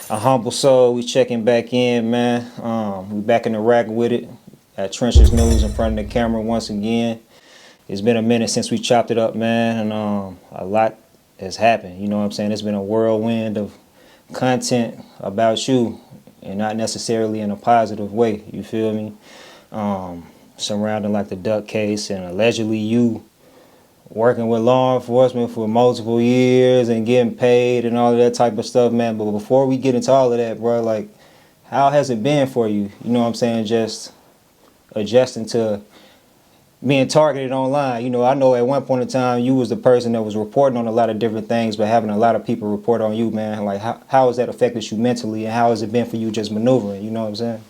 A humble soul, we checking back in, man. We back in the rack with it at Trenches News in front of the camera once again. It's been a minute since we chopped it up, man, and a lot has happened. You know what I'm saying? It's been a whirlwind of content about you, and not necessarily in a positive way. You feel me? Surrounding like the Duck case and allegedly you working with law enforcement for multiple years and getting paid and all of that type of stuff, man. But before we get into all of that, bro, like, how has it been for you? You know what I'm saying? Just adjusting to being targeted online. You know, I know at one point in time you was the person that was reporting on a lot of different things, but having a lot of people report on you, man, like, how has that affected you mentally, and how has it been for you just maneuvering? You know what I'm saying?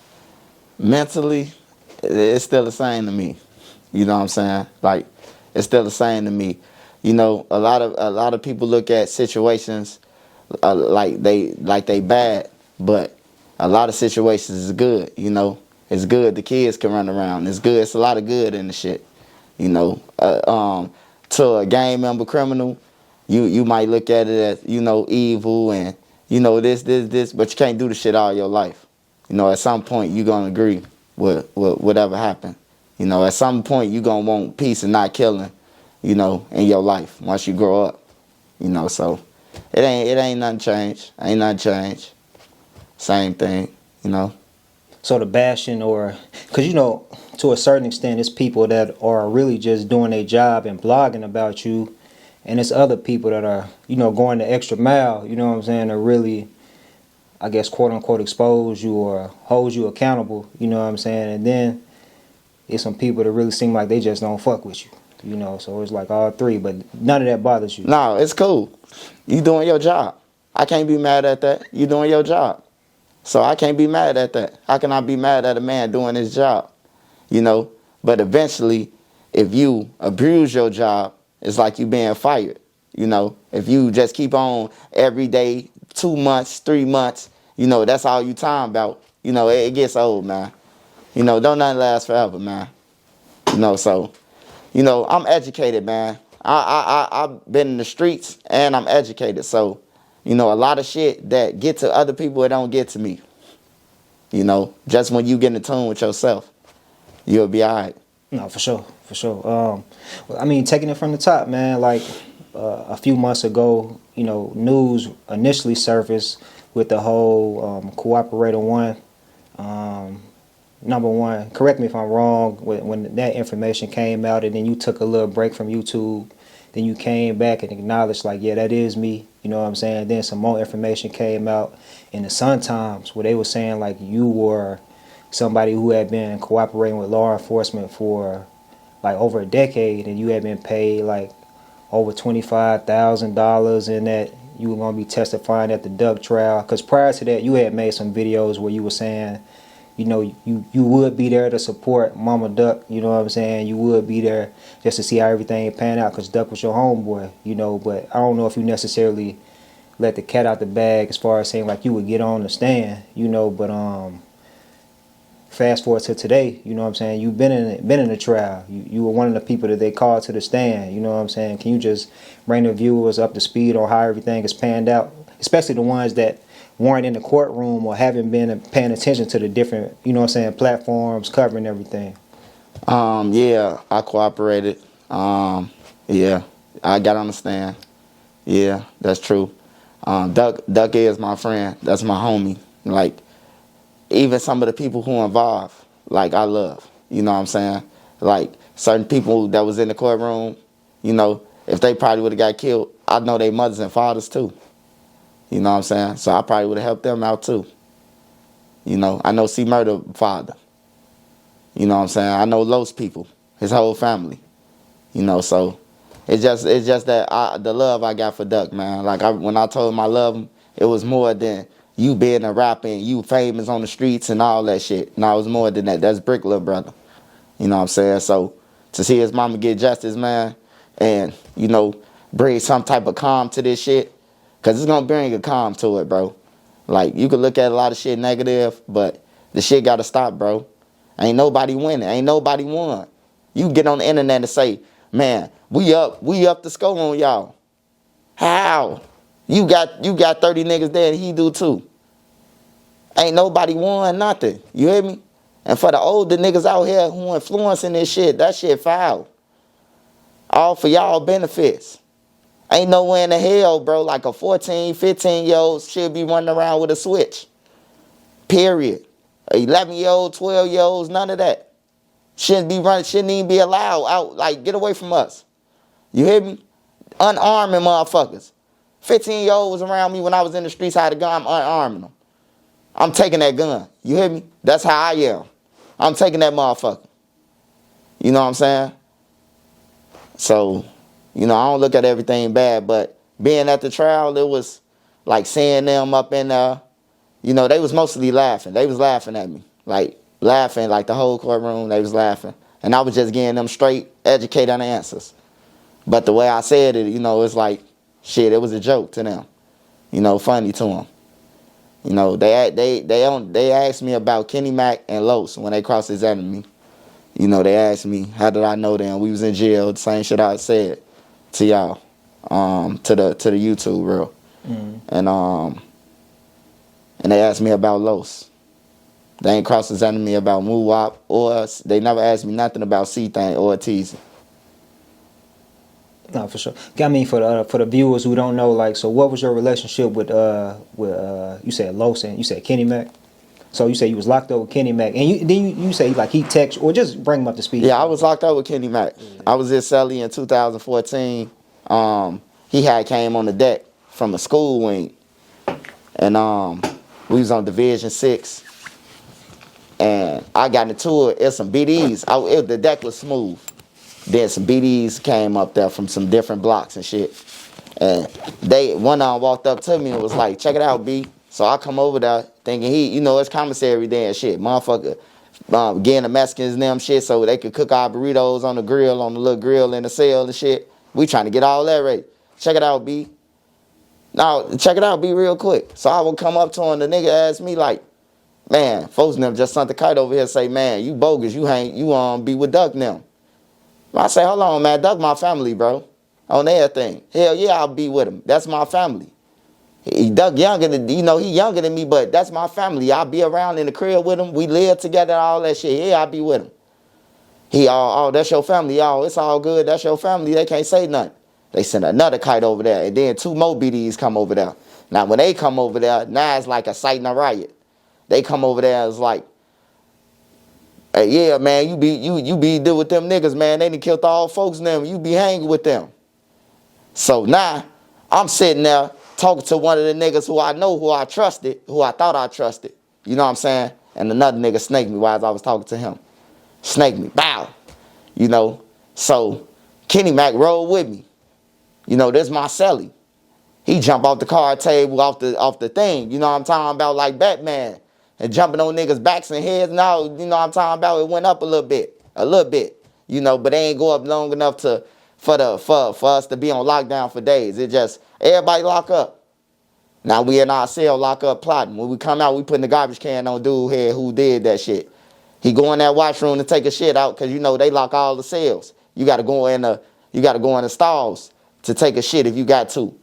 Mentally, it's still the same to me. You know what I'm saying? Like, it's still the same to me. You know, a lot of people look at situations like they bad, but a lot of situations is good. You know, it's good. The kids can run around. It's good. It's a lot of good in the shit. You know, to a gang member criminal, you might look at it as, you know, evil and, you know, this, but you can't do the shit all your life. You know, at some point you're gonna agree with whatever happened. You know, at some point you're gonna want peace and not killing, you know, in your life once you grow up. You know, so it ain't nothing changed. Ain't nothing changed. Same thing, you know. So the bashing, or because, you know, to a certain extent, it's people that are really just doing their job and blogging about you, and it's other people that are, you know, going the extra mile, you know what I'm saying, to really, I guess, quote unquote, expose you or hold you accountable, you know what I'm saying. And then it's some people that really seem like they just don't fuck with you, you know. So it's like all three, but none of that bothers you. No, it's cool. You doing your job. I can't be mad at that. You doing your job. So I can't be mad at that. How can I be mad at a man doing his job? You know, but eventually, if you abuse your job, it's like you being fired. You know, if you just keep on every day, 2 months, 3 months, you know, that's all you time about. You know, it gets old, man. You know, don't nothing last forever, man. You know, so, you know, I'm educated, man. I've been in the streets and I'm educated. So, you know, a lot of shit that get to other people, it don't get to me. You know, just when you get in tune with yourself, you'll be all right. No, for sure, for sure. I mean, taking it from the top, man, like a few months ago, you know, news initially surfaced with the whole Cooperator One. Number one, correct me if I'm wrong, when that information came out and then you took a little break from YouTube, then you came back and acknowledged, like, yeah, that is me, you know what I'm saying? Then some more information came out in the Sun Times where they were saying, like, you were somebody who had been cooperating with law enforcement for like over a decade, and you had been paid like over $25,000, and that you were going to be testifying at the Duck trial. Because prior to that, you had made some videos where you were saying, you know, you would be there to support Mama Duck, you know what I'm saying? You would be there just to see how everything panned out, because Duck was your homeboy, you know. But I don't know if you necessarily let the cat out the bag as far as saying like you would get on the stand, you know. But fast forward to today, you know what I'm saying, you've been in the trial. You were one of the people that they called to the stand, you know what I'm saying. Can you just bring the viewers up to speed on how everything is panned out, especially the ones that weren't in the courtroom or haven't been paying attention to the different, you know what I'm saying, platforms covering everything? Yeah, I cooperated. Yeah, I got on the stand. Yeah, that's true. Duck is my friend. That's my homie. Like, even some of the people who involved, like, I love. You know what I'm saying? Like, certain people that was in the courtroom, you know, if they probably would have got killed, I know their mothers and fathers too. You know what I'm saying? So I probably would have helped them out too. You know, I know C. Murder father. You know what I'm saying? I know Los people, his whole family. You know, so it's just that the love I got for Duck, man. Like, when I told him I love him, it was more than you being a rapper and you famous on the streets and all that shit. No, it was more than that. That's Brick, little brother. You know what I'm saying? So to see his mama get justice, man, and, you know, bring some type of calm to this shit, because it's going to bring a calm to it, bro. Like, you can look at a lot of shit negative, but the shit got to stop, bro. Ain't nobody winning. Ain't nobody won. You get on the internet and say, man, we up the score on y'all. How? You got 30 niggas there and he do too. Ain't nobody won nothing. You hear me? And for the older niggas out here who influencing this shit, that shit foul. All for y'all benefits. Ain't nowhere in the hell, bro, like a 14, 15-year-old should be running around with a switch. Period. 11-year-old, 12-year-olds, none of that. Shouldn't even be allowed out. Like, get away from us. You hear me? Unarming motherfuckers. 15-year-old was around me when I was in the streets, had a gun, I'm unarming them. I'm taking that gun. You hear me? That's how I am. I'm taking that motherfucker. You know what I'm saying? So, you know, I don't look at everything bad, but being at the trial, it was like seeing them up in there. You know, they was mostly laughing. They was laughing at me. Like, laughing, like the whole courtroom, they was laughing. And I was just getting them straight, educated answers. But the way I said it, you know, it's like, shit, it was a joke to them. You know, funny to them. You know, they asked me about Kenny Mack and Los when they cross-examined me. You know, they asked me, how did I know them? We was in jail, the same shit I said to y'all, to the YouTube reel. And they asked me about Los. They ain't cross-examined me about Moo-Wop, or they never asked me nothing about C-Thing or Teasing. No, for sure. I mean, for the viewers who don't know, like, so what was your relationship with you said Los and you said Kenny Mack? So you say you was locked up with Kenny Mack, and you say like he text or just bring him up to speed. Yeah, I was locked up with Kenny Mack. Yeah. I was in Celly in 2014. He had came on the deck from a school wing, and we was on Division 6, and I got into it. It's some BDs. The deck was smooth. Then some BDs came up there from some different blocks and shit. And one of them walked up to me and was like, check it out, B. So I come over there thinking it's commissary day and shit. Motherfucker getting the Mexicans and them shit so they could cook our burritos on the grill, on the little grill in the cell and shit. We trying to get all that ready. Check it out, B. Now, check it out, B, real quick. So I would come up to him, the nigga asked me like, man, folks and them just sent the kite over here and say, man, you bogus, you be with Duck and them. I say, hold on, man, Duck my family, bro. On everything. Hell yeah, I'll be with him. That's my family. Duck younger than, he younger than me, but that's my family. I'll be around in the crib with him. We live together, all that shit. Yeah, I'll be with him. That's your family, y'all. It's all good. That's your family. They can't say nothing. They send another kite over there, and then 2 more BDs come over there. Now, when they come over there, now it's like a sight and a riot. They come over there, it's like, hey, yeah, man, you be deal with them niggas, man. They done killed all folks and them. You be hanging with them. So now, I'm sitting there talking to one of the niggas who I know, who I trusted, who I thought I trusted. You know what I'm saying? And another nigga snaked me while I was talking to him. Snaked me. Bow. You know? So, Kenny Mack rolled with me. You know, this my celly. He jump off the card table, off the thing. You know what I'm talking about? Like Batman. And jumping on niggas' backs and heads and all, you know what I'm talking about? It went up a little bit, you know, but they ain't go up long enough for us to be on lockdown for days. It just, everybody lock up. Now we in our cell, lock up plotting. When we come out, we putting the garbage can on dude here who did that shit. He go in that washroom to take a shit out because, you know, they lock all the cells. You got to go in the stalls to take a shit if you got to.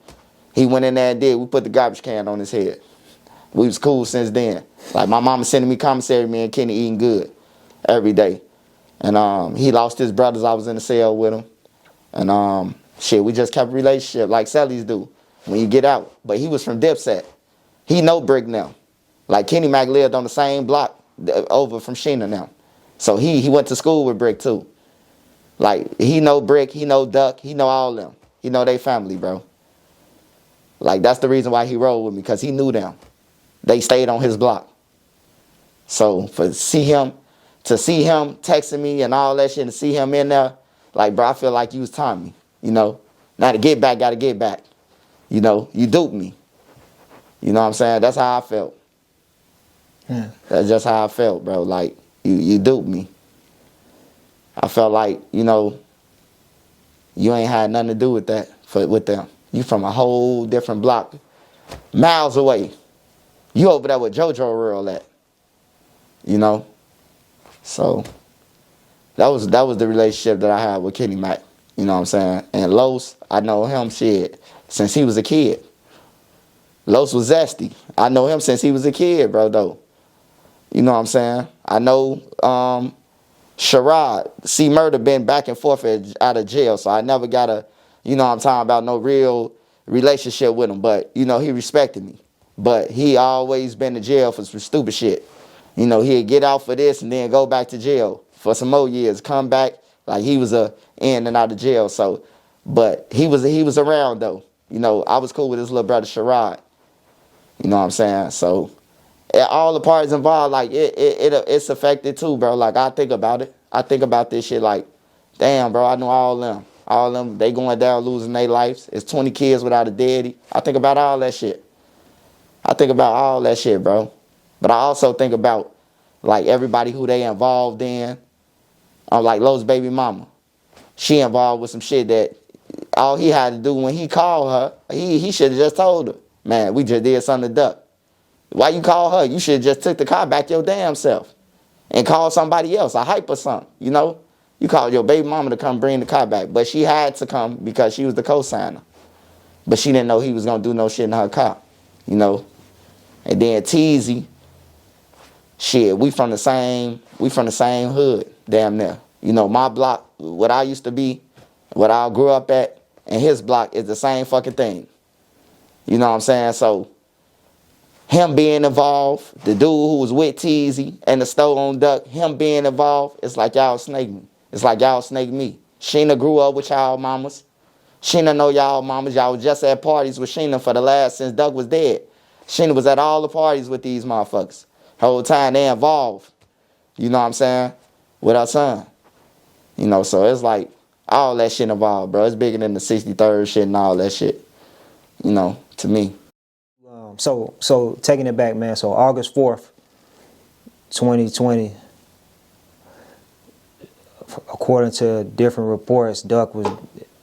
He went in there and did. We put the garbage can on his head. We was cool since then. Like, my mama sending me commissary, me and Kenny eating good every day. And he lost his brothers. I was in the cell with him. And shit, we just kept a relationship like Sally's do when you get out. But he was from Dipset. He know Brick now. Like, Kenny Mack lived on the same block over from Sheena now. So he went to school with Brick too. Like, he know Brick, he know Duck, he know all them. He know they family, bro. Like, that's the reason why he rolled with me, because he knew them. They stayed on his block. So to see him texting me and all that shit, and to see him in there, like, bro, I feel like you was timing me, you know. Now to get back, gotta get back. You know, you duped me. You know what I'm saying? That's how I felt. Yeah. That's just how I felt, bro. Like, you duped me. I felt like, you know, you ain't had nothing to do with that, with them. You from a whole different block, miles away. You over there with JoJo Rural at, you know? So, that was the relationship that I had with Kenny Mack, you know what I'm saying? And Los, I know him, shit, since he was a kid. Los was zesty. I know him since he was a kid, bro, though. You know what I'm saying? I know Sherrod, C Murder been back and forth out of jail, so I never got a, you know what I'm talking about, no real relationship with him. But, you know, he respected me. But he always been in jail for some stupid shit. You know, he'd get out for this and then go back to jail for some more years, come back like he was in and out of jail. So, but he was around though. You know, I was cool with his little brother Sherrod. You know what I'm saying? So all the parties involved, like it's affected too, bro. Like I think about it. I think about this shit like, damn, bro, I know all them. All them, they going down losing their lives. It's 20 kids without a daddy. I think about all that shit. I think about all that shit, bro. But I also think about like everybody who they involved in. Like Lowe's baby mama. She involved with some shit that all he had to do when he called her, he should have just told her, man, we just did something to Duck. Why you call her? You should have just took the car back your damn self and called somebody else, a hype or something, you know? You called your baby mama to come bring the car back. But she had to come because she was the co-signer. But she didn't know he was going to do no shit in her car, you know? And then Teasy, shit, we from the same hood, damn near. You know, my block, what I used to be, what I grew up at, and his block is the same fucking thing. You know what I'm saying? So, him being involved, the dude who was with Teasy and the stove on Duck, him being involved, it's like y'all snake me. It's like y'all snake me. Sheena grew up with y'all mamas. Sheena know y'all mamas. Y'all was just at parties with Sheena for the last, since Duck was dead. Sheena was at all the parties with these motherfuckers. Whole time they involved, you know what I'm saying, with her son. You know, so it's like all that shit involved, bro. It's bigger than the 63rd shit and all that shit, you know, to me. So taking it back, man. So August 4th, 2020, according to different reports, Duck was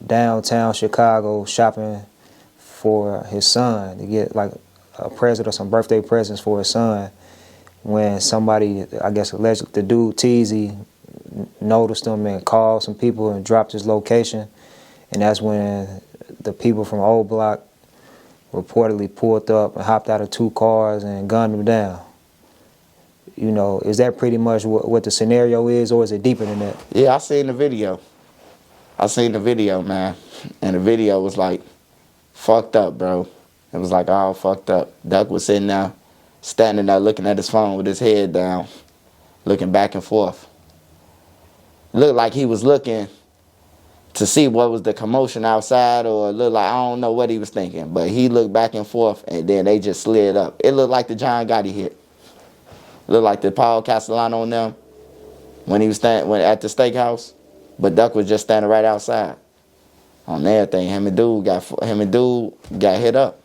downtown Chicago shopping for his son to get like a present or some birthday presents for his son, when somebody, I guess allegedly the dude Teasy, noticed him and called some people and dropped his location. And that's when the people from Old Block reportedly pulled up and hopped out of 2 cars and gunned him down. You know, is that pretty much what the scenario is, or is it deeper than that? Yeah, I seen the video, man. And the video was like fucked up, bro. It was like all fucked up. Duck was sitting there, standing there looking at his phone with his head down, looking back and forth. Looked like he was looking to see what was the commotion outside, or it looked like, I don't know what he was thinking, but he looked back and forth, and then they just slid up. It looked like the John Gotti hit. Looked like the Paul Castellano on them when he was at the steakhouse, but Duck was just standing right outside on everything. Him and dude got hit up,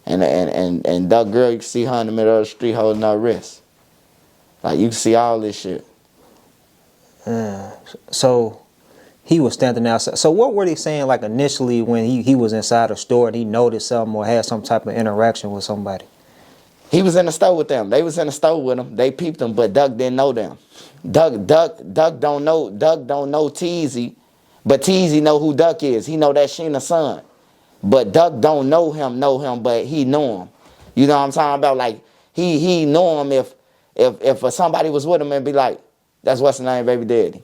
and Duck girl, you can see her in the middle of the street holding her wrist. Like, you can see all this shit. So he was standing outside. So what were they saying, like, initially when he was inside a store and he noticed something or had some type of interaction with somebody? He was in the store with them. They was in the store with him. They peeped him, but Duck didn't know them. Duck don't know Teasy, but Teasy know who Duck is. He know that Sheena's son. But Duck don't know him, but he know him. You know what I'm talking about? Like, he know him if somebody was with him and be like, that's what's the name, baby daddy.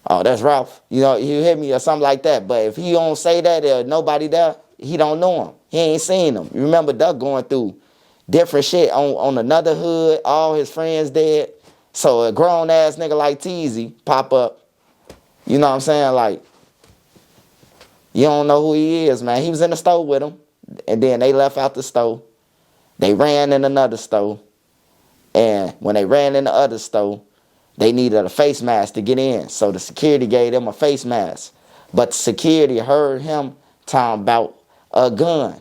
Oh, that's Ralph. You know, you hit me or something like that. But if he don't say that, or nobody there, he don't know him. He ain't seen him. You remember Duck going through different shit on another hood, all his friends dead. So a grown ass nigga like Teasy pop up. You know what I'm saying? Like, you don't know who he is, man. He was in the store with him, and then they left out the store. They ran in another store, and when they ran in the other store, they needed a face mask to get in. So the security gave them a face mask. But the security heard him talking about a gun.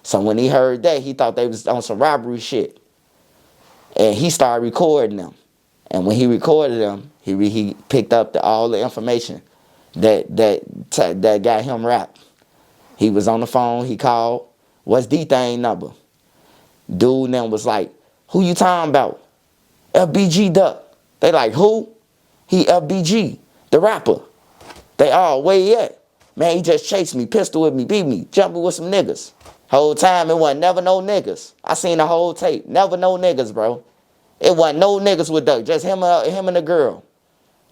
So when he heard that, he thought they was on some robbery shit. And he started recording them. And when he recorded them, he picked up all the information that got him wrapped. He was on the phone. He called. What's D-Thing number? Dude then was like, who you talking about? FBG Duck. They like, who? He FBG, the rapper. They all, where he at? Man, he just chased me, pistol with me, beat me, jumping with some niggas. Whole time it wasn't never no niggas. I seen the whole tape. Never no niggas, bro. It wasn't no niggas with Duck, just him and the girl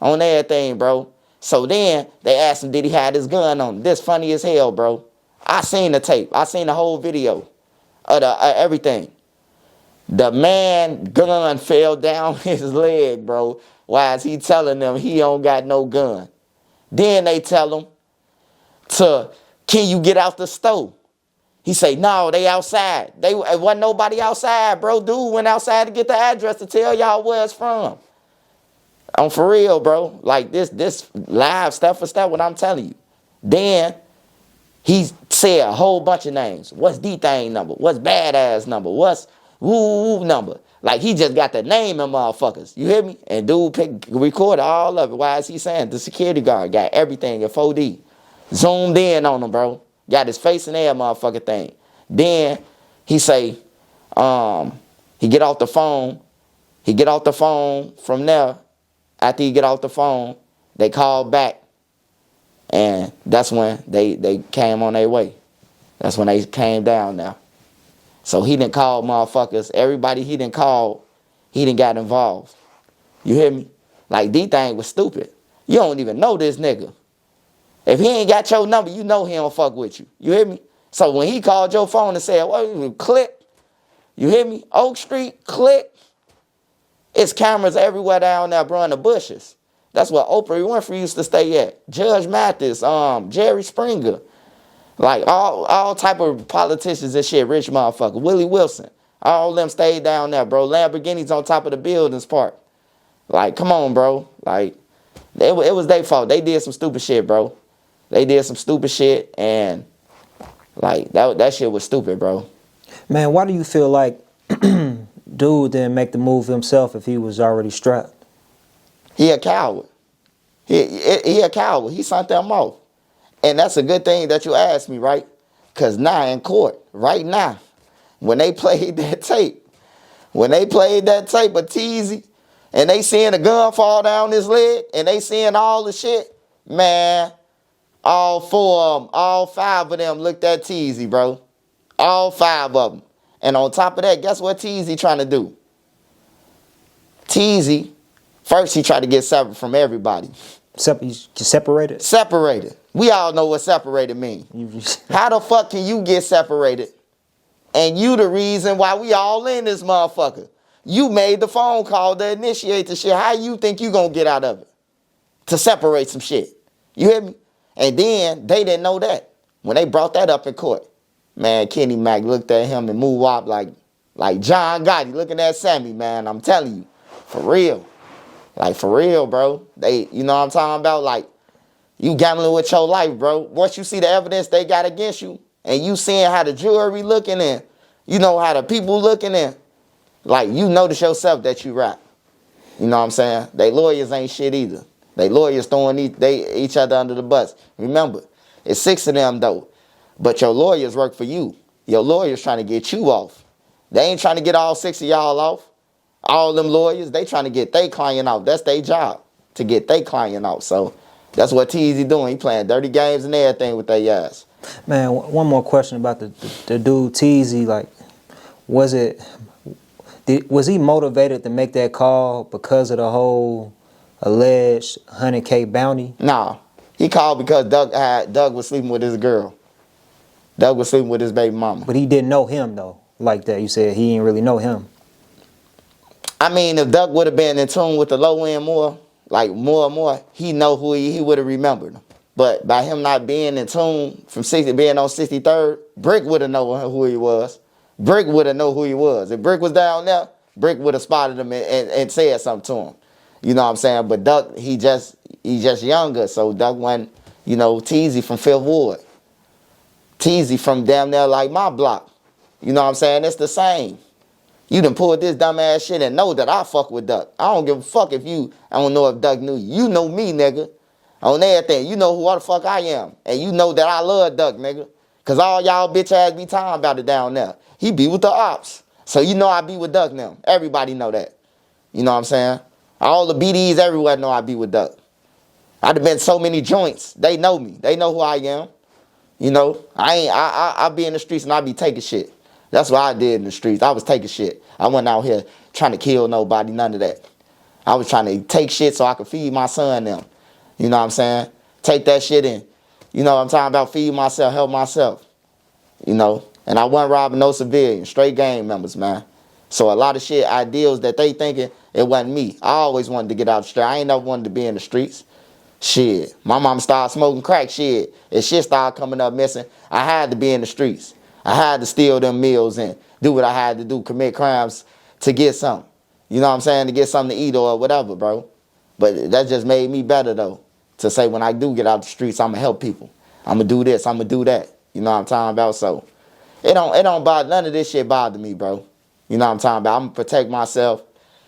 on everything, bro. So then they asked him, did he have his gun on him? This funny as hell, bro. I seen the tape. I seen the whole video of everything. The man gun fell down his leg, bro. Why is he telling them he don't got no gun? Then they tell him can you get out the store? He say, no, they outside. It wasn't nobody outside, bro. Dude went outside to get the address to tell y'all where it's from. I'm for real, bro. Like this live step for step, what I'm telling you. Then he said a whole bunch of names. What's D-Thing number? What's Badass number? What's Woo number? Like he just got the name of motherfuckers. You hear me? And dude recorded all of it. Why is he saying? The security guard got everything in 4D. Zoomed in on him, bro. Got his face in there, motherfucking thing. Then he say, he get off the phone. He get off the phone from there. After he get off the phone, they call back. And that's when they came on their way. That's when they came down now. So he didn't call motherfuckers. Everybody he didn't call, he didn't got involved. You hear me? Like D-Thing was stupid. You don't even know this nigga. If he ain't got your number, you know he don't fuck with you. You hear me? So when he called your phone and said, well, click. You hear me? Oak Street, click. It's cameras everywhere down there, bro, in the bushes. That's where Oprah Winfrey used to stay at. Judge Mathis, Jerry Springer. Like all type of politicians and shit, rich motherfucker. Willie Wilson. All them stayed down there, bro. Lamborghinis on top of the buildings park. Like, come on, bro. Like, it was their fault. They did some stupid shit, bro. They did some stupid shit, and like that shit was stupid, bro. Man, why do you feel like dude didn't make the move himself if he was already strapped? He a coward. He a coward. He sent them off. And that's a good thing that you asked me, right? Because now in court, right now, when they played that tape of Teezy, and they seeing a gun fall down his leg, and they seeing all the shit, man, all five of them looked at Teezy, bro. All five of them. And on top of that, guess what Teezy trying to do? Teezy, first he tried to get separate from everybody. Separated? Separated. We all know what separated means. How the fuck can you get separated? And you the reason why we all in this motherfucker. You made the phone call to initiate the shit. How you think you gonna get out of it? To separate some shit. You hear me? And then they didn't know that. When they brought that up in court, man, Kenny Mac looked at him and moved up like John Gotti looking at Sammy, man. I'm telling you. For real. Like, for real, bro. They, you know what I'm talking about? Like, you gambling with your life, bro. Once you see the evidence they got against you, and you seeing how the jury looking in, you know how the people looking in, like, you notice yourself that you rap. You know what I'm saying? They lawyers ain't shit either. They lawyers throwing each other under the bus. Remember, it's 6 of them, though. But your lawyers work for you. Your lawyers trying to get you off. They ain't trying to get all 6 of y'all off. All them lawyers, they trying to get their client out. That's their job, to get their client out. So that's what Teezy doing. He playing dirty games and everything with their ass. Man, one more question about the dude Teezy. Like, was he motivated to make that call because of the whole alleged 100K bounty? Nah, he called because Doug was sleeping with his girl. Doug was sleeping with his baby mama. But he didn't know him though, like that. You said he didn't really know him. I mean, if Doug would have been in tune with the low end more and more, he know who he would have remembered him. But by him not being in tune from being on 63rd, Brick would have known who he was. Brick would have known who he was. If Brick was down there, Brick would have spotted him and said something to him. You know what I'm saying? But Doug, he just younger, so Doug went, you know, Teezy from Fifth Ward. Teezy from damn near like my block. You know what I'm saying? It's the same. You done pulled this dumbass shit and know that I fuck with Doug. I don't give a fuck if I don't know if Doug knew you. You know me, nigga. On everything. You know who the fuck I am. And you know that I love Doug, nigga. Because all y'all bitch ass be talking about it down there. He be with the ops. So you know I be with Doug now. Everybody know that. You know what I'm saying? All the BDs everywhere know I be with Doug. I'd have been so many joints. They know me. They know who I am. You know, I be in the streets and I be taking shit. That's what I did in the streets. I was taking shit. I wasn't out here trying to kill nobody, none of that. I was trying to take shit so I could feed my son them. You know what I'm saying? Take that shit in. You know what I'm talking about? Feed myself, help myself. You know? And I wasn't robbing no civilians, straight gang members, man. So a lot of shit, ideals that they thinking, it wasn't me. I always wanted to get out the street. I ain't never wanted to be in the streets. Shit. My mom started smoking crack, shit. If shit started coming up missing, I had to be in the streets. I had to steal them meals and do what I had to do, commit crimes to get something. You know what I'm saying? To get something to eat or whatever, bro. But that just made me better, though. To say when I do get out the streets, I'm going to help people. I'm going to do this, I'm going to do that. You know what I'm talking about? So, it don't bother, none of this shit bother me, bro. You know what I'm talking about? I'm going to protect myself.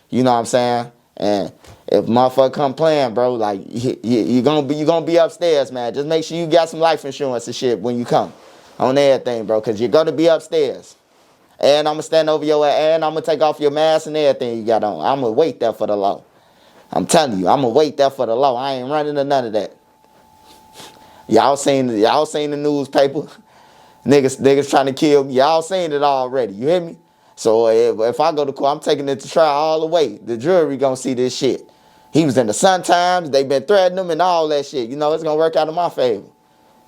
You know what I'm saying? And if motherfucker come playing, bro, like, you're gonna be upstairs, man. Just make sure you got some life insurance and shit when you come. On everything, bro, because you're going to be upstairs. And I'm going to stand over your ass, and I'm going to take off your mask and everything you got on. I'm going to wait there for the law. I'm telling you, I'm going to wait there for the law. I ain't running to none of that. Y'all seen the newspaper. Niggas trying to kill me. Y'all seen it already. You hear me? So if I go to court, I'm taking it to trial all the way. The jury going to see this shit. He was in the Sun-Times. They been threatening him and all that shit. You know, it's going to work out in my favor.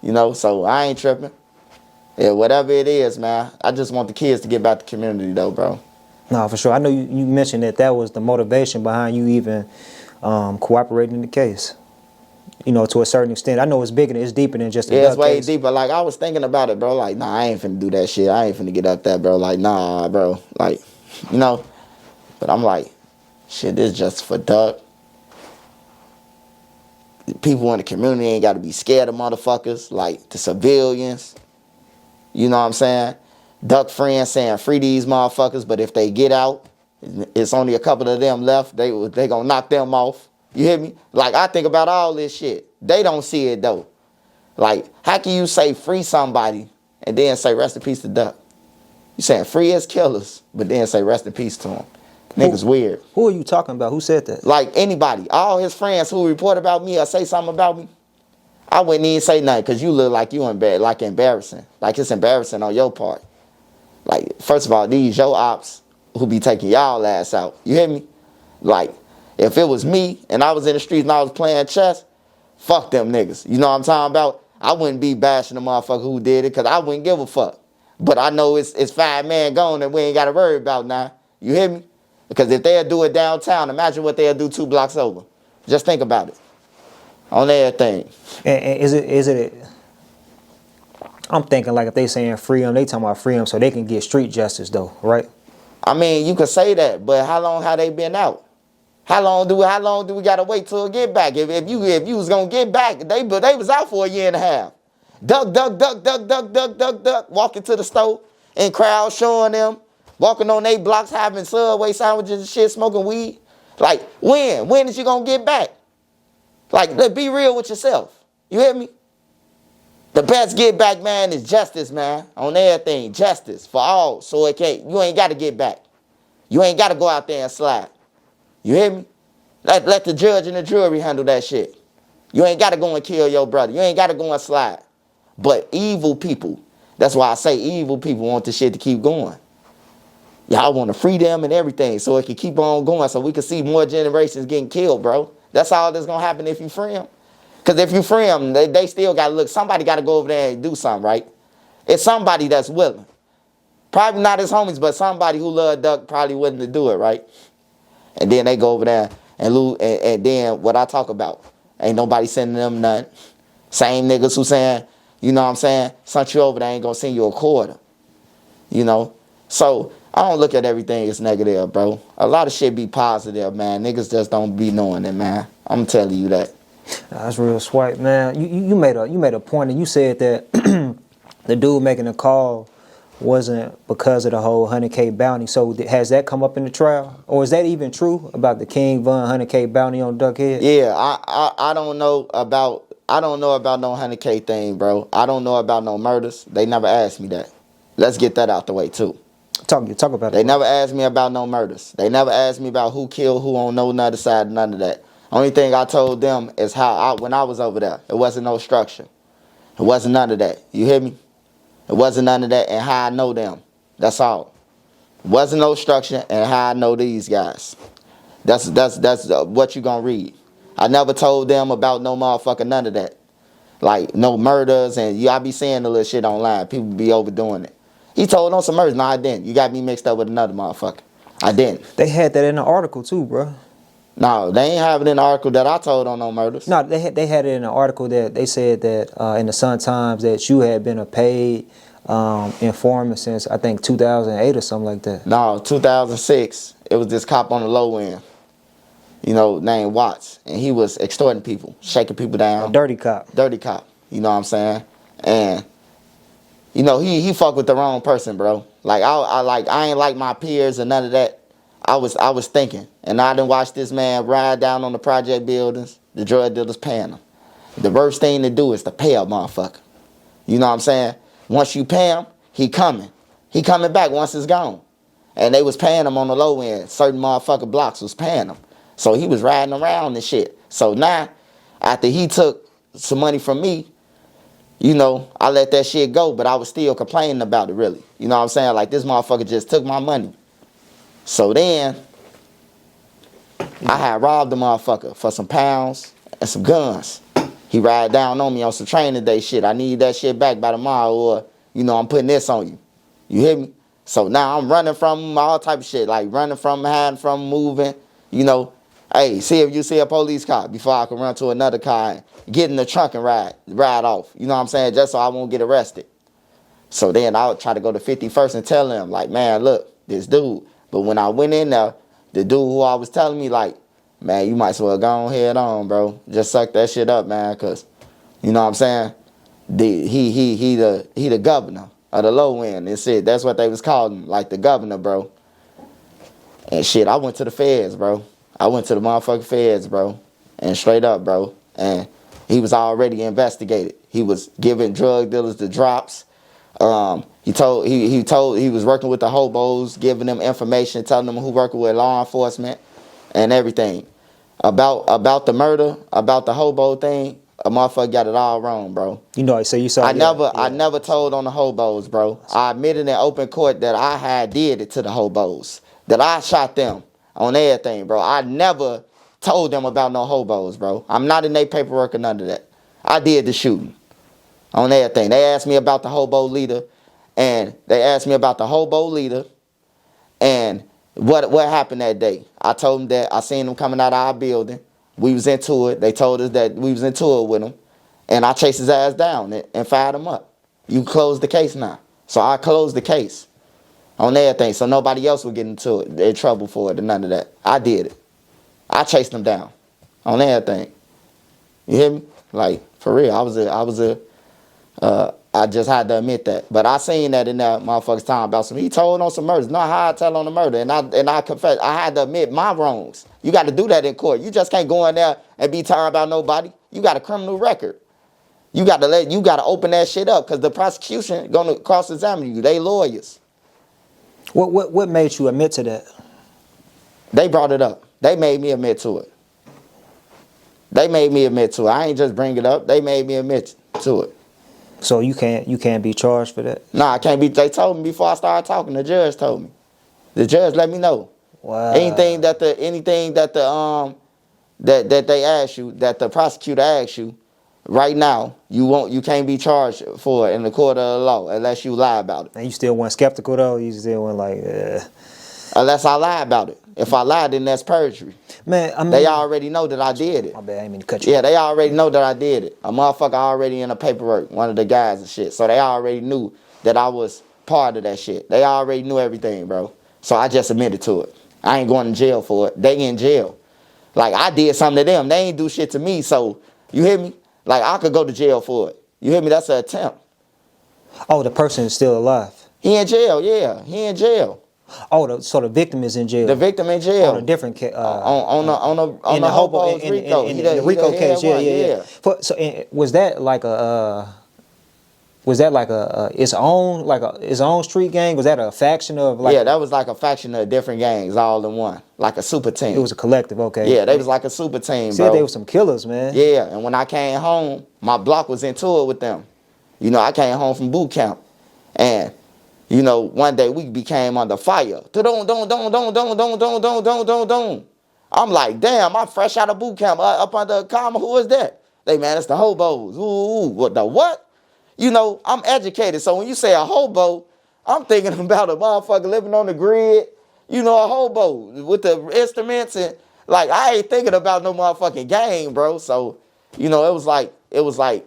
You know, so I ain't tripping. Yeah, whatever it is, man. I just want the kids to get back to the community, though, bro. No, for sure. I know you mentioned that was the motivation behind you even cooperating in the case. You know, to a certain extent. I know it's bigger, it's deeper than just a Yeah, it's way case. deeper. Like, I was thinking about it, bro. Like, nah, I ain't finna do that shit. I ain't finna get up there, bro. Like, nah, bro. Like, you know. But I'm like, shit, this just for Duck. People in the community ain't got to be scared of motherfuckers. Like, the civilians. You know what I'm saying? Duck friends saying free these motherfuckers, but if they get out, it's only a couple of them left. They gonna knock them off. You hear me? Like, I think about all this shit. They don't see it, though. Like, how can you say free somebody and then say rest in peace to Duck? You saying free as killers, but then say rest in peace to them. Niggas weird. Who are you talking about? Who said that? Like, anybody. All his friends who report about me or say something about me, I wouldn't even say nothing because you look like you embarrassing. Like, it's embarrassing on your part. Like, first of all, these your ops who be taking y'all ass out. You hear me? Like, if it was me and I was in the streets and I was playing chess, fuck them niggas. You know what I'm talking about? I wouldn't be bashing the motherfucker who did it because I wouldn't give a fuck. But I know it's 5 men gone and we ain't got to worry about now. You hear me? Because if they'll do it downtown, imagine what they'll do 2 blocks over. Just think about it. On everything. And is it? I'm thinking like if they saying free them, they talking about free them so they can get street justice though, right? I mean, you could say that, but how long have they been out? How long do we gotta wait till it get back? If you was gonna get back, they was out for a year and a half. Duck, walking to the store and crowd showing them, walking on 8 blocks, having Subway sandwiches and shit, smoking weed. Like, when is you gonna get back? Like, let's be real with yourself. You hear me? The best get back, man, is justice, man. On everything, justice for all. So you ain't got to get back. You ain't got to go out there and slide. You hear me? Let the judge and the jury handle that shit. You ain't got to go and kill your brother. You ain't got to go and slide. But evil people, that's why I say evil people want this shit to keep going. Y'all want to free them and everything so it can keep on going so we can see more generations getting killed, bro. That's all that's going to happen if you free them. Because if you free them, they still got to look. Somebody got to go over there and do something, right? It's somebody that's willing. Probably not his homies, but somebody who love Duck probably willing to do it, right? And then they go over there and lose. And then what I talk about, ain't nobody sending them nothing. Same niggas who saying, you know what I'm saying, sent you over there, ain't going to send you a quarter. You know? So I don't look at everything as negative, bro. A lot of shit be positive, man. Niggas just don't be knowing it, man. I'm telling you that. That's real swipe, man. You made a point, and you said that the dude making the call wasn't because of the whole 100K bounty. So has that come up in the trial, or is that even true about the King Von 100K bounty on Duckhead? Yeah, I don't know about no 100K thing, bro. I don't know about no murders. They never asked me that. Let's get that out the way too. Talk about it. They never asked me about no murders. They never asked me about who killed who on no other side, none of that. Only thing I told them is when I was over there, it wasn't no structure. It wasn't none of that. You hear me? It wasn't none of that, and how I know them. That's all. Wasn't no structure, and how I know these guys. That's what you gonna read. I never told them about no motherfucker none of that. Like no murders, and I be seeing the little shit online. People be overdoing it. He told on some murders. No, I didn't. You got me mixed up with another motherfucker. I didn't. They had that in the article too, bro. No, they ain't have it in the article that I told on no murders. No, they had it in an article that they said that in the Sun Times that you had been a paid informant since I think 2008 or something like that. No, 2006. It was this cop on the low end, named Watts, and he was extorting people, shaking people down. A dirty cop. Dirty cop. You know what I'm saying? And he fucked with the wrong person, bro. Like I ain't like my peers or none of that. I was thinking, and I done watched this man ride down on the project buildings. The drug dealers paying him. The worst thing to do is to pay a motherfucker. You know what I'm saying? Once you pay him, he coming. He coming back once it's gone. And they was paying him on the low end. Certain motherfucker blocks was paying him. So he was riding around and shit. So now, after he took some money from me, I let that shit go, but I was still complaining about it, really. You know what I'm saying? Like, this motherfucker just took my money. So then, I had robbed the motherfucker for some pounds and some guns. He ride down on me on some training day shit. I need that shit back by tomorrow, or, I'm putting this on you. You hear me? So now I'm running from him, all type of shit, like running from him, hiding from him, moving, Hey, see if you see a police car before I can run to another car and get in the trunk and ride off. You know what I'm saying? Just so I won't get arrested. So then I would try to go to 51st and tell him, like, man, look, this dude. But when I went in there, the dude who I was telling me, like, man, you might as well go head on, bro. Just suck that shit up, man, because, you know what I'm saying? He the governor of the low end. That's what they was calling him, like the governor, bro. And shit, I went to the feds, bro. I went to the motherfucking feds, bro. And straight up, bro. And he was already investigated. He was giving drug dealers the drops. He was working with the HOBOs, giving them information, telling them who working with law enforcement and everything. About the murder, about the hobo thing, a motherfucker got it all wrong, bro. So you saw. I never told on the HOBOs, bro. I admitted in open court that I had did it to the HOBOs. That I shot them on everything, bro. I never told them about no HOBOs, bro. I'm not in their paperwork or none of that. I did the shooting on everything. They asked me about the hobo leader, and what happened that day. I told them that I seen them coming out of our building. We was into it. They told us that we was into it with him, and I chased his ass down and fired him up. You closed the case now. So I closed the case on everything, so nobody else would get into it, in trouble for it, and none of that. I did it. I chased them down on everything. You hear me? Like, for real, I just had to admit that. But I seen that in that motherfucker's time about he told on some murders. Not how I tell on the murder, and I confess, I had to admit my wrongs. You got to do that in court. You just can't go in there and be talking about nobody. You got a criminal record. You got to open that shit up, because the prosecution gonna cross-examine you. They lawyers. What made you admit to that? They brought it up. They made me admit to it. I ain't just bring it up. They made me admit to it. So you can't be charged for that? Nah, I can't be. They told me before I started talking. The judge told me. The judge let me know. Wow. Anything that they ask you, that the prosecutor asks you, right now, you can't be charged for it in the court of the law unless you lie about it. And you still weren't skeptical though? You still weren't like, Unless I lie about it. If I lie, then that's perjury. Man, I mean, they already know that I did it. My bad, I didn't mean to cut you. Yeah, they already know that I did it. A motherfucker already in the paperwork, one of the guys and shit. So they already knew that I was part of that shit. They already knew everything, bro. So I just admitted to it. I ain't going to jail for it. They in jail. Like, I did something to them. They ain't do shit to me. So, you hear me? Like, I could go to jail for it. You hear me? That's an attempt. Oh, the person is still alive? He in jail, yeah. He in jail. Oh, so the victim is in jail. The victim in jail. On a different case. On the HOBOs RICO. In the RICO case, yeah. Was that like its own street gang? Was that a faction of like? Yeah, that was like a faction of different gangs all in one, like a super team. It was a collective, okay. Yeah, they was like a super team, See, bro. they were some killers, man. Yeah, and when I came home, my block was into it with them. I came home from boot camp, and You know, one day we became under fire. Don. I'm like, damn, I'm fresh out of boot camp. Up under a comma, who is that? They, man, it's the HOBOs. Ooh, what the what? You know, I'm educated. So when you say a hobo, I'm thinking about a motherfucker living on the grid. You know, a hobo with the instruments and like I ain't thinking about no motherfucking game, bro. So, you know, it was like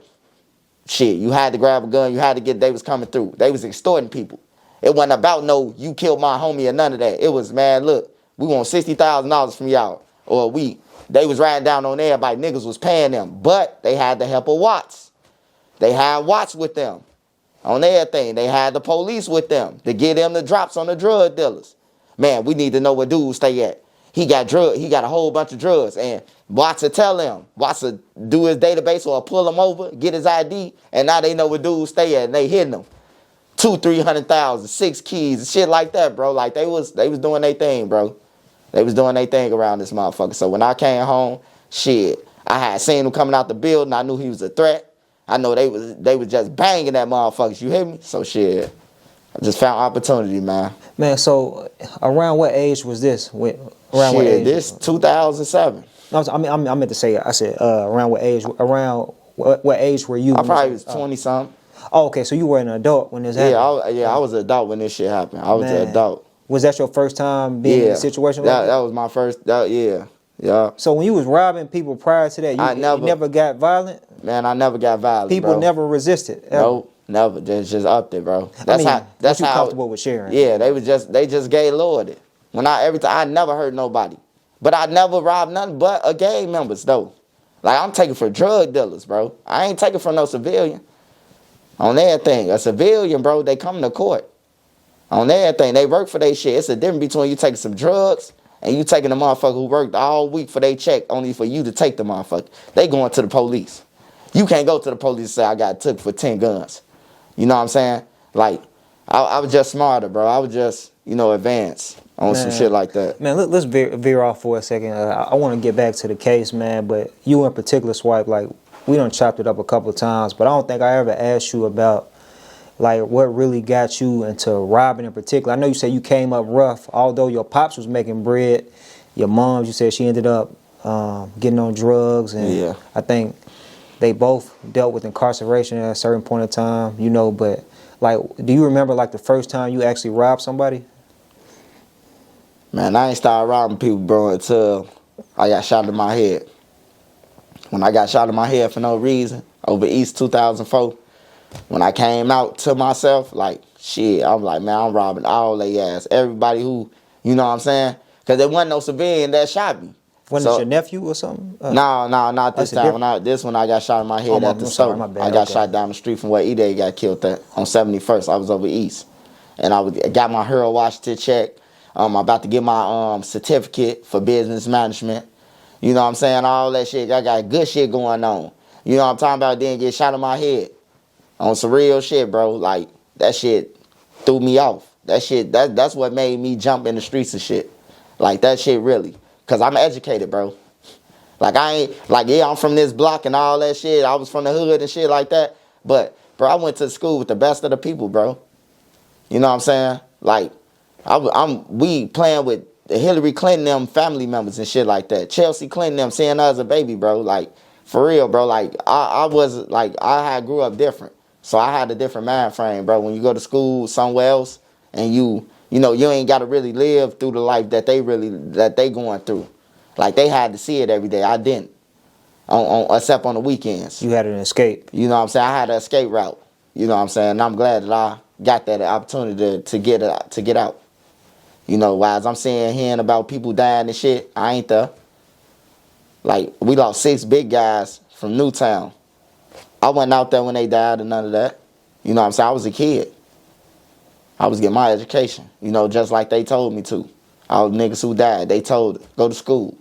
shit. You had to grab a gun. You had to they was coming through. They was extorting people. It wasn't about no, you killed my homie or none of that. It was, man, look, we want $60,000 from y'all. Or they was riding down on everybody. Niggas was paying them. But they had the help of Watts. They had Watts with them on everything. They had the police with them to get them the drops on the drug dealers. Man, we need to know where dude stay at. He got a whole bunch of drugs. And Watts will tell him. Watts will do his database or pull him over, get his ID, and now they know where dude stay at and they hitting him. 200,000-300,000, 6 keys, shit like that, bro. Like they was doing their thing, bro. They was doing their thing around this motherfucker. So when I came home, shit, I had seen him coming out the building. I knew he was a threat. I know they was just banging that motherfuckers. You hear me? So shit, I just found opportunity, man. Man, so around what age was this? Around shit, what age? This 2007. No, I meant to say. I said around what age? Around what age were you? I probably was 20-something. Oh, okay. So you were an adult when this happened. I was an adult when this shit happened. I was an adult. Was that your first time being in a situation like that? That was my first. Yeah. So when you was robbing people prior to that, you never got violent? Man, I never got violent. People bro. never resisted. Ever. Nope, never. Just up there, bro. That's how comfortable with sharing. Yeah, they just gay loyalty. I never hurt nobody, but I never robbed nothing but a gang members though. Like I'm taking for drug dealers, bro. I ain't taking from no civilian. On everything, a civilian, bro, they come to court. On everything, they work for their shit. It's a difference between you taking some drugs and you taking a motherfucker who worked all week for their check only for you to take the motherfucker. They going to the police. You can't go to the police and say, I got took for 10 guns. You know what I'm saying? Like, I was just smarter, bro. I was just, advanced on some shit like that. Man, let's veer off for a second. I want to get back to the case, man, but you in particular, Swipe, like, we done chopped it up a couple of times, but I don't think I ever asked you about, like, what really got you into robbing in particular. I know you said you came up rough, although your pops was making bread. Your mom, you said she ended up getting on drugs, and I think they both dealt with incarceration at a certain point in time, but, like, do you remember, like, the first time you actually robbed somebody? Man, I ain't started robbing people, bro, until I got shot in my head. When I got shot in my head for no reason, over East 2004, when I came out to myself, like, shit, I'm like, man, I'm robbing all they ass. Everybody who, you know what I'm saying? Because there wasn't no civilian that shot me. Wasn't it your nephew or something? No, not this time. This one I got shot in my head at the store. I got shot down the street from where E-Day got killed at on 71st. I was over East. And I got my Hero Washington check. I'm about to get my certificate for business management. You know what I'm saying? All that shit. I got good shit going on. You know what I'm talking about? Then get shot in my head. On some real shit, bro. Like, that shit threw me off. That shit, that's what made me jump in the streets and shit. Like, that shit really. Because I'm educated, bro. Like, I'm from this block and all that shit. I was from the hood and shit like that. But, bro, I went to school with the best of the people, bro. You know what I'm saying? Like, we playing with the Hillary Clinton, them family members and shit like that. Chelsea Clinton, them seeing her as a baby, bro. Like, for real, bro. Like, I grew up different. So I had a different mind frame, bro. When you go to school somewhere else and you ain't got to really live through the life that they going through. Like, they had to see it every day. I didn't. Except on the weekends. You had an escape. You know what I'm saying? I had an escape route. You know what I'm saying? And I'm glad that I got that opportunity to get out. While I'm hearing about people dying and shit, I ain't there. Like, we lost 6 big guys from Newtown. I wasn't out there when they died and none of that. You know what I'm saying? I was a kid. I was getting my education, just like they told me to. All the niggas who died, they told, go to school.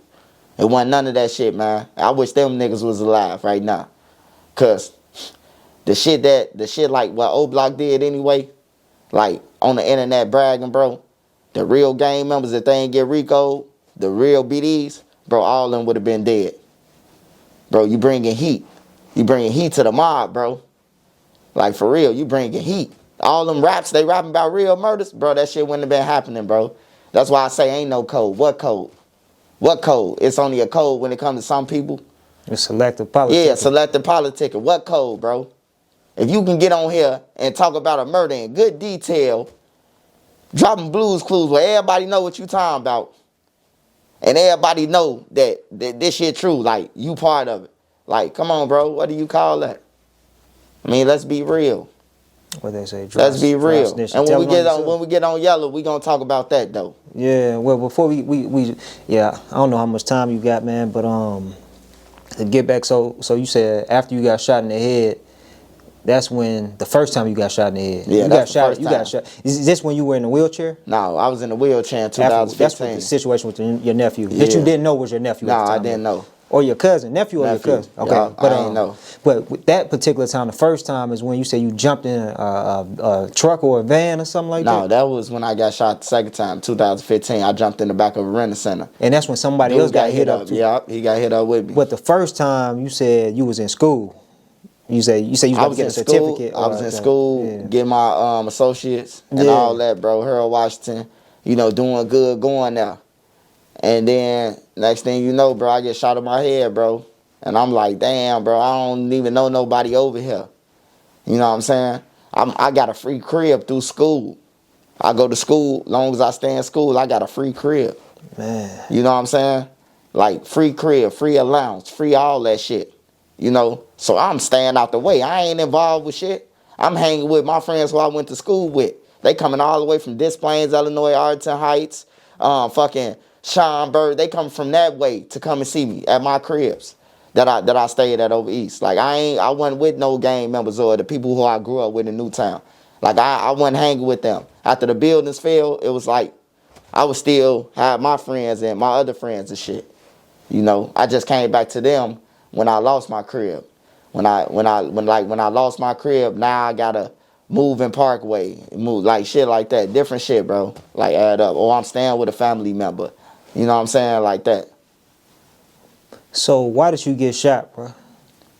It wasn't none of that shit, man. I wish them niggas was alive right now. Cause the shit like what O Block did anyway, like on the internet bragging, bro, the real gang members, if they ain't get RICO'd, the real BDs, bro, all of them would have been dead. Bro, you bringing heat. You bringing heat to the mob, bro. Like, for real, you bringing heat. All them raps they rapping about real murders, bro, that shit wouldn't have been happening, bro. That's why I say ain't no code. What code? What code? It's only a code when it comes to some people. It's selective politics. Yeah, selective politic. What code, bro? If you can get on here and talk about a murder in good detail, dropping blues clues where everybody know what you talking about, and everybody know that this shit true, like, you part of it. Like, come on, bro, what do you call that? I mean, let's be real. What they say? Let's be real. And when we get on Yella, we gonna talk about that though. Yeah. Well, before we yeah, I don't know how much time you got, man, but to get back, so you said after you got shot in the head, that's when the first time you got shot in the head. Yeah, you got shot. You got shot. Is this when you were in a wheelchair? No, I was in a wheelchair in 2015. That's what the situation with your nephew that you didn't know was your nephew. No, at the time, I didn't know. Or your cousin, nephew or your cousin. Okay, yeah, but I didn't know. But with that particular time, the first time is when you said you jumped in a truck or a van or something like that. No, that was when I got shot the second time, 2015. I jumped in the back of a rental center. And that's when somebody else got hit up too. Yeah, he got hit up with me. But the first time you said you was in school. You say you was about to get a certificate. I was in school, getting my associates and all that, bro. Harold Washington, doing good, going there. And then next thing you know, bro, I get shot in my head, bro. And I'm like, damn, bro, I don't even know nobody over here. You know what I'm saying? I got a free crib through school. I go to school, long as I stay in school, I got a free crib. Man. You know what I'm saying? Like free crib, free allowance, free all that shit. So I'm staying out the way. I ain't involved with shit. I'm hanging with my friends who I went to school with. They coming all the way from Des Plaines, Illinois, Arlington Heights, fucking Schaumburg. They come from that way to come and see me at my cribs that I stayed at over east. Like I wasn't with no gang members or the people who I grew up with in Newtown. Like I wasn't hanging with them. After the buildings fell, it was like I was still have my friends and my other friends and shit. I just came back to them when I lost my crib. When I lost my crib, now I gotta move in Parkway, move like shit like that, different shit, bro. Like add up. Or I'm staying with a family member. You know what I'm saying? Like that. So why did you get shot, bro?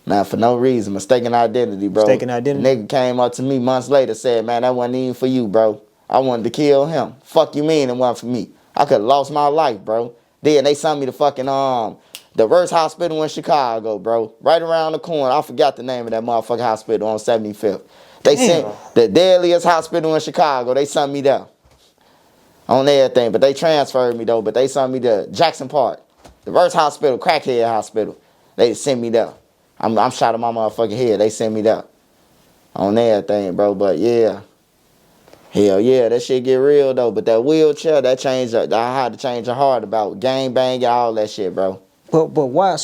Man, for no reason. Mistaken identity, bro. Mistaken identity? Nigga came up to me months later, said, man, that wasn't even for you, bro. I wanted to kill him. Fuck you mean it wasn't for me? I could have lost my life, bro. Then they sent me to fucking the worst hospital in Chicago, bro. Right around the corner. I forgot the name of that motherfucking hospital on 75th. They sent the deadliest hospital in Chicago. They sent me there. On everything. But they transferred me, though. But they sent me to Jackson Park. The worst hospital, crackhead hospital. They sent me there. I'm shot in my motherfucking head. They sent me there. On everything, bro. But yeah. Hell yeah, that shit get real, though. But that wheelchair, that changed. I had to change your heart about gang bang and all that shit, bro. But why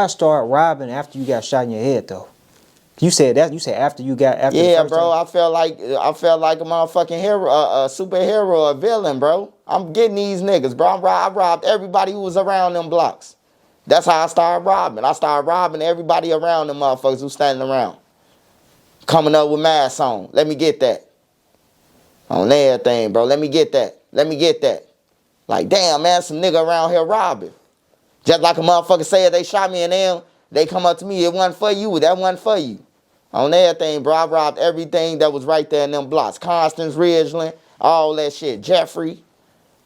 start robbing after you got shot in your head though? You said after you got after. Yeah, the first bro. time? I felt like a motherfucking hero, a superhero, a villain, bro. I'm getting these niggas, bro. I robbed everybody who was around them blocks. That's how I started robbing. I started robbing everybody around them motherfuckers who standing around. Coming up with masks on. Let me get that. On everything, bro. Let me get that. Let me get that. Like, damn, man, some nigga around here robbing. Just like a motherfucker said they shot me and then they come up to me, it wasn't for you, that wasn't for you. On everything, bro, I robbed everything that was right there in them blocks. Constance, Ridgeland, all that shit. Jeffrey.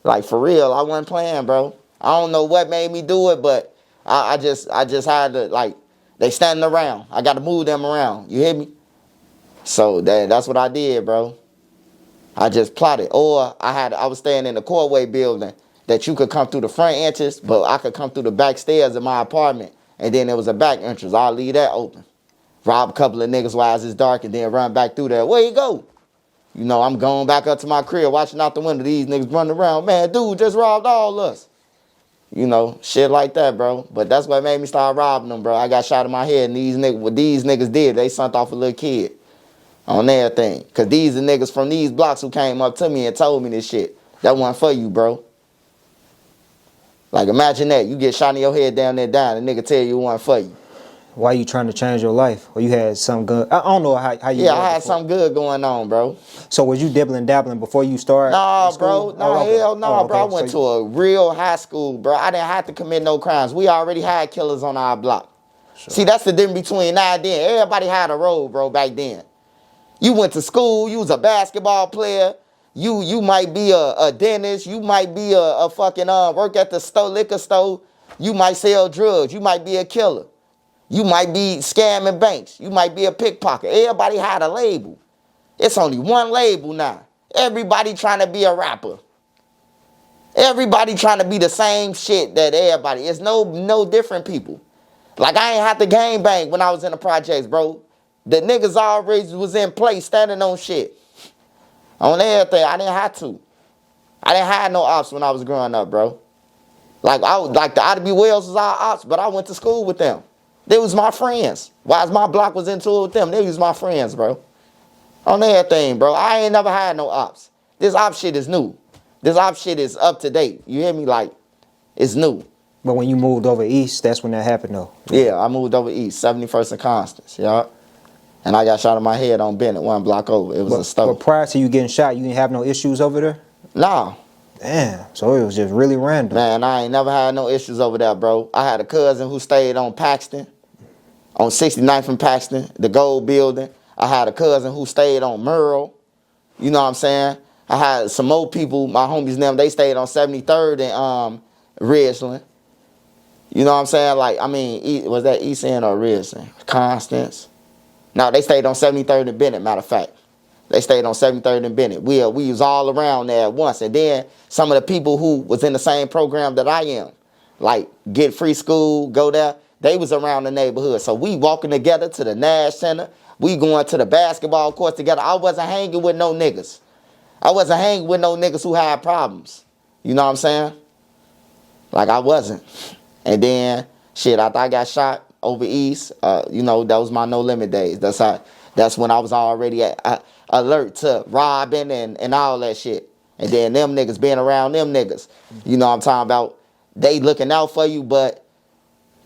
Like, for real, I wasn't playing, bro. I don't know what made me do it, but I just had to, like, they standing around. I got to move them around. You hear me? So that's what I did, bro. I just plotted. Or I was staying in the Courtway building that you could come through the front entrance, but I could come through the back stairs of my apartment, and then there was a back entrance. I'll leave that open. Rob a couple of niggas while it's dark, and then run back through there. Where you go? I'm going back up to my crib, watching out the window. These niggas running around. Man, dude just robbed all us. Shit like that, bro. But that's what made me start robbing them, bro. I got shot in my head, and what these niggas did, they sent off a little kid on everything. Because these are niggas from these blocks who came up to me and told me this shit. That wasn't for you, bro. Like, imagine that. You get shot in your head down there dying, and nigga tell you it wasn't for you. Why you trying to change your life? Or you had something good? I don't know how you. Yeah, I had something good going on, bro. So was you dibbling dabbling before you started? Nah, bro. No, hell no, bro. I went to a real high school, bro. I didn't have to commit no crimes. We already had killers on our block. Sure. See, that's the difference between now and then. Everybody had a role, bro, back then. You went to school, you was a basketball player. You might be a dentist, you might be a fucking work at the store, liquor store. You might sell drugs, you might be a killer. You might be scamming banks, you might be a pickpocket. Everybody had a label. It's only one label now. Everybody trying to be a rapper. Everybody trying to be the same shit that everybody. It's no different people. Like, I ain't had to gang bang when I was in the projects, bro. The niggas already was in place standing on shit. On everything. I didn't have to. I didn't have no ops when I was growing up, bro. Like, the Ottaby Wells was our ops, but I went to school with them. They was my friends. Why my block was into it with them? They was my friends, bro. On everything, bro. I ain't never had no ops. This op shit is new. This op shit is up to date. You hear me? Like, it's new. But when you moved over east, that's when that happened, though. Yeah, I moved over east, 71st and Constance, yeah. And I got shot in my head on Bennett, one block over. It was a stove. But prior to you getting shot, you didn't have no issues over there? Nah. Damn, so it was just really random. Man, I ain't never had no issues over there, bro. I had a cousin who stayed on Paxton, on 69th and Paxton, the Gold Building. I had a cousin who stayed on Merle. You know what I'm saying? I had some more people, my homies and them, they stayed on 73rd and Ridgeland. You know what I'm saying? Like, I mean, was that East End or Ridgeland? Constance? No, they stayed on 73rd and Bennett, matter of fact. They stayed on 73rd and Bennett. We was all around there at once. And then some of the people who was in the same program that I am, like Get Free School, go there, they was around the neighborhood. So we walking together to the Nash Center. We going to the basketball courts together. I wasn't hanging with no niggas. I wasn't hanging with no niggas who had problems. You know what I'm saying? Like, I wasn't. And then, shit, after I got shot over east, you know, that was my no limit days. That's when I was already alert to robbing and all that shit. And then them niggas being around them niggas. You know what I'm talking about? They looking out for you, but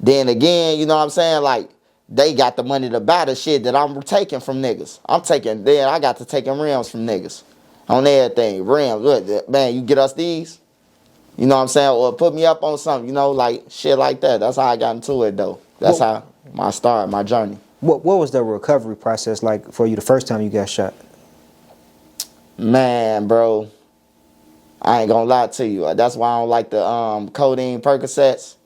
then again, you know what I'm saying? Like, they got the money to buy the shit that I'm taking from niggas. Then I got to taking rims from niggas. On everything. Rims. Look, man, you get us these? You know what I'm saying? Or put me up on something, you know, like shit like that. That's how I got into it, though. That's how my journey. What was the recovery process like for you the first time you got shot? Man, bro, I ain't gonna lie to you. That's why I don't like the codeine Percocets.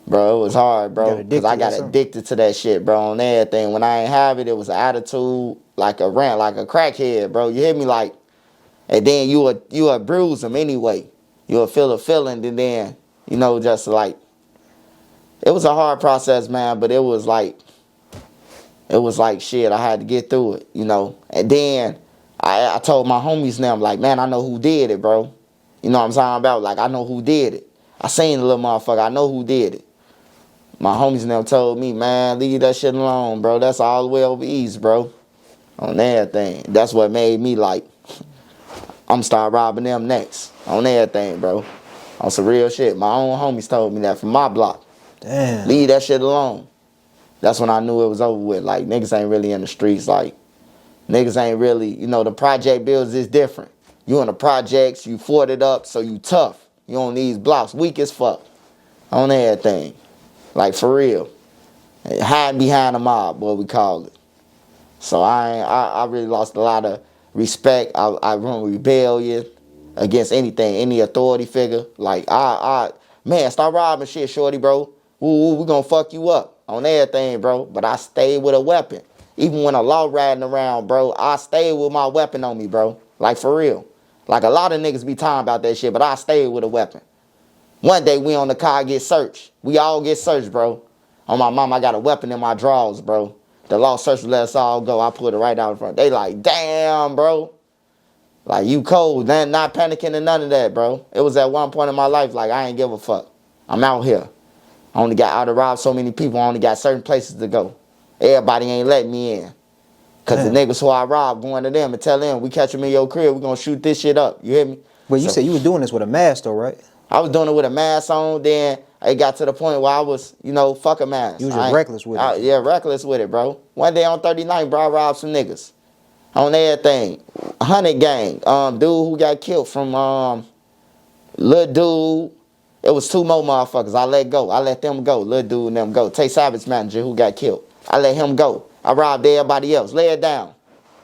Bro, it was hard, bro. Because I got addicted to that shit, bro, on everything. When I ain't have it, it was an attitude, like a rant, like a crackhead, bro. You hear me? Like, and then you would bruise them anyway. You'll feel a feeling, and then, you know, just like, it was a hard process, man, but it was like shit, I had to get through it, you know. And then I told my homies now, I'm like, man, I know who did it, bro. You know what I'm talking about? Like, I know who did it. I seen the little motherfucker, I know who did it. My homies now told me, man, leave that shit alone, bro. That's all the way over east, bro. On everything. That's what made me like, I'm start robbing them next. On everything, bro. On some real shit. My own homies told me that from my block. Damn. Leave that shit alone. That's when I knew it was over with. Like, niggas ain't really in the streets. Like, niggas ain't really, you know, the project builds is different. You in the projects, you fought it up, so you tough. You on these blocks, weak as fuck. On everything. Like, for real. Hiding behind a mob, what we call it. So I really lost a lot of respect. I run rebellion against anything, any authority figure. Like, man, start robbing shit, shorty, bro. We gonna fuck you up on everything, bro. But I stayed with a weapon. Even when a law riding around, bro, I stayed with my weapon on me, bro. Like, for real. Like, a lot of niggas be talking about that shit, but I stayed with a weapon. One day, we on the car get searched. We all get searched, bro. On my mom, I got a weapon in my drawers, bro. The law search let us all go. I put it right out in front. They like, damn, bro. Like, you cold. Not panicking and none of that, bro. It was at one point in my life, like, I ain't give a fuck. I'm out here. I only got out to rob so many people. I only got certain places to go. Everybody ain't letting me in. Because the niggas who I robbed going to them and tell them, we catch them in your crib, we going to shoot this shit up. You hear me? But you said you were doing this with a mask, though, right? I was doing it with a mask on. Then it got to the point where I was, you know, fuck a mask. You was just reckless with it. Yeah, reckless with it, bro. One day on 39th, bro, I robbed some niggas. On everything. 100 gang. Dude who got killed from, little dude. It was two more motherfuckers. I let go. I let them go. Little dude and them go. Tay Savage manager who got killed. I let him go. I robbed everybody else. Lay it down.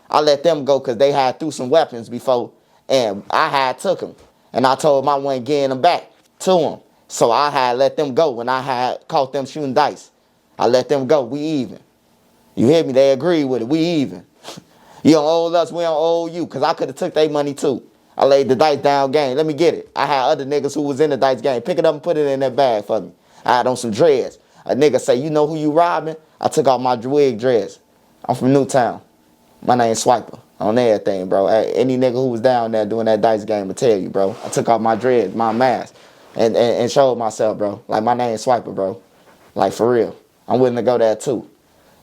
I let them go because they had threw some weapons before, and I had took them. And I told them I wasn't getting them back to them. So I had let them go when I had caught them shooting dice. I let them go. We even. You hear me? They agreed with it. We even. You don't owe us, we don't owe you. Because I could have took their money too. I laid the dice down game. Let me get it. I had other niggas who was in the dice game. Pick it up and put it in that bag for me. I had on some dreads. A nigga say, you know who you robbing? I took off my wig dreads. I'm from Newtown. My name Swiper. On everything, bro. Any nigga who was down there doing that dice game will tell you, bro. I took off my dreads, my mask, and showed myself, bro. Like, my name Swiper, bro. Like, for real. I'm willing to go there, too.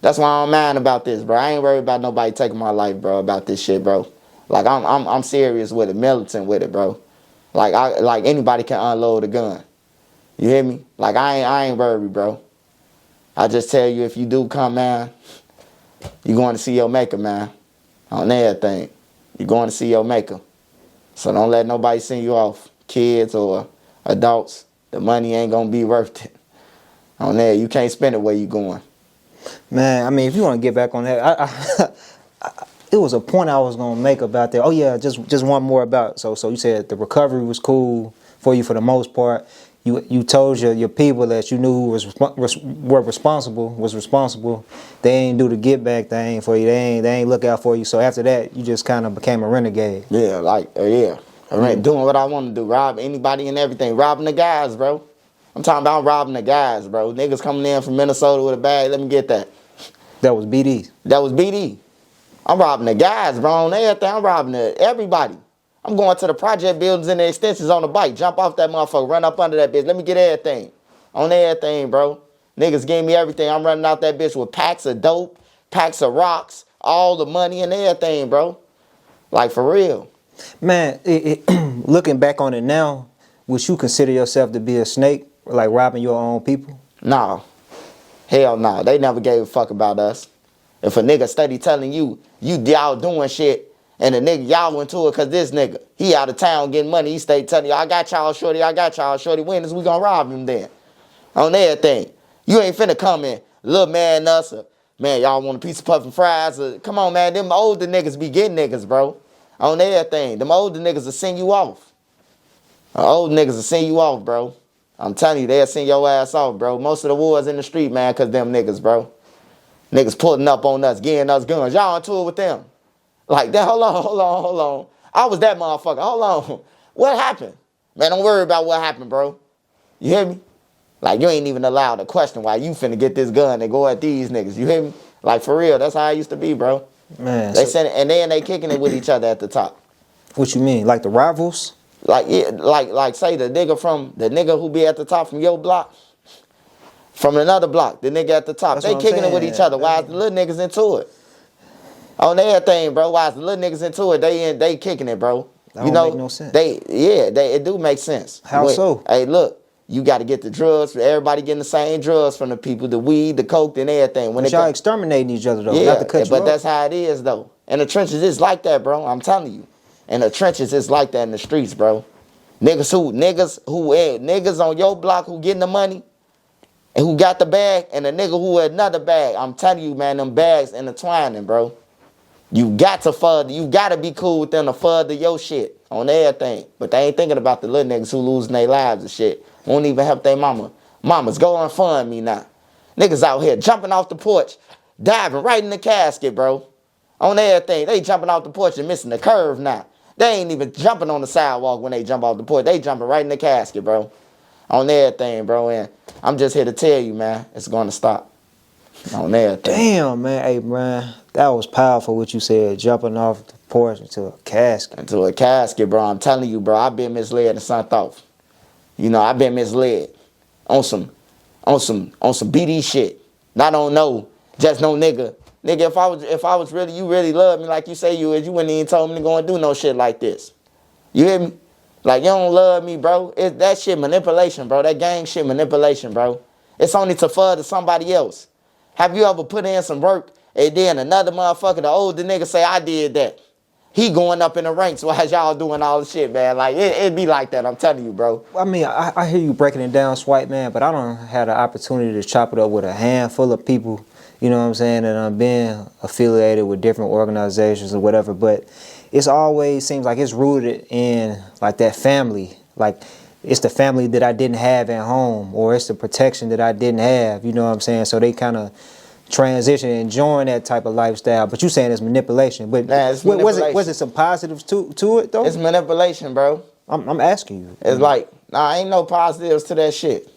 That's why I'm mad about this, bro. I ain't worried about nobody taking my life, bro, about this shit, bro. Like, I'm serious with it, militant with it, bro. Like anybody can unload a gun. You hear me? Like, I ain't worried, bro. I just tell you, if you do come, man, you going to see your maker, man. On everything. You going to see your maker. So don't let nobody send you off. Kids or adults. The money ain't going to be worth it. On there, you can't spend it where you going. Man, I mean, if you want to get back on that, it was a point I was gonna make about that. Oh yeah, just one more about. So you said the recovery was cool for you for the most part. You told your people that you knew were responsible. They ain't do the get back thing for you. They ain't look out for you. So after that, you just kind of became a renegade. Yeah, yeah. Doing what I want to do. Rob anybody and everything. Robbing the guys, bro. I'm talking about robbing the guys, bro. Niggas coming in from Minnesota with a bag. Let me get that. That was BD. That was BD. I'm robbing the guys, bro. On everything. I'm robbing everybody. I'm going to the project buildings and the extensions on the bike. Jump off that motherfucker. Run up under that bitch. Let me get everything. On everything, bro. Niggas gave me everything. I'm running out that bitch with packs of dope, packs of rocks, all the money and everything, bro. Like, for real. Man, looking back on it now, would you consider yourself to be a snake? Like robbing your own people? Nah. Hell nah. They never gave a fuck about us. If a nigga steady telling you y'all doing shit, and the nigga y'all went to it cause this nigga, he out of town getting money, he stay telling you, I got y'all shorty, when is we gonna rob him then? On everything. You ain't finna come in, little man us, or, man, y'all want a piece of puffin' fries, or, come on, man, them older niggas be getting niggas, bro. On everything. Them older niggas will send you off. Old niggas will send you off, bro. I'm telling you, they'll send your ass off, bro. Most of the wars in the street, man, because them niggas, bro. Niggas pulling up on us, getting us guns. Y'all on tour with them. Like that. Hold on. I was that motherfucker. Hold on. What happened? Man, don't worry about what happened, bro. You hear me? Like, you ain't even allowed to question why you finna get this gun and go at these niggas. You hear me? Like, for real, that's how it used to be, bro. Man. They send it, and then they kicking it with each other at the top. What you mean? Like the rivals? Like, yeah, like say the nigga who be at the top from your block, from another block, the nigga at the top. That's they what I'm kicking it with saying. each other. Why is the little niggas into it? On everything, bro. Why is the little niggas into it? They kicking it, bro. That don't make no sense. It do make sense. How so? Hey, look, you got to get the drugs. Everybody getting the same drugs from the people, the weed, the coke, and everything. But y'all exterminating each other though, yeah, not to cut you but off. that's how it is though. In the trenches, it's like that, bro. I'm telling you. In the trenches, it's like that in the streets, bro. Niggas on your block who getting the money and who got the bag, and a nigga who had another bag. I'm telling you, man, them bags intertwining, bro. You got to be cool with them to further your shit on everything. But they ain't thinking about the little niggas who losing their lives and shit. Won't even help their mama. Mamas, go on fund me now. Niggas out here jumping off the porch, diving right in the casket, bro. On everything. They jumping off the porch and missing the curve now. They ain't even jumping on the sidewalk when they jump off the porch. They jumping right in the casket, bro. On everything, bro. And I'm just here to tell you, man, it's going to stop. On everything. Damn, man. Hey, man, that was powerful what you said. Jumping off the porch into a casket. Into a casket, bro. I'm telling you, bro. I've been misled and sent off. You know, I've been misled on some BD shit. Not on no, just no nigga. Nigga, if I was really, you really love me like you say you is, you wouldn't even told me to go and do no shit like this. You hear me? Like, you don't love me, bro. That shit manipulation, bro. That gang shit manipulation, bro. It's only to further somebody else. Have you ever put in some work and then another motherfucker, the older nigga, say, I did that? He going up in the ranks while y'all doing all the shit, man. Like, it be like that, I'm telling you, bro. I mean, I hear you breaking it down, Swipe, man, but I don't have the opportunity to chop it up with a handful of people you know what I'm saying, and I'm being affiliated with different organizations or whatever, but it's always seems like it's rooted in like that family, like it's the family that I didn't have at home, or it's the protection that I didn't have, you know what I'm saying? So they kind of transition and enjoying that type of lifestyle. But you saying it's manipulation. But It's manipulation. Was it some positives to it though? It's manipulation, bro. I'm asking you. It's like, nah, ain't no positives to that shit.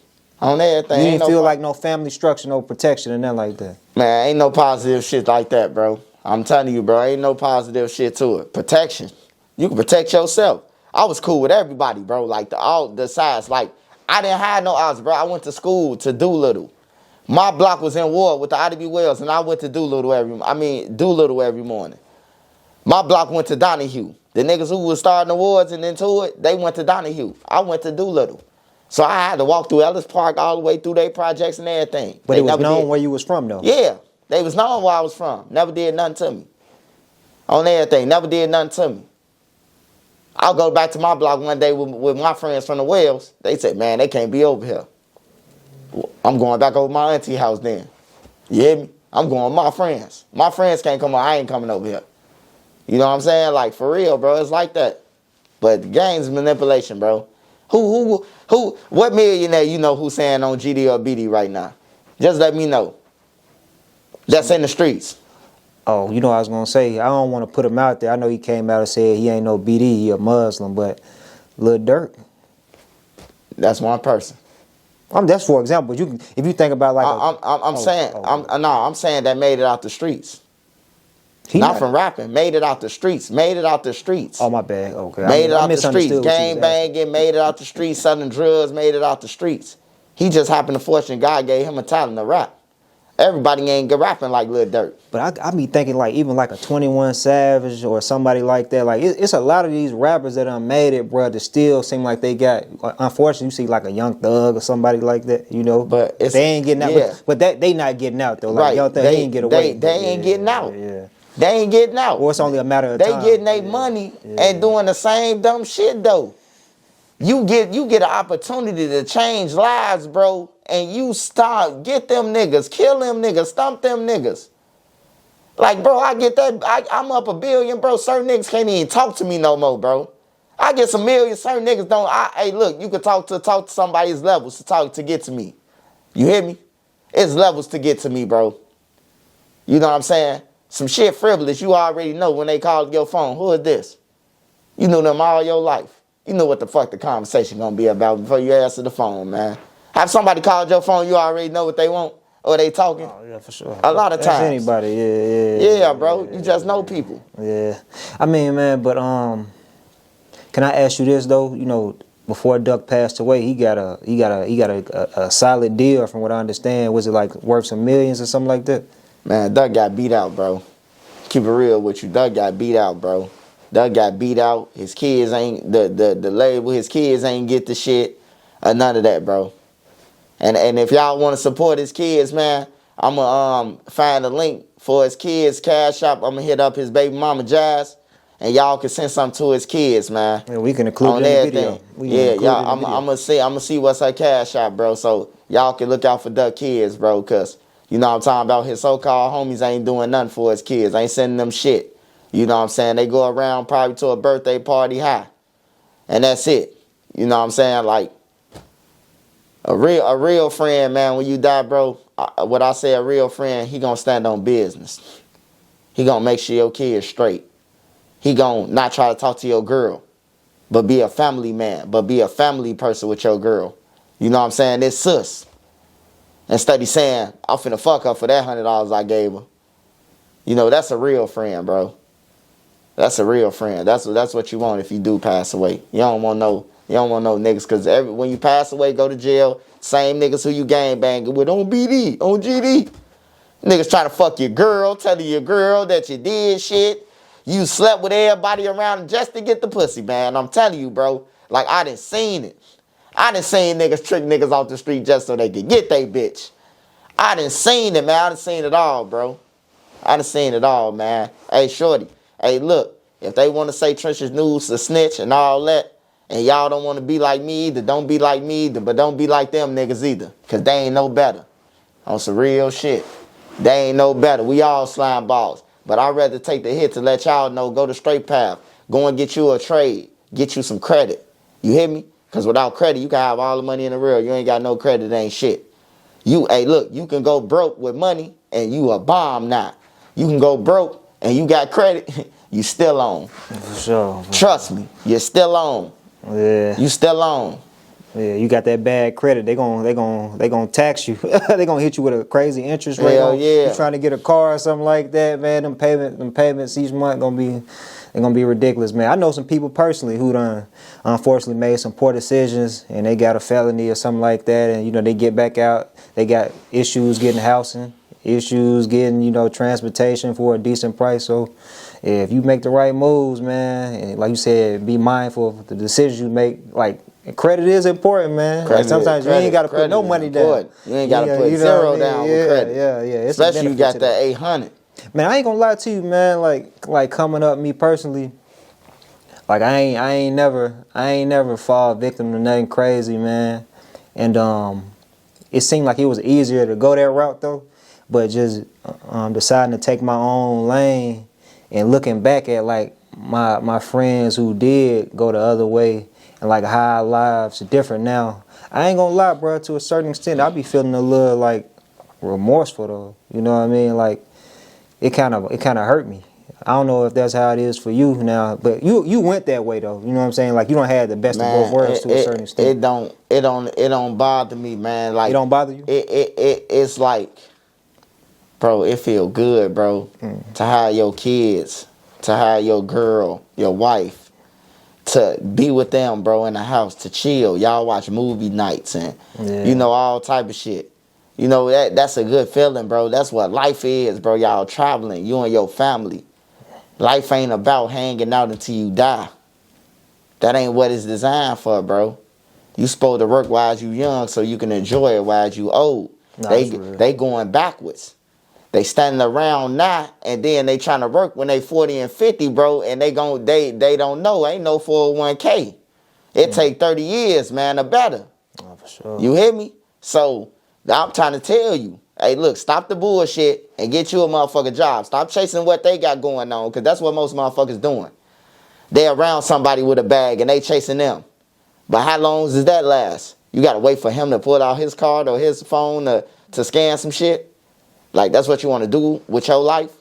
On everything. You ain't didn't no feel like no family structure, no protection, and nothing like that. Man, ain't no positive shit like that, bro. I'm telling you, bro, ain't no positive shit to it. Protection. You can protect yourself. I was cool with everybody, bro. Like all the sides. Like I didn't have no odds, bro. I went to school to Doolittle. My block was in Ward with the IDB Wells, and I went to Doolittle every morning. My block went to Donahue. The niggas who was starting the wards and into it, they went to Donahue. I went to Doolittle. So I had to walk through Ellis Park all the way through their projects and everything. But they it was known did. where you was from, though. Yeah. They was knowing where I was from. Never did nothing to me. On everything. Never did nothing to me. I'll go back to my block one day with my friends from the Wells. They said, man, they can't be over here. I'm going back over my auntie house then. You hear me? I'm going with my friends. My friends can't come over. I ain't coming over here. You know what I'm saying? Like, for real, bro. It's like that. But the game's manipulation, bro. What millionaire you know who's saying on GD or BD right now? Just let me know. That's in the streets. Oh, you know what I was going to say? I don't want to put him out there. I know he came out and said he ain't no BD, he a Muslim, but Lil Durk. That's one person. That's for example. If you think about like I'm saying that made it out the streets. Not from rapping. Made it out the streets. Made it out the streets. Oh, my bad. Okay. Made it out the streets. Gang banging, made it out the streets. Selling drugs, made it out the streets. He just happened to fortune God gave him a talent to rap. Everybody ain't good rapping like Lil Durk. But I be thinking like even like a 21 Savage or somebody like that. Like it's a lot of these rappers that done made it, bro, that still seem like they got. Unfortunately, you see like a Young Thug or somebody like that, you know. But they ain't getting out. Yeah. But they not getting out though. Like right. Young Thug, he ain't get away. They ain't getting out. Yeah. They ain't getting out. Or it's only a matter of time. They getting their money and doing the same dumb shit though. You get an opportunity to change lives, bro, and you get them niggas, kill them niggas, stump them niggas. Like, bro, I get that. I'm up $1 billion, bro. Certain niggas can't even talk to me no more, bro. I get some millions. Certain niggas don't. Hey, look, you can talk to somebody's levels to get to me. You hear me? It's levels to get to me, bro. You know what I'm saying? Some shit frivolous, you already know when they call your phone. Who is this? You knew them all your life. You know what the fuck the conversation gonna be about before you answer the phone, man. Have somebody called your phone, you already know what they want or they talking. Oh, yeah, for sure. A lot of times. Anybody, Yeah, bro. You just know people. Yeah. I mean, man, but can I ask you this though? You know, before Duck passed away, he got a solid deal from what I understand. Was it like worth some millions or something like that? Man, Duck got beat out, bro. Keep it real with you. Duck got beat out, bro. Duck got beat out. His kids ain't the label. His kids ain't get the shit or none of that, bro. And if y'all want to support his kids, man, I'ma find a link for his kids cash app. I'ma hit up his baby mama Jazz, and y'all can send something to his kids, man. Yeah, we can include it in the video. Y'all. I'ma see what's her cash app, bro. So y'all can look out for Duck kids, bro, cause you know what I'm talking about. His so-called homies ain't doing nothing for his kids. Ain't sending them shit. You know what I'm saying? They go around probably to a birthday party high. And that's it. You know what I'm saying? Like, a real friend, man, when you die, bro, what I say a real friend, he gonna stand on business. He gonna make sure your kid's straight. He gonna not try to talk to your girl, but be a family man, but be a family person with your girl. You know what I'm saying? It's sus. Instead of saying, I'm finna fuck her for that $100 I gave her. You know, that's a real friend, bro. That's a real friend. That's what you want if you do pass away. You don't want no niggas, because when you pass away, go to jail, same niggas who you gang banging with on BD, on GD. Niggas trying to fuck your girl, telling your girl that you did shit. You slept with everybody around just to get the pussy, man. I'm telling you, bro. Like, I done seen it. I done seen niggas trick niggas off the street just so they could get they bitch. I done seen it, man. I done seen it all, bro. I done seen it all, man. Hey, shorty. Hey, look. If they want to say Trenches News a snitch and all that, and y'all don't want to be like me either, don't be like me either, but don't be like them niggas either. Because they ain't no better. On some real shit. They ain't no better. We all slime balls. But I'd rather take the hit to let y'all know, go the straight path. Go and get you a trade. Get you some credit. You hear me? Because without credit, you can have all the money in the world. You ain't got no credit, it ain't shit. Hey, look, you can go broke with money and you a bomb now. You can go broke and you got credit, you still on. For sure. Trust me, you're still on. Yeah. You still on. Yeah, you got that bad credit. They gonna tax you. They gonna hit you with a crazy interest rate. Hell yeah. You trying to get a car or something like that, man. Them payments each month gonna be ridiculous, man. I know some people personally who done unfortunately made some poor decisions and they got a felony or something like that, and they get back out. They got issues getting housing, issues getting transportation for a decent price. So if you make the right moves, man, and like you said, be mindful of the decisions you make. Like, credit is important, man. Like sometimes you ain't got to put no money down. You ain't got to put zero down with credit. Yeah. Especially you got that 800. Man, I ain't gonna lie to you, man. Like coming up, me personally, like I ain't never fall victim to nothing crazy, man. And it seemed like it was easier to go that route though, but just deciding to take my own lane and looking back at like my friends who did go the other way and like how our lives are different now. I ain't gonna lie, bro. To a certain extent, I be feeling a little like remorseful though. You know what I mean? Like it kind of hurt me. I don't know if that's how it is for you now, but you went that way though. You know what I'm saying? Like you don't have the best of both worlds to a certain extent. It don't bother me, man. Like it don't bother you? It's like, bro, it feel good, bro, to have your kids, to have your girl, your wife, to be with them, bro, in the house, to chill. Y'all watch movie nights and all type of shit. That's a good feeling, bro. That's what life is, bro. Y'all traveling, you and your family. Life ain't about hanging out until you die. That ain't what it's designed for, bro. You supposed to work while you young so you can enjoy it while you old. Nah, they going backwards. They standing around now and then they trying to work when they 40 and 50, bro, and they don't know. Ain't no 401k. It take 30 years, man, or better. Oh, for sure. You hear me? So I'm trying to tell you, hey, look, stop the bullshit and get you a motherfucking job. Stop chasing what they got going on, because that's what most motherfuckers doing. They around somebody with a bag and they chasing them. But how long does that last? You got to wait for him to pull out his card or his phone to scan some shit? Like, that's what you want to do with your life?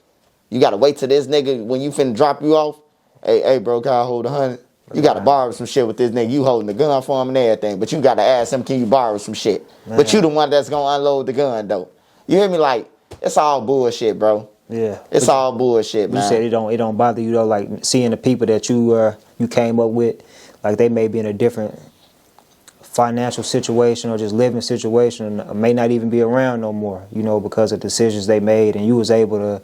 You got to wait till this nigga, when you finna drop you off, hey, bro, can I hold 100? You got to borrow some shit with this nigga. You holding the gun for him and everything. But you got to ask him, can you borrow some shit? Man. But you the one that's going to unload the gun, though. You hear me? Like, it's all bullshit, bro. Yeah. It's all bullshit, man. You said it don't bother you, though, like seeing the people that you came up with, like they may be in a different financial situation or just living situation and may not even be around no more, because of decisions they made, and you was able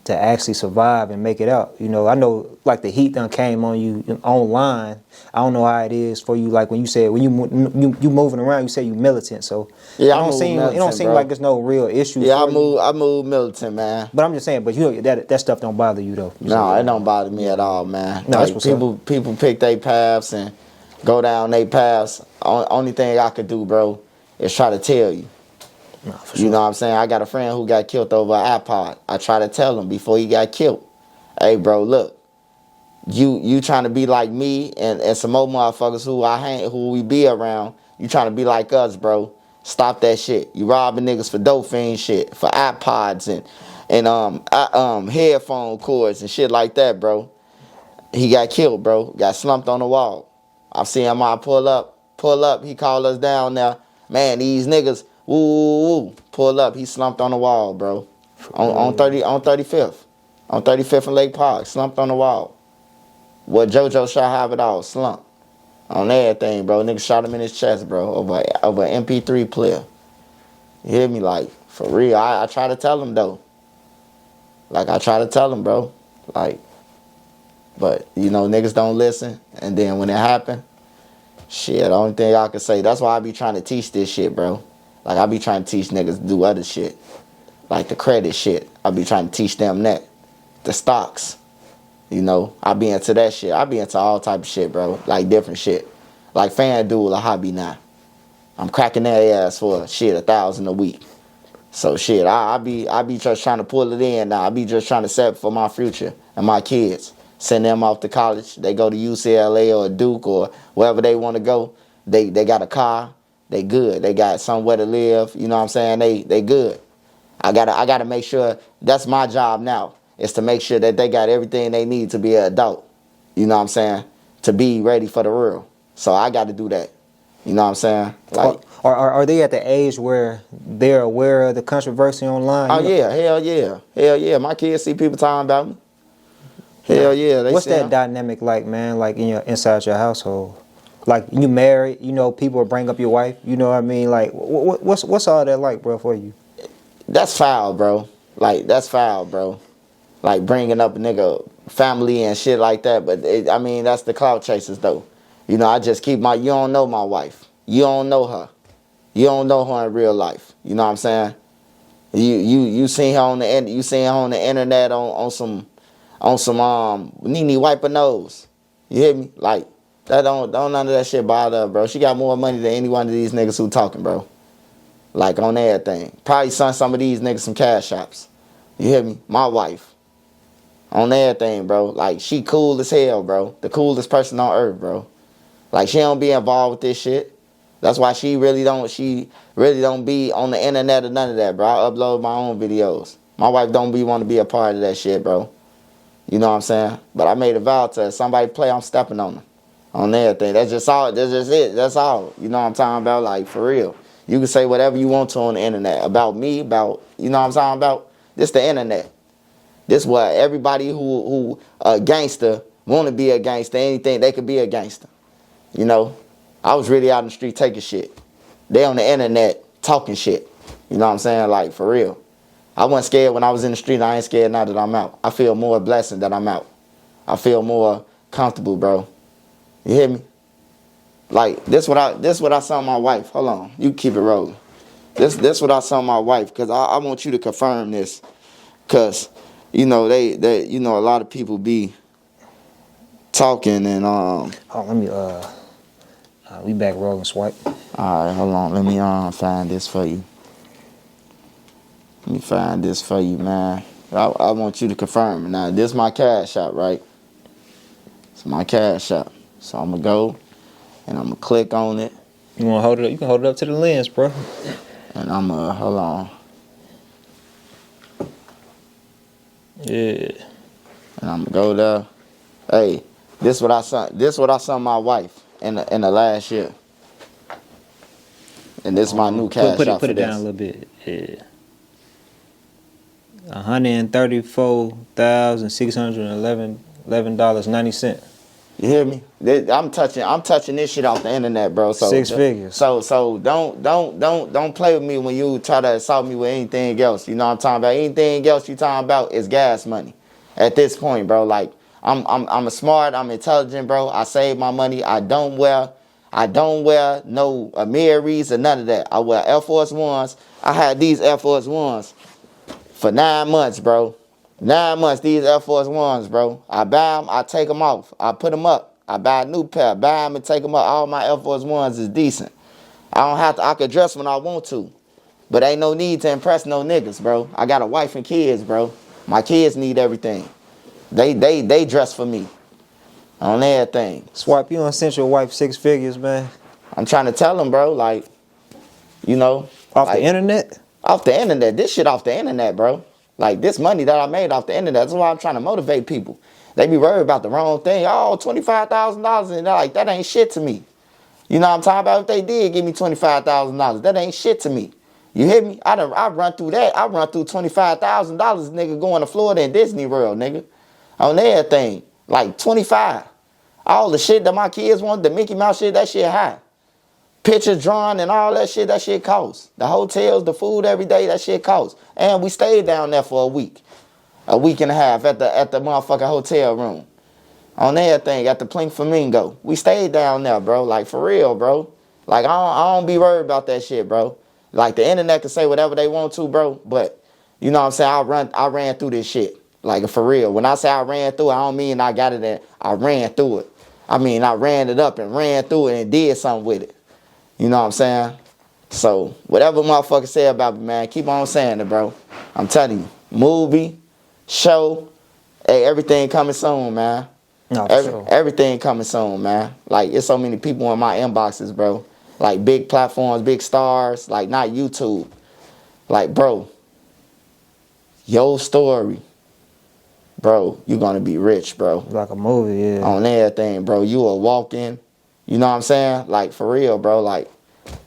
to actually survive and make it out. I know like the heat done came on you online. I don't know how it is for you. Like when you said when you moving around, you say you militant. So yeah, it don't seem like there's no real issue. Yeah, I move militant, man. But I'm just saying, but that stuff don't bother you though. No, it don't bother me at all, man. No, like people pick their paths and go down their paths. Only thing I could do, bro, is try to tell you. No, for sure. You know what I'm saying? I got a friend who got killed over an iPod. I try to tell him before he got killed, hey, bro, look, you trying to be like me and some more motherfuckers who we be around. You trying to be like us, bro. Stop that shit. You robbing niggas for dope fiend shit, for iPods and headphone cords and shit like that, bro. He got killed, bro. Got slumped on the wall. I see him. I pull up. He called us down there. Man, these niggas. Woo, pull up. He slumped on the wall, bro. On 35th. On 35th and Lake Park. Slumped on the wall. What JoJo shot have it all. Slumped. On everything, bro. Nigga shot him in his chest, bro. Over an MP3 player. You hear me? Like, for real. I try to tell him, though. Like, I try to tell him, bro. Like, but, niggas don't listen. And then when it happen, shit, the only thing I can say, that's why I be trying to teach this shit, bro. Like, I be trying to teach niggas to do other shit. Like the credit shit. I be trying to teach them that. The stocks. I be into that shit. I be into all type of shit, bro. Like different shit. Like FanDuel, a hobby now. I'm cracking their ass for shit, $1,000 a week. So shit, I be just trying to pull it in now. I be just trying to set for my future and my kids. Send them off to college. They go to UCLA or Duke or wherever they want to go. They got a car. They good. They got somewhere to live. You know what I'm saying? They good. I gotta make sure that's my job now. Is to make sure that they got everything they need to be an adult. You know what I'm saying? To be ready for the world. So I got to do that. You know what I'm saying? Like, are they at the age where they're aware of the controversy online? oh yeah, hell yeah. My kids see people talking about me. Hell yeah. What's that dynamic like, man? Like inside your household, like you married, people will bring up your wife. You know what I mean? Like, what's all that like, bro, for you? That's foul, bro. Like that's foul, bro. Like bringing up a nigga family and shit like that. But that's the clout chasers though. I just keep you don't know my wife. You don't know her. You don't know her in real life. You know what I'm saying? You seen her on the internet on some Nene wipe her nose. You hear me? Like that don't none of that shit bother her, bro. She got more money than any one of these niggas who talking, bro. Like on everything. Probably sent some of these niggas some cash shops. You hear me? My wife. On everything, bro. Like she cool as hell, bro. The coolest person on earth, bro. Like she don't be involved with this shit. That's why she really don't be on the internet or none of that, bro. I upload my own videos. My wife don't want to be a part of that shit, bro. You know what I'm saying? But I made a vow to somebody play, I'm stepping on them. On everything. That's just all. That's just it. That's all. You know what I'm talking about? Like for real. You can say whatever you want to on the internet. About me, about, you know what I'm talking about? This the internet. This what everybody who a gangster want to be a gangster. Anything, they could be a gangster. You know? I was really out in the street taking shit. They on the internet talking shit. You know what I'm saying? Like, for real. I wasn't scared when I was in the street. I ain't scared now that I'm out. I feel more blessed that I'm out. I feel more comfortable, bro. You hear me? Like, this what I saw my wife. Hold on. You keep it rolling. This what I saw my wife. Because I want you to confirm this. Because, they a lot of people be talking and let me we back rolling, swipe. All right, hold on. Let me find this for you. Let me find this for you, man. I want you to confirm. Now, this is my cash app, right? It's my cash app. So I'm going to go and I'm going to click on it. You want to hold it up? You can hold it up to the lens, bro. And I'm going to, hold on. Yeah. And I'm going to go there. Hey, this what I saw my wife in the last year. And this is my new cash app. Put it down a little bit. Yeah. $134,611.90. You hear me? I'm touching this shit off the internet, bro. So six figures. So don't play with me when you try to assault me with anything else. You know what I'm talking about? Anything else you talking about is gas money. At this point, bro, like I'm smart, I'm intelligent, bro. I save my money. I don't wear no Amiris or none of that. I wear Air Force Ones. I had these Air Force Ones for 9 months, bro. 9 months, these Air Force Ones, bro. I buy them, I take them off. I put them up. I buy a new pair, buy them and take them up. All my Air Force Ones is decent. I could dress when I want to. But ain't no need to impress no niggas, bro. I got a wife and kids, bro. My kids need everything. They dress for me. On everything. Swipe, you done sent your wife 6 figures, man. I'm trying to tell them, bro, like, Off the internet? Off the internet. This shit off the internet, bro. Like, this money that I made off the internet, that's why I'm trying to motivate people. They be worried about the wrong thing. Oh, $25,000, and they're like, that ain't shit to me. You know what I'm talking about? If they did give me $25,000, that ain't shit to me. You hear me? I run through that. I run through $25,000, nigga, going to Florida and Disney World, nigga. On everything. Like, 25. All the shit that my kids want, the Mickey Mouse shit, that shit high. Pictures drawn and all that shit costs. The hotels, the food every day, that shit costs. And we stayed down there for a week and a half at the motherfucking hotel room. On everything, at the Plink Flamingo. We stayed down there, bro. Like, for real, bro. Like, I don't be worried about that shit, bro. Like, the internet can say whatever they want to, bro. But, you know what I'm saying? I ran through this shit. Like, for real. When I say I ran through it, I don't mean I got it in. I ran through it. I mean, I ran it up and ran through it and did something with it. You know what I'm saying? So whatever motherfucker say about me, man, keep on saying it, bro. I'm telling you, movie, show, hey, everything coming soon, man. No, for sure. Everything coming soon, man. Like, it's so many people in my inboxes, bro. Like, big platforms, big stars, like, not YouTube. Like, bro, your story, bro, you gonna be rich, bro. Like a movie, yeah. On everything, bro. You are walking, you know what I'm saying? Like, for real, bro. Like,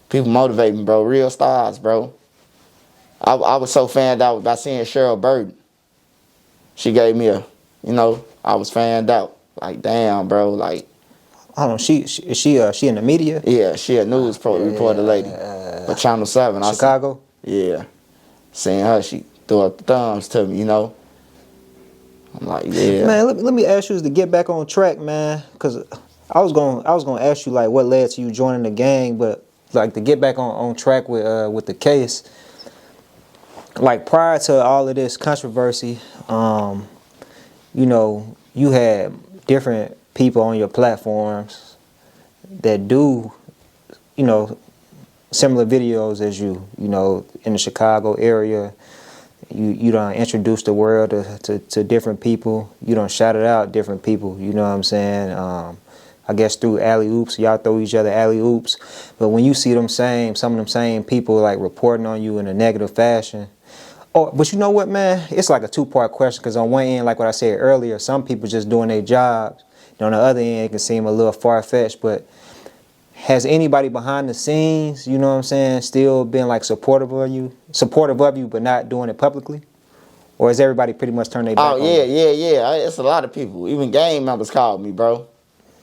people motivate me, bro. Real stars, bro. I was so fanned out by seeing Cheryl Burton. She gave me I was fanned out. Like, damn, bro. Like, I don't know. Is she in the media? yeah, she a news reporter lady for Channel 7. Chicago? Yeah. Seeing her, she threw up the thumbs to me, I'm like, yeah. Man, let me ask you to get back on track, man. Cause I was gonna ask you like what led to you joining the gang, but like to get back on track with the case. Like prior to all of this controversy, you had different people on your platforms that do, similar videos as you, in the Chicago area. You done introduced the world to different people. You done shouted out different people, you know what I'm saying? I guess through alley-oops, y'all throw each other alley-oops. But when you see some of them same people like reporting on you in a negative fashion, but you know what, man? It's like a two-part question because on one end, like what I said earlier, some people just doing their jobs. And on the other end, it can seem a little far-fetched, but has anybody behind the scenes, you know what I'm saying, still been like supportive of you, but not doing it publicly? Or has everybody pretty much turned their back on you? Yeah. It's a lot of people. Even gang members called me, bro.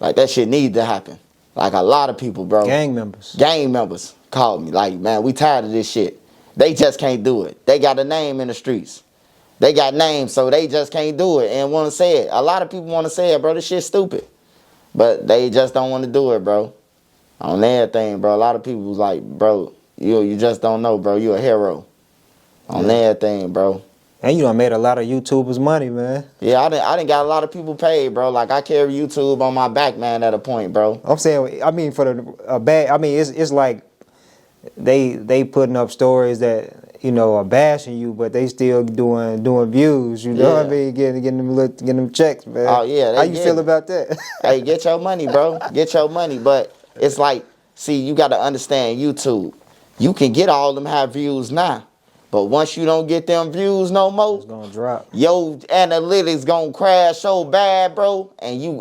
Like, that shit need to happen. Like, a lot of people, bro. Gang members? Gang members called me. Like, man, we tired of this shit. They just can't do it. They got a name in the streets. They got names, so they just can't do it and want to say it. A lot of people want to say it, bro. This shit's stupid. But they just don't want to do it, bro. On everything, bro. A lot of people was like, bro, you just don't know, bro. You a hero. On everything, bro. And you done made a lot of YouTubers money, man. Yeah, I done got a lot of people paid, bro. Like, I carry YouTube on my back, man, at a point, bro. I'm saying, I mean, for it's like they putting up stories that, are bashing you, but they still doing views, you know what I mean? Getting them checks, man. Oh, yeah. How you feel about that? Hey, get your money, bro. Get your money. But it's like, see, you got to understand YouTube. You can get all them high views now. But once you don't get them views no more, it's gonna drop. Your analytics gonna crash so bad, bro, and you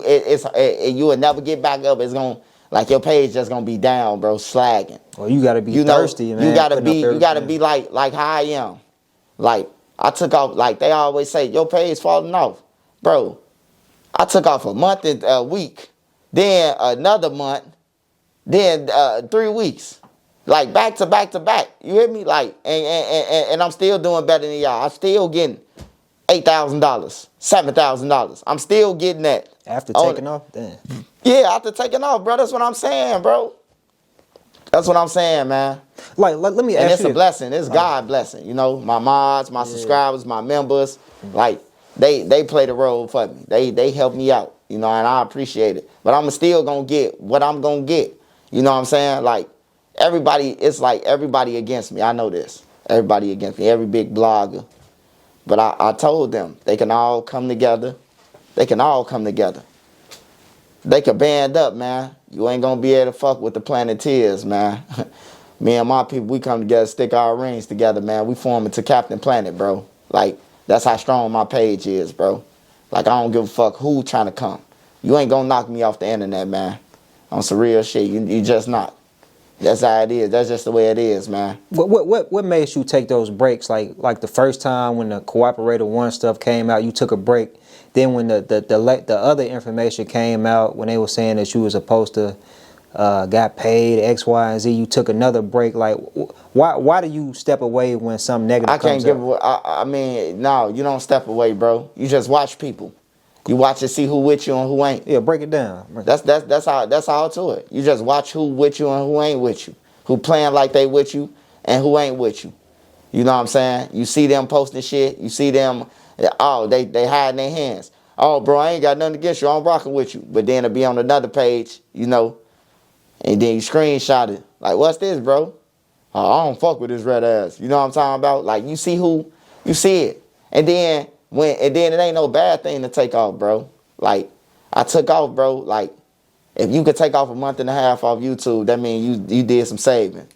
will never get back up. It's gonna, like, your page just gonna be down, bro, slagging. Well, you gotta be thirsty, man. You gotta be like how I am. Like, I took off, like they always say, your page falling off, bro. I took off a month and a week, then another month, then 3 weeks. Like, back to back to back. You hear me? Like, and I'm still doing better than y'all. I'm still getting $8,000, $7,000. I'm still getting that. After taking off? Damn. Yeah, after taking off, bro. That's what I'm saying, bro. That's what I'm saying, man. Like let me ask you. And it's a blessing. It's God blessing. My mods, my subscribers, my members, like, they play the role for me. They help me out, and I appreciate it. But I'm still going to get what I'm going to get. You know what I'm saying? Like, it's like everybody against me. I know this. Everybody against me. Every big blogger. But I told them they can all come together. They can all come together. They can band up, man. You ain't going to be able to fuck with the Planeteers, man. Me and my people, we come together, stick our rings together, man. We form into Captain Planet, bro. Like, that's how strong my page is, bro. Like, I don't give a fuck who trying to come. You ain't going to knock me off the internet, man. On some real shit. You just not. That's how it is. That's just the way it is, man. What made you take those breaks? Like the first time when the Cooperator 1 stuff came out, you took a break. Then when the other information came out, when they were saying that you was supposed to got paid X, Y, and Z, you took another break. Like, why do you step away when something negative comes up? I mean, no, you don't step away, bro. You just watch people. You watch and see who with you and who ain't. Yeah, break it down. That's all to it. You just watch who with you and who ain't with you. Who playing like they with you and who ain't with you. You know what I'm saying? You see them posting shit. You see them, they hiding their hands. Oh, bro, I ain't got nothing against you. I'm rocking with you. But then it'll be on another page, and then you screenshot it. Like, what's this, bro? I don't fuck with this red ass. You know what I'm talking about? Like, you see it. And then it ain't no bad thing to take off, bro. Like, I took off, bro. Like, if you could take off a month and a half off YouTube, that means you did some saving.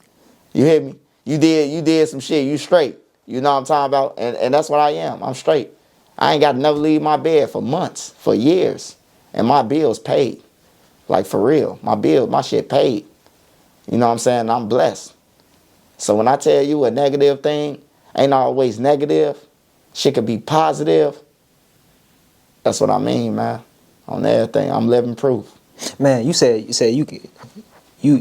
You hear me? You did some shit. You straight. You know what I'm talking about? And that's what I am. I'm straight. I ain't got to never leave my bed for months, for years. And my bills paid. Like, for real. My shit paid. You know what I'm saying? I'm blessed. So when I tell you a negative thing ain't always negative, shit could be positive. That's what I mean, man. On everything, I'm living proof. Man, you said you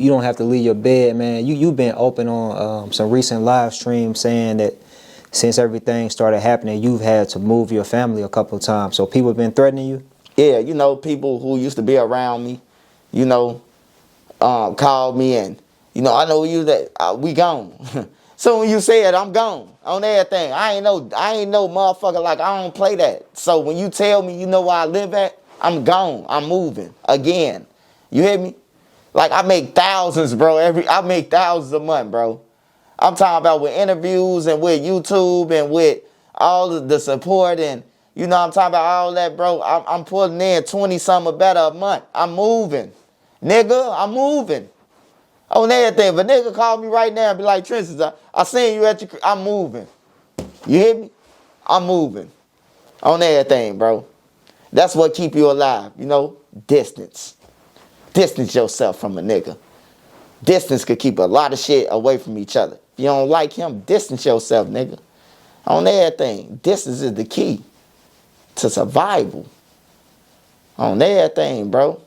don't have to leave your bed, man. You've been open on some recent live streams saying that since everything started happening, you've had to move your family a couple of times. So people have been threatening you? Yeah, you know, people who used to be around me, you know, called me and, you know, I know you that we gone. So when you said I'm gone on everything, I ain't no motherfucker, like, I don't play that. So when you tell me you know where I live at, I'm gone. I'm moving again. You hear me? Like, I make thousands, bro. I make thousands a month, bro. I'm talking about with interviews and with YouTube and with all of the support and, you know, I'm talking about all that, bro. I'm pulling in 20-something better a month. I'm moving. Nigga, I'm moving. On everything. If a nigga call me right now and be like, Tristan, I seen you at your crib. I'm moving. You hear me? I'm moving. On everything, bro. That's what keep you alive, you know? Distance. Distance yourself from a nigga. Distance could keep a lot of shit away from each other. If you don't like him, distance yourself, nigga. On everything. Distance is the key to survival. On everything, bro.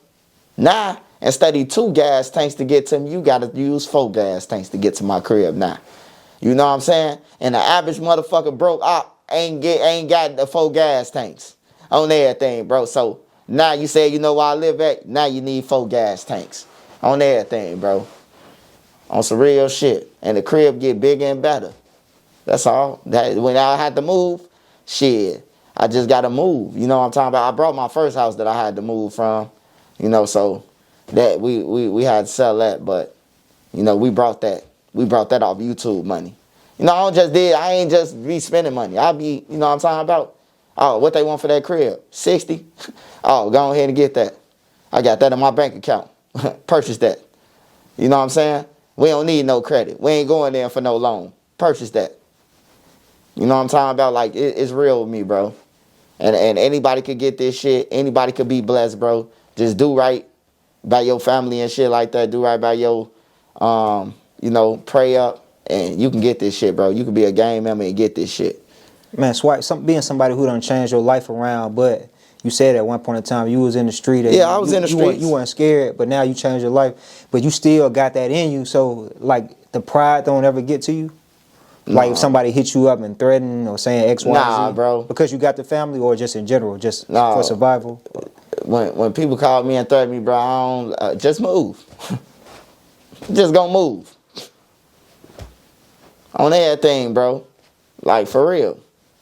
Now, instead of 2 gas tanks to get to me, you gotta use 4 gas tanks to get to my crib now. You know what I'm saying? And the average motherfucker broke up ain't got the 4 gas tanks on everything, bro. So now you say you know where I live at, now you need 4 gas tanks on everything, bro. On some real shit. And the crib get bigger and better. That's all. That when I had to move, shit, I just gotta move. You know what I'm talking about? I brought my first house that I had to move from. You know, so that we had to sell that, but you know, we brought that off YouTube money. You know, I ain't just be spending money. I be, you know what I'm talking about? Oh, what they want for that crib? 60? Oh, go ahead and get that. I got that in my bank account. Purchase that. You know what I'm saying? We don't need no credit. We ain't going there for no loan. Purchase that. You know what I'm talking about? Like, it's real with me, bro. And anybody could get this shit. Anybody could be blessed, bro. Just do right by your family and shit like that. Do right by your, you know, pray up. And you can get this shit, bro. You can be a gang member and get this shit. Man, Swipe, being somebody who done changed your life around, but you said at one point in time you was in the street. Yeah, I was in the streets. You weren't scared, but now you changed your life. But you still got that in you. So, like, the pride don't ever get to you? Like, if somebody hit you up and threaten or saying X, Y, nah, Z? bro. Because you got the family or just in general, just for survival? When people call me and threaten me, bro, I don't, just move. Just gonna move. On everything, bro. Like, for real.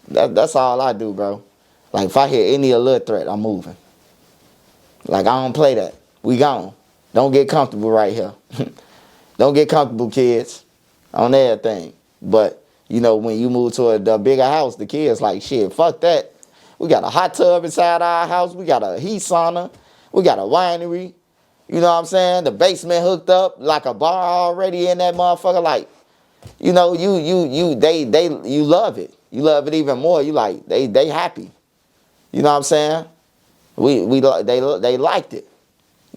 That's all I do, bro. Like, if I hear any little threat, I'm moving. Like, I don't play that. We gone. Don't get comfortable right here. Don't get comfortable, kids. On everything. But, you know, when you move to a bigger house, the kids like, shit, fuck that. We got a hot tub inside our house. We got a heat sauna. We got a winery. You know what I'm saying? The basement hooked up like a bar already in that motherfucker. Like, you know, you love it. You love it even more. You like, they happy. You know what I'm saying? They liked it.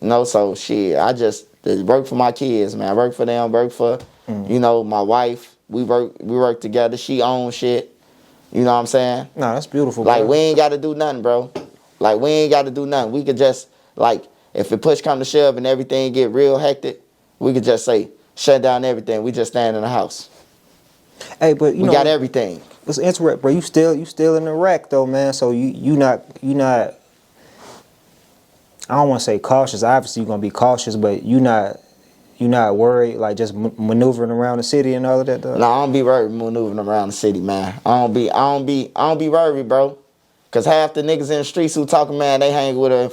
You know, so shit, I just work for my kids, man. I work for them, work for, you know, my wife. We work together. She owns shit. You know what I'm saying? No, that's beautiful, like, bro. We ain't got to do nothing, bro. Like, we ain't got to do nothing. We could just, like, if the push come to shove and everything get real hectic, we could just say, shut down everything. We just stand in the house. Hey, but you know, we got everything. It's interesting, bro. You still in the wreck though, man. So you not. I don't want to say cautious. Obviously, you're gonna be cautious, but you not worried, like just maneuvering around the city and all of that. Though? No, I don't be worried maneuvering around the city, man. I don't be worried, bro. Cause half the niggas in the streets who talking, man, they hang with an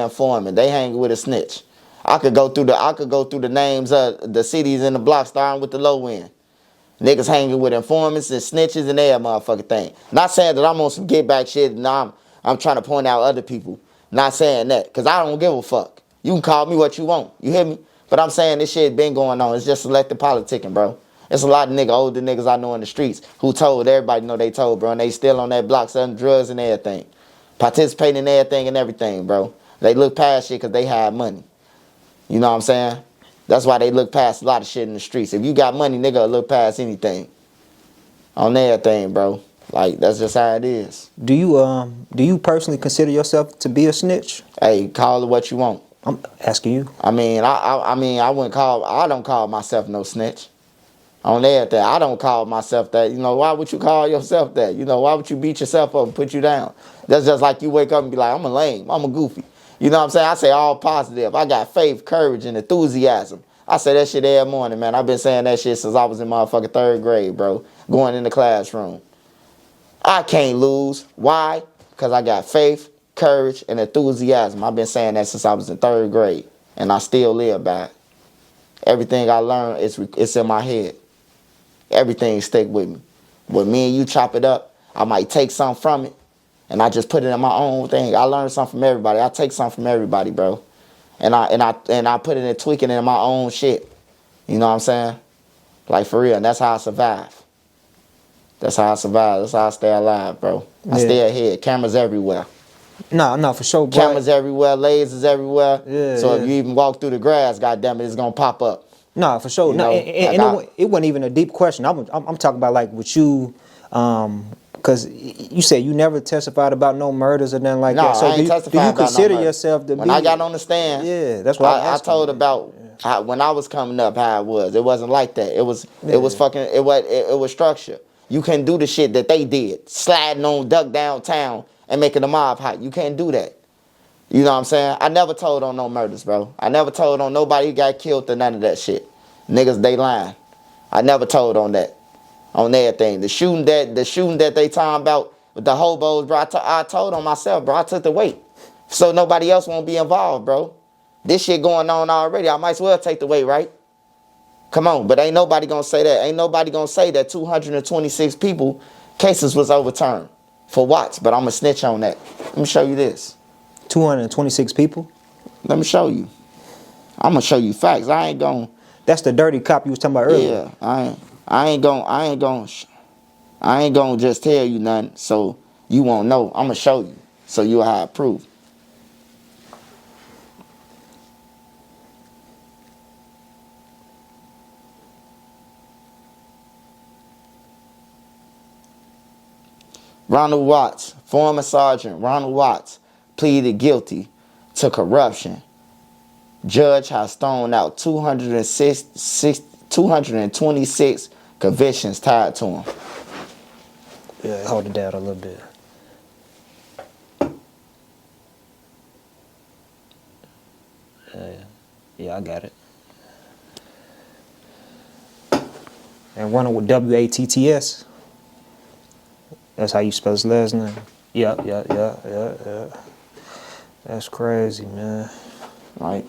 informant. They hang with a snitch. I could go through the names of the cities in the block starting with the low end. Niggas hanging with informants and snitches and that motherfucking thing. Not saying that I'm on some get back shit and I'm trying to point out other people. Not saying that, because I don't give a fuck. You can call me what you want. You hear me? But I'm saying this shit been going on. It's just selective politicking, bro. It's a lot of older niggas I know in the streets who told everybody know they told, bro. And they still on that block selling drugs and everything. Participating in everything and everything, bro. They look past shit because they have money. You know what I'm saying? That's why they look past a lot of shit in the streets. If you got money, nigga will look past anything. On everything, bro. Like, that's just how it is. Do you personally consider yourself to be a snitch? Hey, call it what you want. I'm asking you. I mean, I don't call myself no snitch. On everything. I don't call myself that. You know, why would you call yourself that? You know, why would you beat yourself up and put you down? That's just like you wake up and be like, I'm a lame, I'm a goofy. You know what I'm saying? I say all positive. I got faith, courage, and enthusiasm. I say that shit every morning, man. I've been saying that shit since I was in motherfucking 3rd grade, bro. Going in the classroom. I can't lose. Why? Because I got faith, courage, and enthusiasm. I've been saying that since I was in 3rd grade. And I still live by it. Everything I learned, it's in my head. Everything stick with me. When me and you chop it up, I might take something from it. And I just put it in my own thing. I learned something from everybody. I take something from everybody, bro. And I put it in tweaking in my own shit. You know what I'm saying? Like, for real. And that's how I survive. That's how I survive. That's how I stay alive, bro. I stay ahead. Cameras everywhere. No, for sure, bro. Cameras everywhere. Lasers everywhere. Yeah, so if you even walk through the grass, goddamn it, it's gonna pop up. No, for sure. You No, know, and it wasn't even a deep question. I'm talking about like with you, because you said you never testified about no murders or nothing like that. So I ain't testified do you about consider no yourself to when be? I got on the stand, yeah, that's what I told about how, when I was coming up how it was. It wasn't like that. It was structure. You can't do the shit that they did, sliding on duck downtown and making the mob hot. You can't do that. You know what I'm saying? I never told on no murders, bro. I never told on nobody who got killed or none of that shit. Niggas, they lying. I never told on that. On everything. The shooting that they talking about with the HOBOs, bro, I told on myself, bro. I took the weight. So nobody else won't be involved, bro. This shit going on already. I might as well take the weight, right? Come on, but ain't nobody gonna say that. Ain't nobody gonna say that 226 people cases was overturned for Watts, but I'm gonna snitch on that. Let me show you this. 226 people? Let me show you. I'm gonna show you facts. I ain't gonna. That's the dirty cop you was talking about earlier. Yeah, I ain't gonna just tell you nothing so you won't know. I'm gonna show you so you'll have proof. Ronald Watts, former Sergeant Ronald Watts, pleaded guilty to corruption. Judge has thrown out 226 convictions tied to him. Yeah, hold it down a little bit. Yeah, I got it. And running with WATTS. That's how you spell his last name. Yeah. That's crazy, man. Like,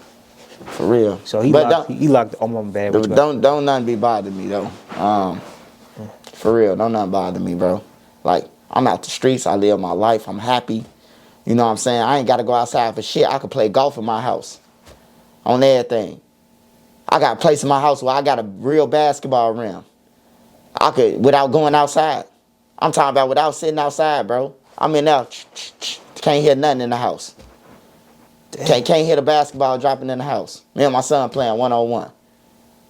for real. So he locked. Oh my bad. Don't nothing be bothering me though. For real, don't nothing bother me, bro. Like, I'm out the streets. I live my life. I'm happy. You know what I'm saying? I ain't got to go outside for shit. I could play golf in my house. On everything. I got a place in my house where I got a real basketball rim. I could, without going outside. I'm talking about without sitting outside, bro. I'm in there. Can't hear nothing in the house. Can't hear the basketball dropping in the house. Me and my son playing 1-on-1.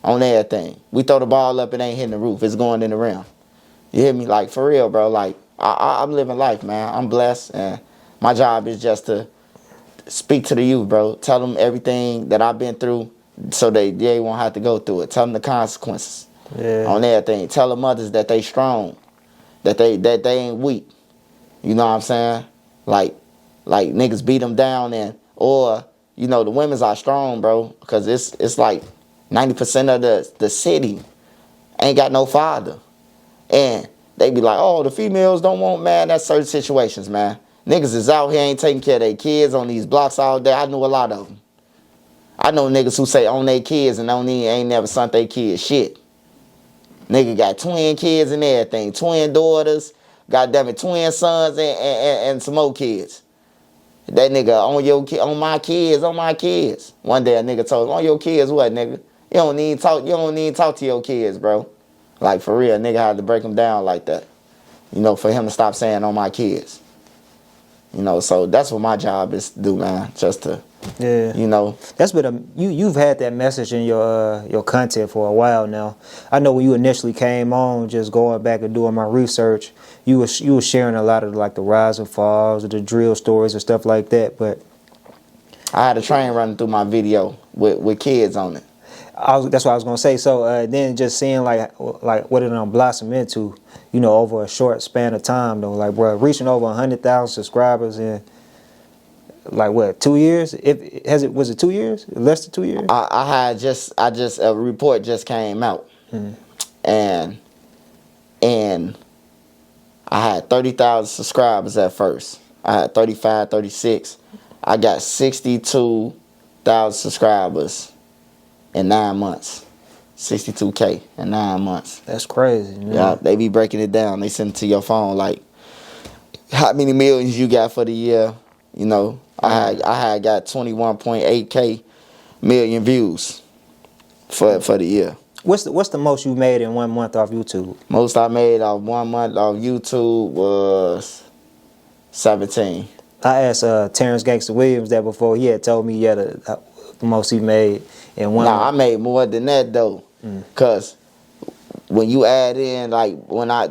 On everything. We throw the ball up, it ain't hitting the roof. It's going in the rim. You hear me? Like, for real, bro. Like, I'm living life, man. I'm blessed, and my job is just to speak to the youth, bro. Tell them everything that I've been through so they won't have to go through it. Tell them the consequences on everything. Tell the mothers that they strong, that they ain't weak. You know what I'm saying? Like niggas beat them down, or you know, the women's are strong, bro, because it's like 90% of the city ain't got no father. And they be like, oh, the females don't want, man. That's certain situations, man. Niggas is out here ain't taking care of their kids on these blocks all day. I knew a lot of them. I know niggas who say own their kids and ain't never sent their kids shit. Nigga got twin kids and everything. Twin daughters, goddamn it, twin sons and some more kids. That nigga on my kids. One day a nigga told him, on your kids what, nigga? You don't need to talk to your kids, bro. Like for real, nigga had to break them down like that. You know, for him to stop saying on my kids. You know, so that's what my job is to do, man. Just to, you know. That's been you've had that message in your content for a while now. I know when you initially came on, just going back and doing my research, you were sharing a lot of like the rise and falls, the drill stories and stuff like that. But I had a train running through my video with kids on it. That's what I was gonna say. So then just seeing like what it blossom into, you know, over a short span of time though, like bro, reaching over 100,000 subscribers in like what 2 years? Was it 2 years? Less than 2 years? I just a report just came out, and I had 30,000 subscribers at first. I had 35, 36. I got 62,000 subscribers in 9 months. 62K in 9 months. That's crazy, man. Yeah, they be breaking it down. They send it to your phone like, how many millions you got for the year? You know, I had got 21.8K million views for the year. What's the most you made in 1 month off YouTube? Most I made off 1 month off YouTube was 17. I asked Terrence Gangster Williams that before. He had told me the most he made in 1 month. I made more than that though, cause when you add in like when I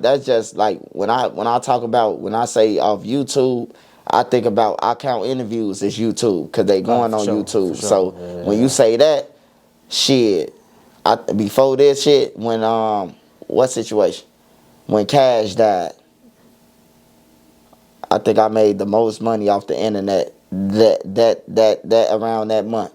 talk about when I say off YouTube, I think about I count interviews as YouTube, cause they going on YouTube. So when you say that, shit, before this shit, when what situation? When Cash died, I think I made the most money off the internet that around that month.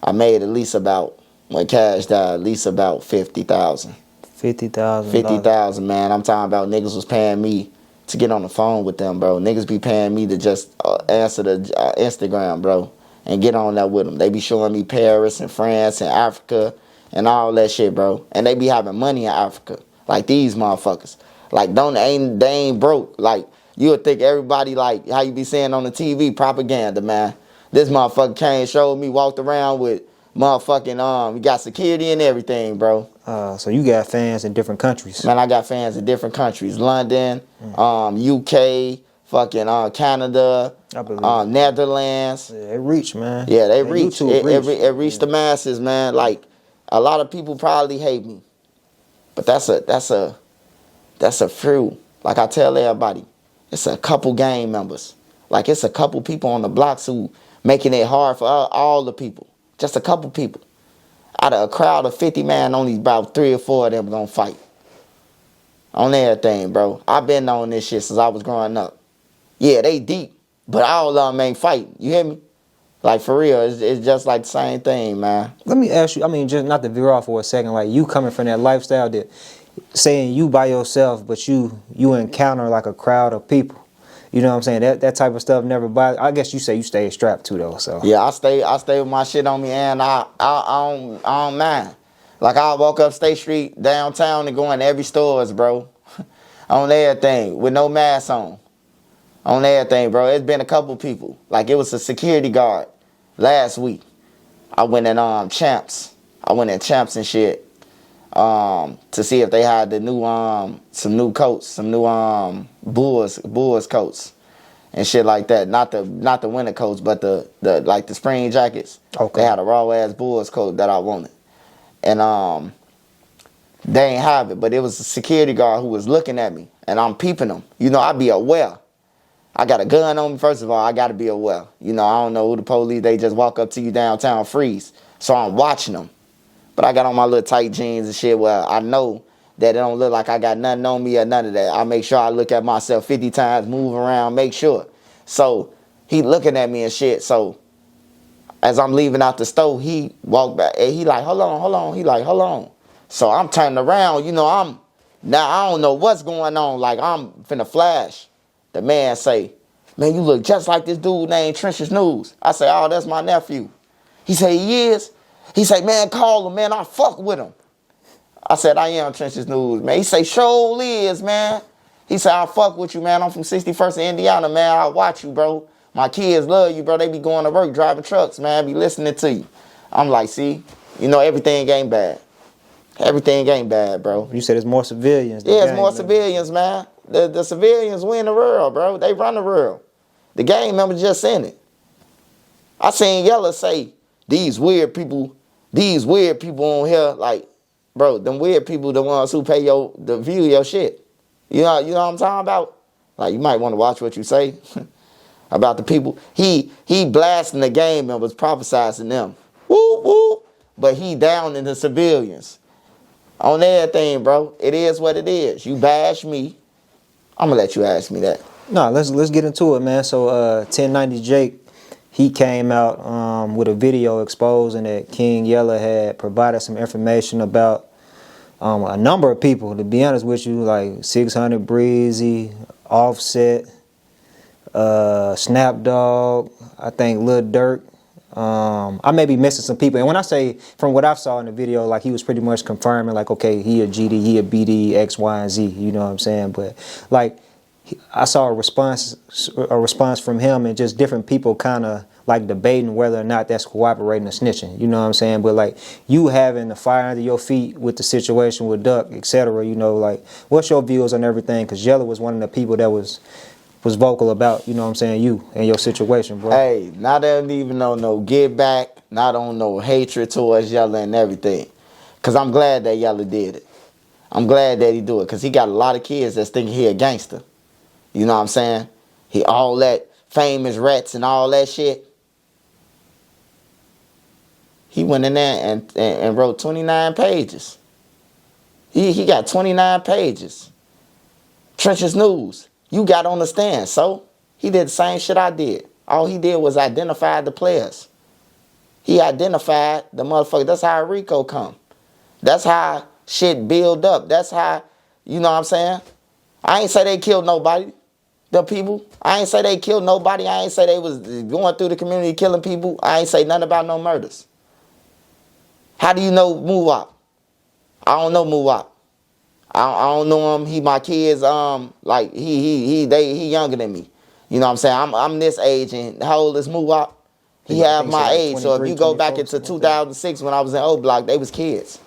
I made at least about, when Cash died, at least about 50,000. 50,000. 50,000, man. I'm talking about niggas was paying me to get on the phone with them, bro. Niggas be paying me to just answer the Instagram, bro, and get on that with them. They be showing me Paris and France and Africa and all that shit, bro. And they be having money in Africa, like these motherfuckers. Like they ain't broke. Like you would think everybody like how you be saying on the TV propaganda, man. This motherfucker came, showed me, walked around with motherfucking, we got security and everything, bro. So you got fans in different countries. Man, I got fans in different countries. London, UK, fucking Canada, Netherlands. Yeah, they reach, man. Yeah, they reach. It reached the masses, man. Like, a lot of people probably hate me. But that's a few. Like I tell everybody, it's a couple gang members. Like, it's a couple people on the blocks who making it hard for all the people. Just a couple people. Out of a crowd of 50, man, only about 3 or 4 of them gonna fight. On everything, bro. I've been on this shit since I was growing up. Yeah, they deep, but all of them ain't fighting. You hear me? Like, for real, it's just like the same thing, man. Let me ask you, I mean, just not to veer off for a second, like you coming from that lifestyle that saying you by yourself, but you encounter like a crowd of people. You know what I'm saying? That type of stuff never bothers. I guess you say you stay strapped too though. So yeah, I stay with my shit on me, and I don't mind. Like I walk up State Street downtown and go in every stores, bro, on everything with no mask on everything, bro. It's been a couple people. Like it was a security guard last week. I went in Champs. I went in Champs and shit to see if they had the new some new coats, some new Bulls coats and shit like that. Not the winter coats, but the like the spring jackets. Okay. They had a raw ass Bulls coat that I wanted, and they ain't have it. But it was a security guard who was looking at me, and I'm peeping them. You know, I be aware. I got a gun on me. First of all, I got to be aware. You know, I don't know who the police. They just walk up to you downtown, freeze. So I'm watching them. But I got on my little tight jeans and shit where I know that it don't look like I got nothing on me or none of that. I make sure I look at myself 50 times, move around, make sure. So he looking at me and shit. So as I'm leaving out the store, he walked back and he like, hold on. He like, hold on. So I'm turning around, you know, I don't know what's going on. Like I'm finna flash. The man say, man, you look just like this dude named Trench's News. I say, oh, that's my nephew. He said, he is. He said, man, call him, man. I fuck with him. I said, I am Trenches News, man. He say, sure is, man. He said, I fuck with you, man. I'm from 61st in Indiana, man. I watch you, bro. My kids love you, bro. They be going to work, driving trucks, man. Be listening to you. I'm like, see, you know, everything ain't bad. Everything ain't bad, bro. You said there's more civilians. Yeah, it's more civilians, man. The civilians win the world, bro. They run the world. The gang members just in it. I seen Yella say, these weird people on here, like, bro, them weird people, the ones who pay to view your shit. You know what I'm talking about? Like, you might want to watch what you say about the people. He blasting the gang members, prophesizing them. Woo, woo. But he down in the civilians. On everything, bro. It is what it is. You bash me, I'm going to let you ask me that. No, let's get into it, man. So 1090 Jake, he came out with a video exposing that King Yella had provided some information about a number of people, to be honest with you, like 600 Breezy, Offset, Snap Dogg, I think Lil Durk. I may be missing some people. And when I say from what I saw in the video, like he was pretty much confirming like, okay, he a GD, he a BD, X, Y, and Z, you know what I'm saying? But like I saw a response from him and just different people kind of like debating whether or not that's cooperating or snitching, you know what I'm saying? But like you having the fire under your feet with the situation with Duck, etc., you know, like what's your views on everything? Because Yella was one of the people that was vocal about, you know what I'm saying, you and your situation, bro. Hey, not even on no get back, not on no hatred towards Yella and everything. Because I'm glad that Yella did it. I'm glad that he do it because he got a lot of kids that's thinking he a gangster. You know what I'm saying? He all that famous rats and all that shit. He went in there and wrote 29 pages. He got 29 pages. Trenches News. You got on the stand, so he did the same shit I did. All he did was identify the players. He identified the motherfucker. That's how Rico come. That's how shit build up. That's how, you know what I'm saying? I ain't say they killed nobody, the people. I ain't say they killed nobody. I ain't say they was going through the community killing people. I ain't say nothing about no murders. How do you know Muwap? I don't know Muwap. I don't know him. He my kids. Like he younger than me. You know what I'm saying? I'm this age, and how old is Muwap? He have my age. So if you go back into 2006 when I was in O Block, they was kids.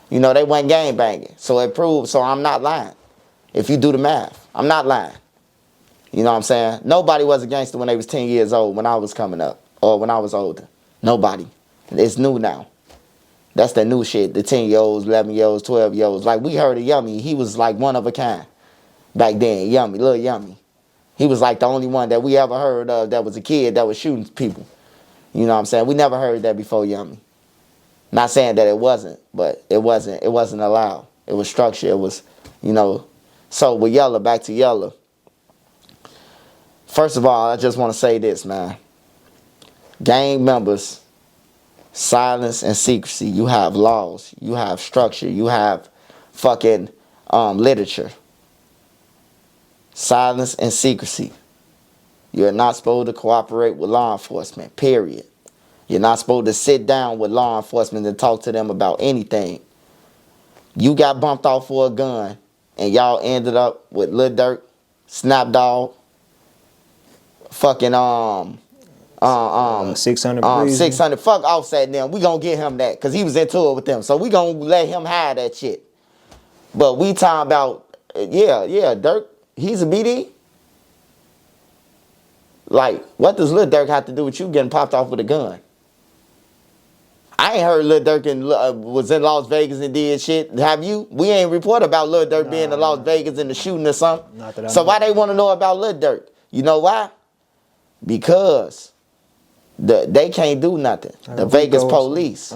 You know, they went gang banging. So it proved. So I'm not lying. If you do the math, I'm not lying. You know what I'm saying? Nobody was a gangster when they was 10 years old when I was coming up or when I was older. Nobody. It's new now. That's the new shit. The 10-year-olds, 11-year-olds, 12-year-olds. Like, we heard of Yummy. He was like one of a kind back then. Yummy, Lil Yummy. He was like the only one that we ever heard of that was a kid that was shooting people. You know what I'm saying? We never heard that before Yummy. Not saying that it wasn't, but it wasn't allowed. It was structured. It was, you know. So with Yella, back to Yella. First of all, I just want to say this, man. Gang members, silence and secrecy. You have laws. You have structure. You have fucking literature. Silence and secrecy. You're not supposed to cooperate with law enforcement, period. You're not supposed to sit down with law enforcement and talk to them about anything. You got bumped off for a gun and y'all ended up with Lil Durk, Snap Dogg, fucking 600 Breezy. 600. Fuck Offset and them. We gonna get him that because he was into it with them. So we gonna let him hide that shit. But we talking about, yeah, Durk, he's a BD. Like, what does Lil Durk have to do with you getting popped off with a gun? I ain't heard Lil Durk was in Las Vegas and did shit. Have you? We ain't report about Lil Durk being in Las Vegas and the shooting or something. So why they want to know about Lil Durk? You know why? Because they can't do nothing. The Vegas police.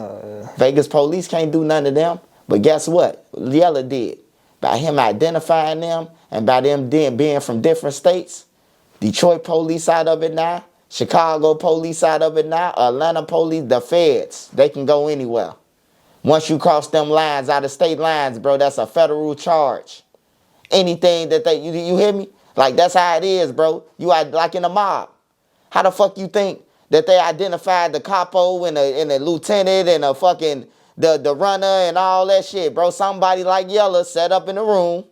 Vegas police can't do nothing to them. But guess what? Yella did. By him identifying them and by them being from different states, Detroit police out of it now, Chicago police out of it now, Atlanta police, the feds, they can go anywhere. Once you cross them lines, out of state lines, bro, that's a federal charge. Anything that you hear me? Like, that's how it is, bro. You are like in a mob. How the fuck you think that they identified the capo and the lieutenant and the runner and all that shit, bro. Somebody like Yella set up in the room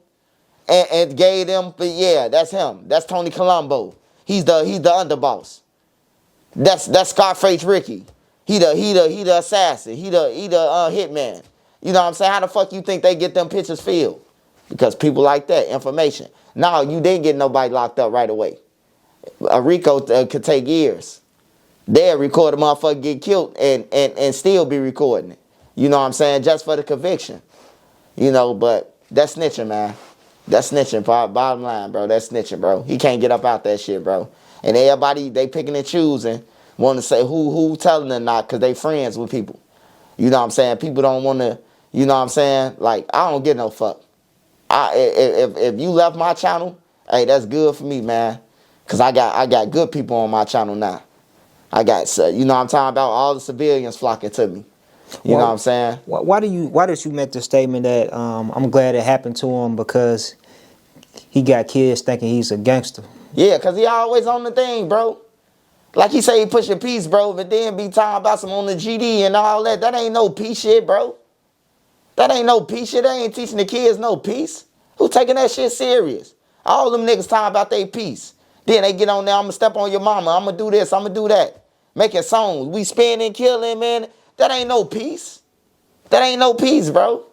and gave them, but yeah, that's him. That's Tony Colombo. He's the underboss. That's Scarface Ricky. He the assassin. He the hitman. You know what I'm saying? How the fuck you think they get them pictures filled? Because people like that, information. No, you didn't get nobody locked up right away. A RICO could take years. They'll record a motherfucker get killed and still be recording it. You know what I'm saying? Just for the conviction. You know, but that's snitching, man. That's snitching. Bottom line, bro. That's snitching, bro. He can't get up out that shit, bro. And everybody, they picking and choosing, want to say who telling them not because they friends with people. You know what I'm saying? People don't want to, you know what I'm saying? Like, I don't give no fuck. If you left my channel, hey, that's good for me, man. Because I got good people on my channel now. I got, you know what I'm talking about? All the civilians flocking to me. You know what I'm saying? Why did you make the statement that I'm glad it happened to him because he got kids thinking he's a gangster? Yeah, because he always on the thing, bro. Like he say he pushing peace, bro, but then be talking about some on the GD and all that. That ain't no peace shit, bro. That ain't no peace shit. They ain't teaching the kids no peace. Who taking that shit serious? All them niggas talking about they peace. Then they get on there, I'm going to step on your mama. I'm going to do this, I'm going to do that. Making songs. We spinning, killing, man. That ain't no peace. That ain't no peace, bro.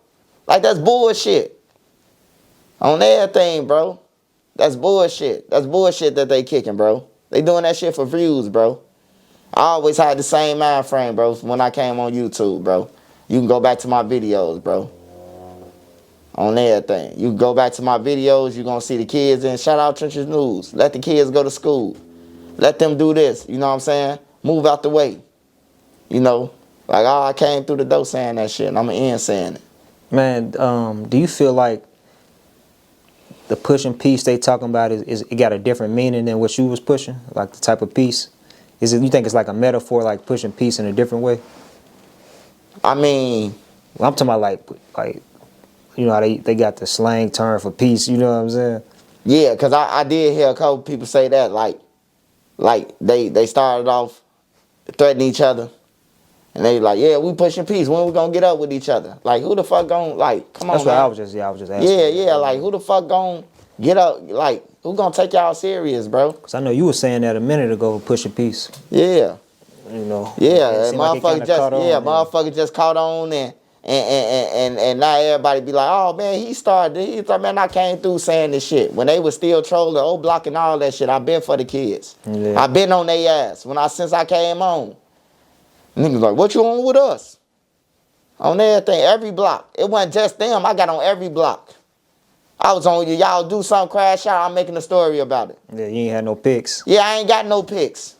Like, that's bullshit. On everything, bro. That's bullshit. That's bullshit that they kicking, bro. They doing that shit for views, bro. I always had the same mind frame, bro, when I came on YouTube, bro. You can go back to my videos, bro. On everything. You can go back to my videos, you're going to see the kids and shout out Trenches News. Let the kids go to school. Let them do this, you know what I'm saying? Move out the way. You know? Like, oh, I came through the door saying that shit, and I'm going to end saying it. Man, do you feel like the pushing peace they talking about is it got a different meaning than what you was pushing? Like the type of peace? Is it, you think it's like a metaphor, like pushing peace in a different way? I mean, well, I'm talking about like you know how they got the slang term for peace, you know what I'm saying? Yeah, because I did hear a couple people say that, like they started off threatening each other. And they like, yeah, we pushing peace. When we gonna get up with each other? Like, who the fuck gonna, like, come on, That's what man. I was just asking. Yeah, like, who the fuck gonna get up? Like, who gonna take y'all serious, bro? Because I know you were saying that a minute ago, pushing peace. Yeah. You know. Yeah, motherfucker just caught on and now everybody be like, oh man, he thought, man, I came through saying this shit. When they was still trolling, O-Block and all that shit, I been for the kids. Yeah. I been on their ass since I came on. Niggas like, what you on with us? On everything, every block. It wasn't just them, I got on every block. I was on you, y'all do something, crash out, I'm making a story about it. Yeah, you ain't had no pics. Yeah, I ain't got no pics.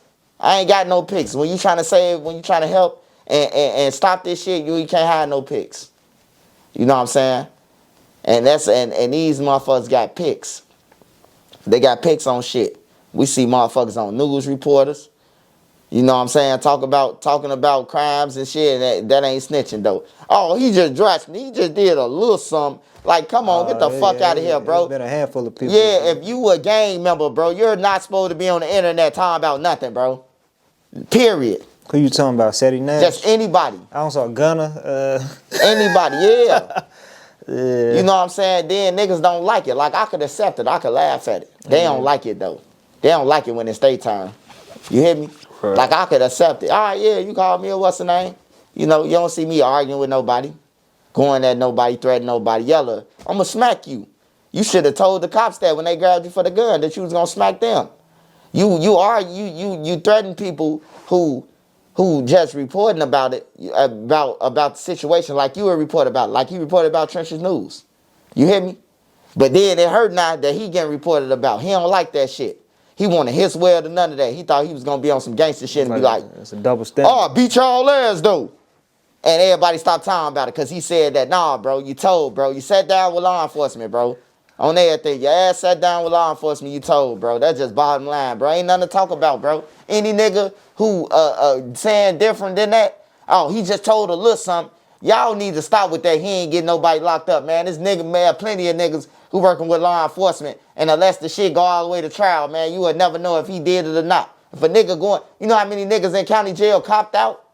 When you trying to save, when you trying to help and stop this shit, you can't have no pics. You know what I'm saying? And these motherfuckers got pics. They got pics on shit. We see motherfuckers on news reporters. You know what I'm saying? Talking about crimes and shit, and that ain't snitching though. Oh, he just dressed me. He just did a little something. Like, come on, get the fuck out of here, bro. There's been a handful of people. Yeah, if you a gang member, bro, you're not supposed to be on the internet talking about nothing, bro. Period. Who you talking about? Seti Nash? Just anybody. I don't saw Gunna. Anybody, yeah. Yeah. You know what I'm saying? Then niggas don't like it. Like, I could accept it. I could laugh at it. They don't like it, though. They don't like it when it's their turn. You hear me? Right. Like, I could accept it. All right, yeah, you call me a what's the name? You know, you don't see me arguing with nobody, going at nobody, threatening nobody. Yella, I'm going to smack you. You should have told the cops that when they grabbed you for the gun that you was going to smack them. You threaten people who just reporting about it, about the situation like you were reporting about it, like he reported about Trenches News. You hear me? But then it hurt now that he getting reported about. He don't like that shit. He wanted his way to none of that. He thought he was going to be on some gangster shit and be like, it's a double standard. oh, I beat y'all ass, though. And everybody stopped talking about it because he said that, nah, bro, you told, bro. You sat down with law enforcement, bro. On everything. Your ass sat down with law enforcement, you told, bro. That's just bottom line, bro. Ain't nothing to talk about, bro. Any nigga who saying different than that, oh, he just told a little something. Y'all need to stop with that. He ain't getting nobody locked up, man. This nigga, man, plenty of niggas who working with law enforcement. And unless the shit go all the way to trial, man, you would never know if he did it or not. If a nigga going, you know how many niggas in county jail copped out?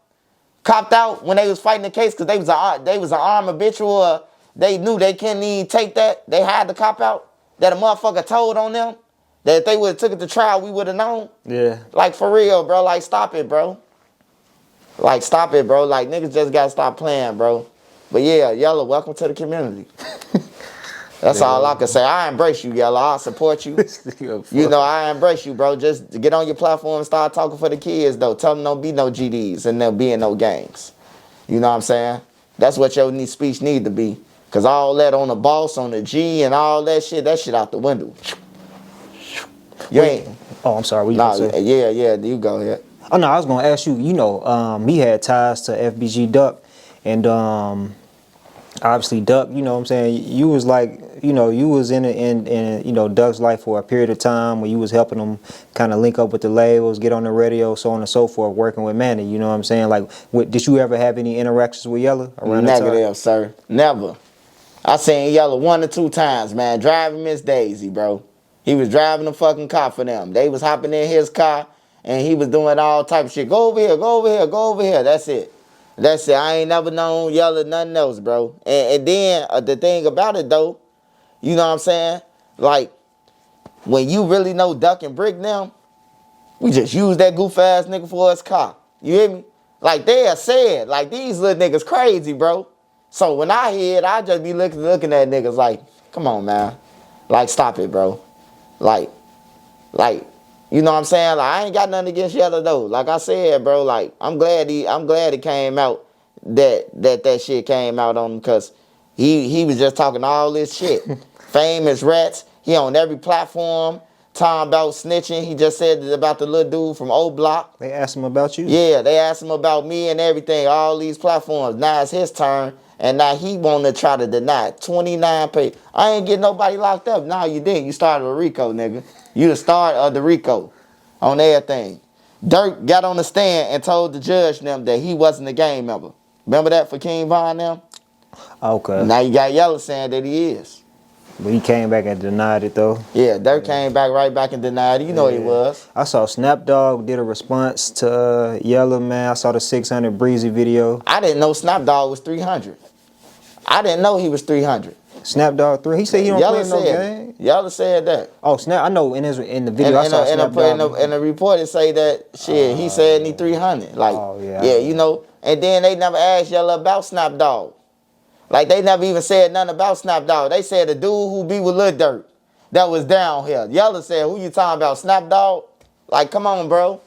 Copped out when they was fighting the case because they was an armed habitual. They knew they couldn't even take that. They had to cop out. That a motherfucker told on them. That if they would have took it to trial, we would have known. Yeah. Like, for real, bro. Like, stop it, bro. Like, stop it, bro. Like, niggas just gotta stop playing, bro. But yeah, Yella, welcome to the community. That's all I can say. I embrace you, Yella. I support you. You know, I embrace you, bro. Just get on your platform and start talking for the kids, though. Tell them don't be no GDs and there be in no gangs. You know what I'm saying? That's what your speech need to be. Because all that on the boss, on the G, and all that shit out the window. You ain't. Oh, I'm sorry. Yeah, you go ahead. Oh, no, I was going to ask you, you know, he had ties to FBG Duck. And obviously, Duck, you know what I'm saying, you was like, you know, you was in you know, Duck's life for a period of time where you was helping him kind of link up with the labels, get on the radio, so on and so forth, working with Manny, you know what I'm saying? Like, did you ever have any interactions with Yella around that time? Negative, sir. Never. I seen Yella 1 or 2 times, man, driving Miss Daisy, bro. He was driving the fucking car for them. They was hopping in his car, and he was doing all type of shit. Go over here, go over here, go over here. That's it. That's it. I ain't never known Yella nothing else, bro. And then the thing about it, though, you know what I'm saying? Like, when you really know Duck and Brick now, we just use that goof-ass nigga for his car. You hear me? Like, they are said, like, these little niggas crazy, bro. So when I hear it, I just be looking at niggas like, come on, man. Like, stop it, bro. Like, you know what I'm saying? Like, I ain't got nothing against Yella though. Like I said, bro, like, I'm glad it came out that shit came out on him, because he was just talking all this shit. Famous rats. He on every platform. Talking about snitching. He just said about the little dude from O Block. They asked him about you? Yeah, they asked him about me and everything. All these platforms. Now it's his turn. And now he want to try to deny it. 29 pay. I ain't get nobody locked up. No, you didn't. You started a RICO, nigga. You the start of the RICO on everything. Dirk got on the stand and told the judge them that he wasn't a gang member. Remember that for King Von them? Okay. Now you got Yella saying that he is. But he came back and denied it, though. Yeah, Dirk came back right back and denied it. You know he was. I saw Snap Dogg did a response to Yella, man. I saw the 600 Breezy video. I didn't know Snap Dogg was 300. I didn't know he was 300. Snap Dogg 3. He said he don't Yella play no game. Yella said that. Oh, Snap. I know in the video I saw Snap Dogg. In the report it say that shit. He said he 300. Like, yeah, you know. And then they never asked Yella about Snap Dogg. Like, they never even said nothing about Snap Dogg. They said the dude who be with Lil Durk that was down here. Yella said, who you talking about, Snap Dogg? Like, come on, bro.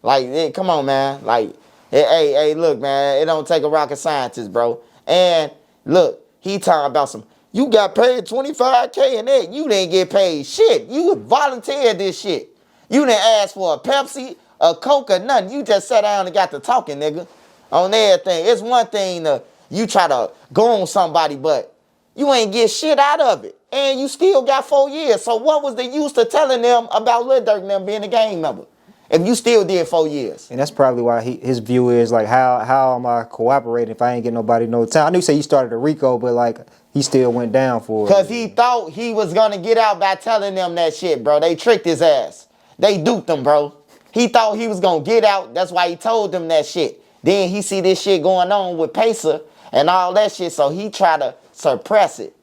Like, come on, man. Like, hey, look, man. It don't take a rocket scientist, bro. And look, he talking about you got paid $25K and that. You didn't get paid shit. You volunteered this shit. You didn't ask for a Pepsi, a Coke, or nothing. You just sat down and got to talking, nigga, on everything. It's one thing to you try to go on somebody, but you ain't get shit out of it. And you still got 4 years. So what was the use to telling them about Lil Durk and them being a gang member if you still did 4 years? And that's probably why his view is like, how am I cooperating if I ain't getting nobody no time? I knew you say you started a RICO, but like he still went down for it. Because he thought he was going to get out by telling them that shit, bro. They tricked his ass. They duped him, bro. He thought he was going to get out. That's why he told them that shit. Then he see this shit going on with Pacer and all that shit, so he tried to suppress it.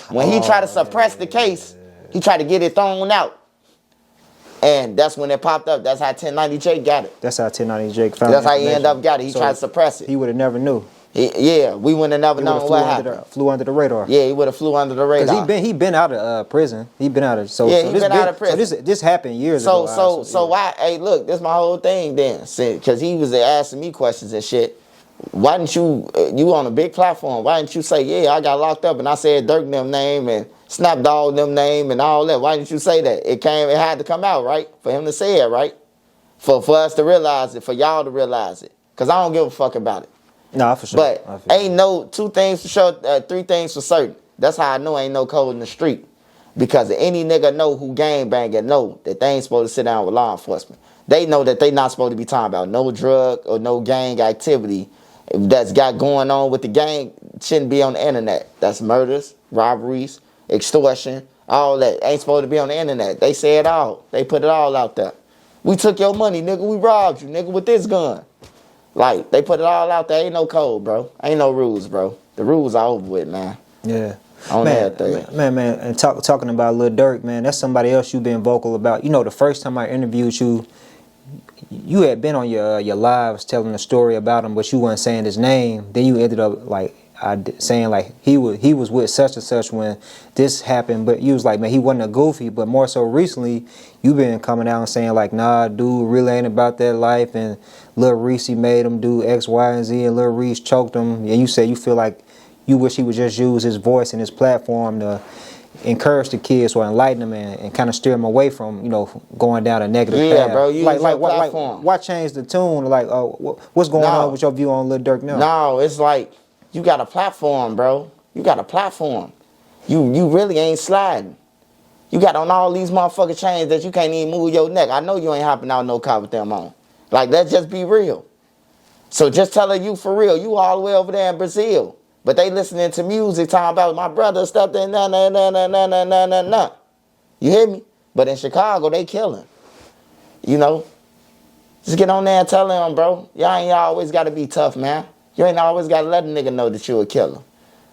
When he tried to suppress the case, he tried to get it thrown out. And that's when it popped up. That's how 1090J got it. That's how 1090J found it. That's how he ended up got it. He tried to suppress it. He would have never knew. Yeah, we wouldn't have never known what happened. Flew under the radar. Yeah, he would have flew under the radar. Because he been out of prison. He been out of he been out of prison. So this happened years ago. So why? Hey, look, this my whole thing then. Because he was asking me questions and shit. Why didn't you on a big platform? Why didn't you say, yeah, I got locked up and I said Dirk them name and Snap Dogg them name and all that? Why didn't you say that? It had to come out, right? For him to say it, right? For us to realize it, for y'all to realize it. Because I don't give a fuck about it. Nah, for sure. But ain't no 2 things for sure, 3 things for certain. That's how I know ain't no code in the street. Because any nigga know who gangbanging know that they ain't supposed to sit down with law enforcement. They know that they not supposed to be talking about no drug or no gang activity that's got going on with the gang. Shouldn't be on the internet. That's murders, robberies, extortion, all that. Ain't supposed to be on the internet. They say it all. They put it all out there. We took your money, nigga. We robbed you, nigga, with this gun. Like, they put it all out there. Ain't no code, bro. Ain't no rules, bro. The rules are over with, man. Yeah. On Man, everything. man, and talking about Lil Durk, man, that's somebody else you've been vocal about. You know, the first time I interviewed you, you had been on your lives telling a story about him, but you weren't saying his name. Then you ended up like saying like he was with such and such when this happened, but you was like, man, he wasn't a goofy. But more so recently, you've been coming out and saying like, nah, dude really ain't about that life, and Lil Reese made him do X, Y, and Z, and Lil Reese choked him. And you said you feel like you wish he would just use his voice and his platform to encourage the kids or enlighten them and kind of steer them away from, you know, going down a negative path. Yeah, bro. Use your platform. Why change the tune? Like, what's going on with your view on Lil Durk now? No, it's like you got a platform, bro. You got a platform. You really ain't sliding. You got on all these motherfucking chains that you can't even move your neck. I know you ain't hopping out no car with them on. Like, let's just be real. So just tell her you for real. You all the way over there in Brazil. But they listening to music talking about my brother stepped in, nah. You hear me? But in Chicago, they killing. You know? Just get on there and tell them, bro. Y'all ain't always got to be tough, man. You ain't always got to let a nigga know that you a killer.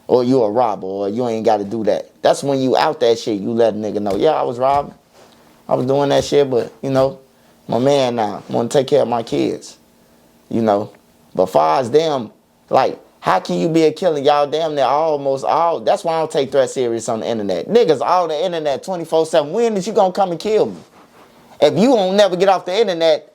Or you a robber, or you ain't got to do that. That's when you out that shit, you let a nigga know. Yeah, I was robbing. I was doing that shit, but, you know, my man now. I want to take care of my kids. You know? But far as them, like, how can you be a killer? Y'all damn near almost all. That's why I don't take threats serious on the internet. Niggas all the internet 24/7. When is you gonna come and kill me? If you don't never get off the internet,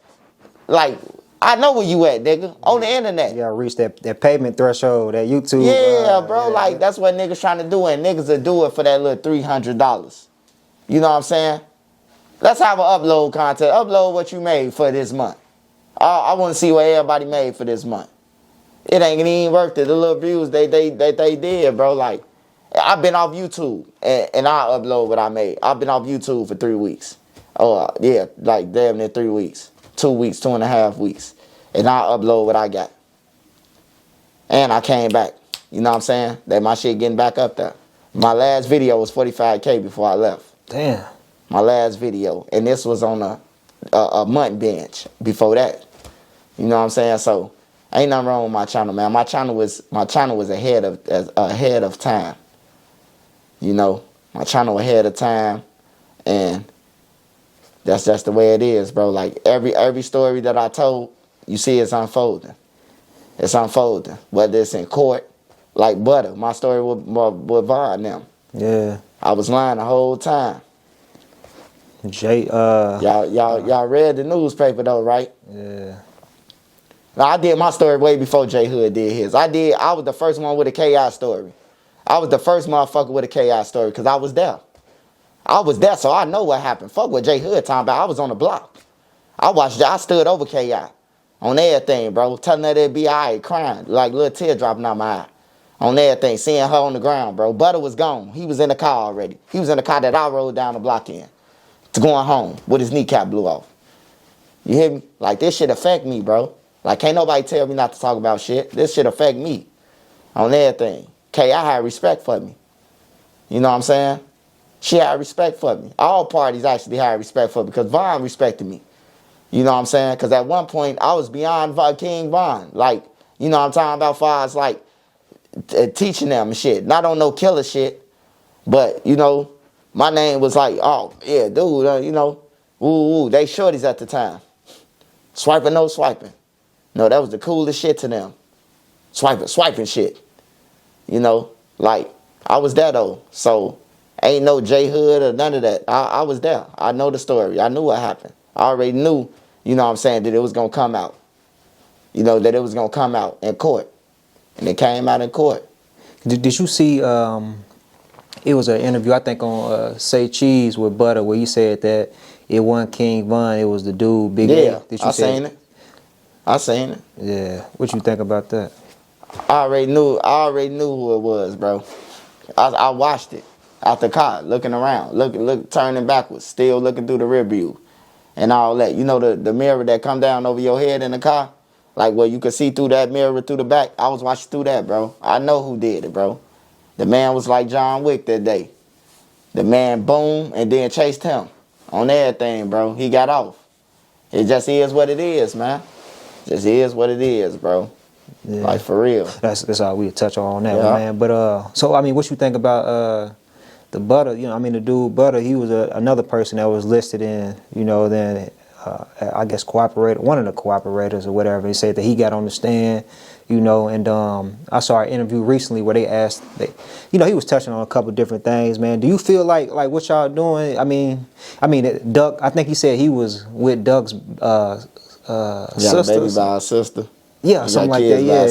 like, I know where you at, nigga. On the internet. You gotta reach that payment threshold, that YouTube. Yeah, bro. Like, that's what niggas trying to do. And niggas will do it for that little $300. You know what I'm saying? Let's have an upload contest. Upload what you made for this month. I want to see what everybody made for this month. It ain't even worth it. The little views they did, bro. Like, I've been off YouTube and I upload what I made. I've been off YouTube for 3 weeks. Oh, yeah, like damn near 3 weeks. 2 weeks, 2.5 weeks. And I upload what I got. And I came back. You know what I'm saying? That my shit getting back up there. My last video was 45K before I left. Damn. My last video. And this was on a month bench before that. You know what I'm saying? So, ain't nothing wrong with my channel, man. My channel was ahead of time. You know, my channel ahead of time, and that's just the way it is, bro. Like every story that I told, you see it's unfolding. It's unfolding. Whether it's in court, like Butter, my story with Vaughn them. Yeah. I was lying the whole time. Jay. Y'all read the newspaper though, right? Yeah. Now, I did my story way before J Hood did his. I was the first one with a KI story. I was the first motherfucker with a KI story because I was there. I was there, so I know what happened. Fuck what J Hood talking about. I was on the block. I stood over KI on everything, bro. Telling her they'd be all right, crying, like little tear dropping out my eye. On everything, seeing her on the ground, bro. Butter was gone. He was in the car already. He was in the car that I rode down the block in to going home with his kneecap blew off. You hear me? Like, this shit affect me, bro. Like, can't nobody tell me not to talk about shit. This shit affect me on everything. K, I had respect for me. You know what I'm saying? She had respect for me. All parties actually had respect for me because Vaughn respected me. You know what I'm saying? Because at one point, I was beyond King Vaughn. Like, you know what I'm talking about? Far as, like, teaching them and shit. Not on no killer shit. But, you know, my name was like, oh, yeah, dude, you know, ooh, they shorties at the time. Swiping, no swiping. No, that was the coolest shit to them. Swiping shit. You know, like, I was there, though. So, ain't no J Hood or none of that. I was there. I know the story. I knew what happened. I already knew, you know what I'm saying, that it was going to come out. You know, that it was going to come out in court. And it came out in court. Did you see, it was an interview, I think, on Say Cheese with Butter, where he said that it wasn't King Von, it was the dude, Big Yeah, A. I seen it. I seen it. Yeah. What you think about that? I already knew who it was, bro. I watched it out the car, looking around, look, turning backwards, still looking through the rear view and all that. You know the mirror that come down over your head in the car? Like where you could see through that mirror through the back? I was watching through that, bro. I know who did it, bro. The man was like John Wick that day. The man boom and then chased him on everything, bro. He got off. It just is what it is, man. Just is what it is, bro. Yeah. Like, for real. That's all we touch on that, Yeah. man. But so I mean, what you think about the Butter? You know, I mean, the dude Butter, he was another person that was listed in, you know, then I guess one of the cooperators or whatever. He said that he got on the stand, you know, and I saw an interview recently where they asked, you know, he was touching on a couple of different things, man. Do you feel like what y'all doing? I mean, Duck. I think he said he was with Duck's sister. Baby by a sister. Yeah, something like that. Yeah.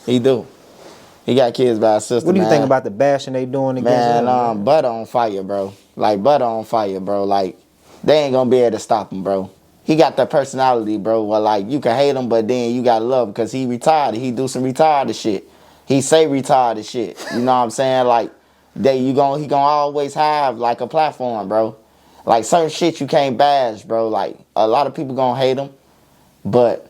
He do. He got kids by a sister. What do you think about the bashing they doing against him? Man, Butter on fire, bro. Like, Butter on fire, bro. Like, they ain't gonna be able to stop him, bro. He got that personality, bro, where, like, you can hate him, but then you gotta love him because he retarded. He do some retarded shit. He say retarded shit. You know what I'm saying? Like, he gonna always have, like, a platform, bro. Like, certain shit you can't bash, bro. Like, a lot of people gonna hate him, but,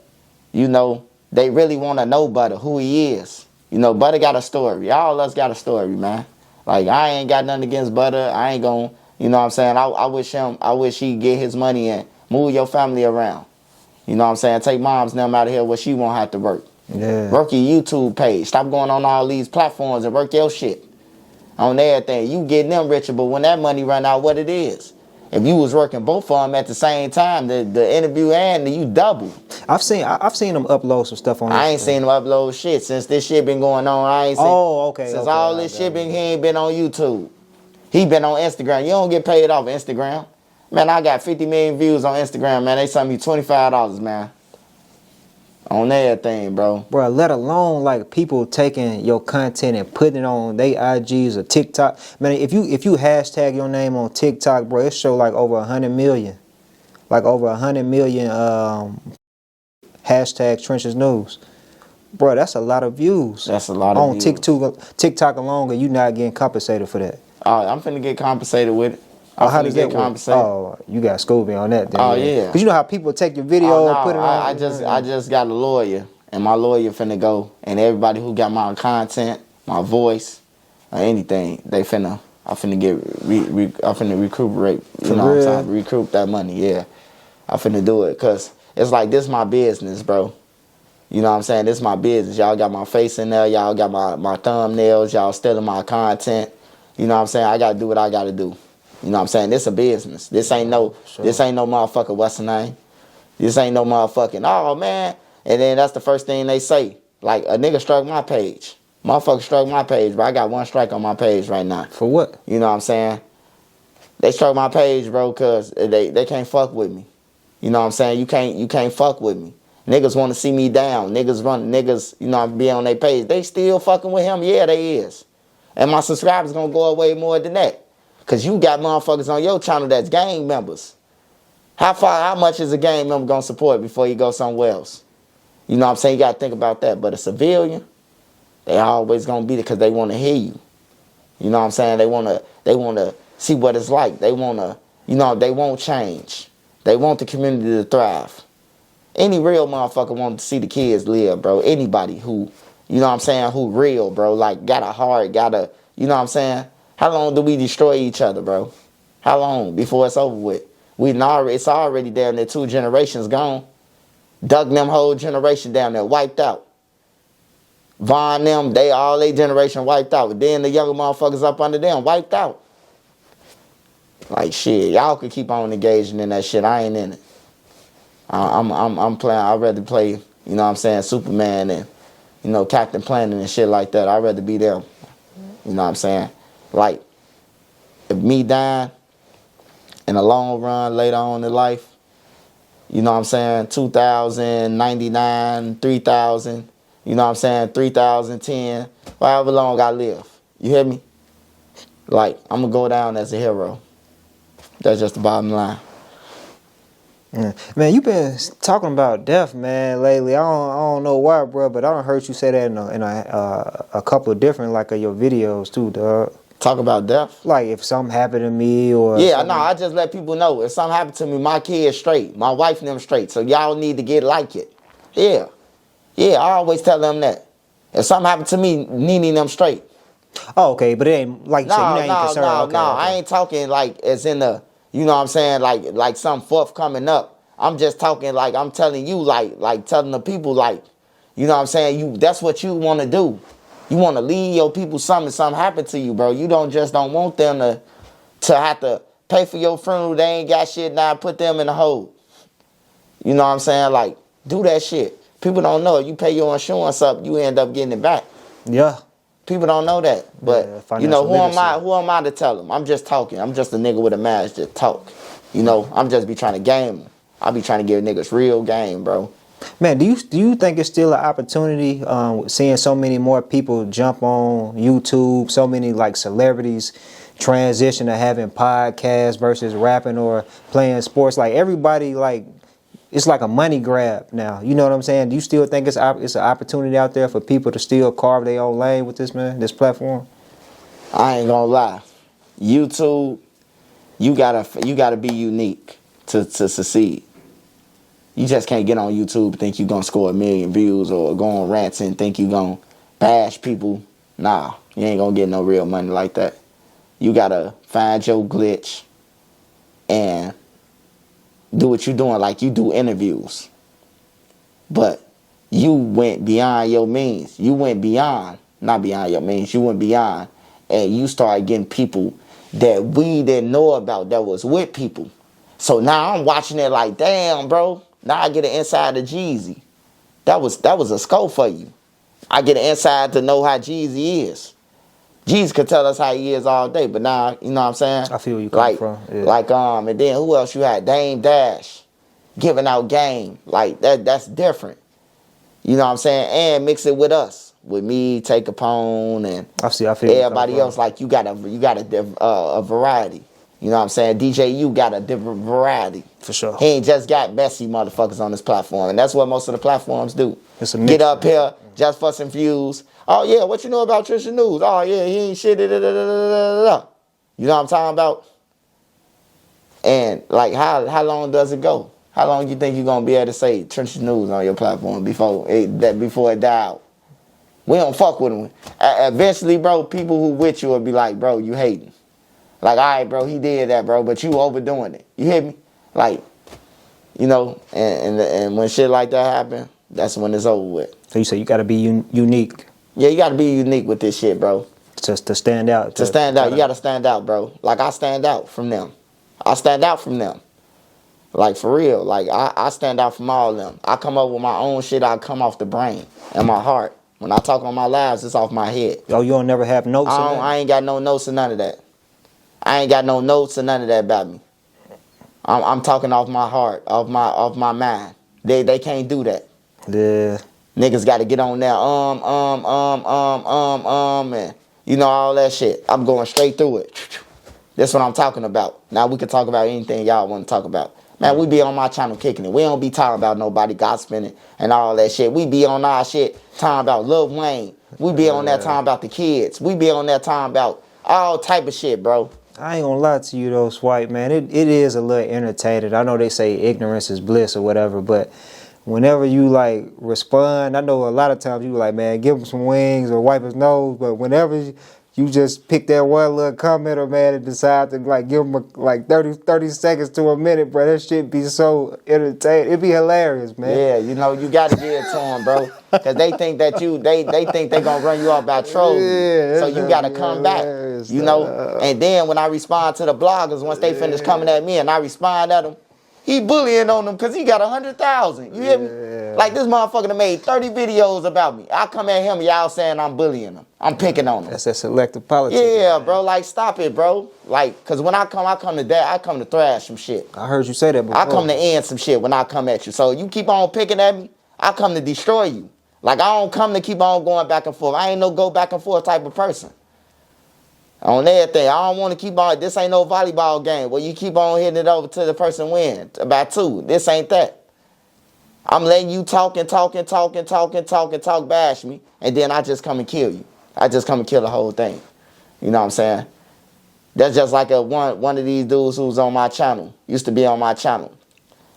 you know, they really want to know Butter, who he is. You know, Butter got a story. All of us got a story, man. Like, I ain't got nothing against Butter. I ain't gonna, you know what I'm saying? I wish he get his money and move your family around. You know what I'm saying? Take mom's them out of here where she won't have to work. Yeah. Work your YouTube page. Stop going on all these platforms and work your shit. On everything. You getting them richer, but when that money run out, what it is? If you was working both of them at the same time, the interview and you double. I've seen them upload some stuff on. I ain't seen him upload shit since this shit been going on. I ain't seen. Oh, okay. Since all this shit he ain't been on YouTube. He been on Instagram. You don't get paid off Instagram. Man, I got 50 million views on Instagram, man. They sent me $25, man. On everything, bro. Bro, let alone like people taking your content and putting it on their IGs or TikTok. Man, if you hashtag your name on TikTok, bro, it show like over 100 million. Like over 100 million hashtag Trenches News. Bro, that's a lot of views. That's a lot of views. On TikTok alone, and you not getting compensated for that. I'm finna get compensated with it. How does that work? Oh, you got schooled me on that then. Oh, yeah. Because you know how people take your video and put it on. I just got a lawyer, and my lawyer finna go, and everybody who got my content, my voice, or anything, I finna recuperate, you know what I'm saying? Recoup that money, yeah. I finna do it, because it's like, this my business, bro. You know what I'm saying? This is my business. Y'all got my face in there. Y'all got my thumbnails. Y'all stealing my content. You know what I'm saying? I got to do what I got to do. You know what I'm saying? This a business. This ain't no motherfucker, what's the name? This ain't no motherfucking, oh, man. And then that's the first thing they say. Like, a nigga struck my page. Motherfucker struck my page, but I got one strike on my page right now. For what? You know what I'm saying? They struck my page, bro, because they can't fuck with me. You know what I'm saying? You can't fuck with me. Niggas want to see me down. Niggas, you know, be on their page. They still fucking with him? Yeah, they is. And my subscribers gonna go away more than that. Cause you got motherfuckers on your channel that's gang members. How much is a gang member gonna support before you go somewhere else? You know what I'm saying? You gotta think about that. But a civilian, they always gonna be there because they wanna hear you. You know what I'm saying? They wanna see what it's like. They wanna, you know, they won't change. They want the community to thrive. Any real motherfucker want to see the kids live, bro. Anybody who, you know what I'm saying, who real, bro. Like, got a heart, you know what I'm saying? How long do we destroy each other, bro? How long before it's over with? It's already down there 2 generations gone. Duck them whole generation down there, wiped out. Von them, all their generation wiped out. Then the younger motherfuckers up under them, wiped out. Like, shit, y'all could keep on engaging in that shit. I ain't in it. I'm playing, I'd rather play, you know what I'm saying, Superman and, you know, Captain Planet and shit like that. I'd rather be them. You know what I'm saying? Like, if me dying in the long run later on in life, you know what I'm saying, 2099, 3000, you know what I'm saying, 3010, however long I live. You hear me? Like, I'm going to go down as a hero. That's just the bottom line. Yeah. Man, you been talking about death, man, lately. I don't know why, bro, but I done heard you say that in a couple of different, like, of your videos, too, dog. Talk about death? Like, if something happened to me or... Yeah, no, I just let people know. If something happened to me, my kids straight. My wife and them straight. So y'all need to get like it. Yeah. Yeah, I always tell them that. If something happened to me, Nene them straight. Oh, okay, but it ain't, like you said, you ain't concerned. No, I ain't talking like as in the, you know what I'm saying, like something forthcoming up. I'm just talking like I'm telling you, like telling the people, like, you know what I'm saying? That's what you want to do. You want to leave your people something happened to you, bro. You don't want them to have to pay for your funeral. They ain't got shit now. Put them in the hole. You know what I'm saying? Like, do that shit. People don't know. You pay your insurance up, you end up getting it back. Yeah. People don't know that. But, you know, who am I to tell them? I'm just talking. I'm just a nigga with a mask that talk. You know, I'm just be trying to game them. I be trying to give niggas real game, bro. Man, do you think it's still an opportunity seeing so many more people jump on YouTube, so many like celebrities transition to having podcasts versus rapping or playing sports? Like everybody, like it's like a money grab now. You know what I'm saying? Do you still think it's an opportunity out there for people to still carve their own lane with this platform? I ain't gonna lie. YouTube, you gotta be unique to succeed. You just can't get on YouTube and think you're going to score 1 million views or go on rants and think you're going to bash people. Nah, you ain't going to get no real money like that. You got to find your glitch and do what you're doing, like you do interviews. But you went beyond your means. You went beyond, not beyond your means, you went beyond. And you started getting people that we didn't know about that was with people. So now I'm watching it like, damn, bro. Now I get an inside of Jeezy. That was a scope for you. I get an inside to know how Jeezy is. Jeezy could tell us how he is all day, but now, you know what I'm saying? I feel where you come from. Yeah. And then who else you had? Dame Dash giving out game. Like that's different. You know what I'm saying? And mix it with us. With me, Take Capone, and I feel everybody else. Like you got a variety. You know what I'm saying? DJ got a different variety. For sure. He ain't just got messy motherfuckers on this platform. And that's what most of the platforms do. It's a mix. Get up here, just for some views. Oh, yeah, what you know about Trisha News? Oh, yeah, he ain't shit. Da, da, da, da, da, da. You know what I'm talking about? And, like, how long does it go? How long you think you're going to be able to say Trisha News on your platform before it die out? We don't fuck with them. Eventually, bro, people who with you will be like, bro, you hating. Like, all right, bro, he did that, bro, but you overdoing it. You hear me? Like, you know, and when shit like that happen, that's when it's over with. So you say you got to be unique. Yeah, you got to be unique with this shit, bro. Just to stand out. To stand out. You got to stand out, bro. Like, I stand out from them. I stand out from them. Like, for real. Like, I stand out from all of them. I come up with my own shit. I come off the brain and my heart. When I talk on my lives, it's off my head. Oh, you don't never have notes? I ain't got no notes or none of that. I ain't got no notes or none of that about me. I'm talking off my heart, off my mind. They can't do that. Yeah. Niggas got to get on there, and you know all that shit. I'm going straight through it. That's what I'm talking about. Now we can talk about anything y'all want to talk about. Man, we be on my channel kicking it. We don't be talking about nobody gossiping and all that shit. We be on our shit talking about Lil Wayne. We be on that talking about the kids. We be on that talking about all type of shit, bro. I ain't gonna lie to you though, Swipe, man. It is a little entertaining. I know they say ignorance is bliss or whatever, but whenever you like respond, I know a lot of times you like, man, give him some wings or wipe his nose, but whenever you just pick that one little commenter, man, and decide to like give him like 30 seconds to a minute, bro, that shit be so entertaining. It'd be hilarious, man. Yeah, you know, you gotta give it to them, bro. Cause they think that they think they gonna run you off by trolling. Yeah, so you gotta come back. You know? And then when I respond to the bloggers, once they finish coming at me and I respond at them, he bullying on them because he got 100,000. You hear me? Like this motherfucker done made 30 videos about me. I come at him, y'all saying I'm bullying him. I'm picking on him. That's that selective politics. Yeah, man. Bro. Like, stop it, bro. Like, because when I come to thrash some shit. I heard you say that before. I come to end some shit when I come at you. So you keep on picking at me, I come to destroy you. Like, I don't come to keep on going back and forth. I ain't no go back and forth type of person. On everything. I don't want to keep on. This ain't no volleyball game where you keep on hitting it over till the person win by 2. This ain't that. I'm letting you talk, bash me, and then I just come and kill you. I just come and kill the whole thing. You know what I'm saying? That's just like one of these dudes who's on my channel. Used to be on my channel.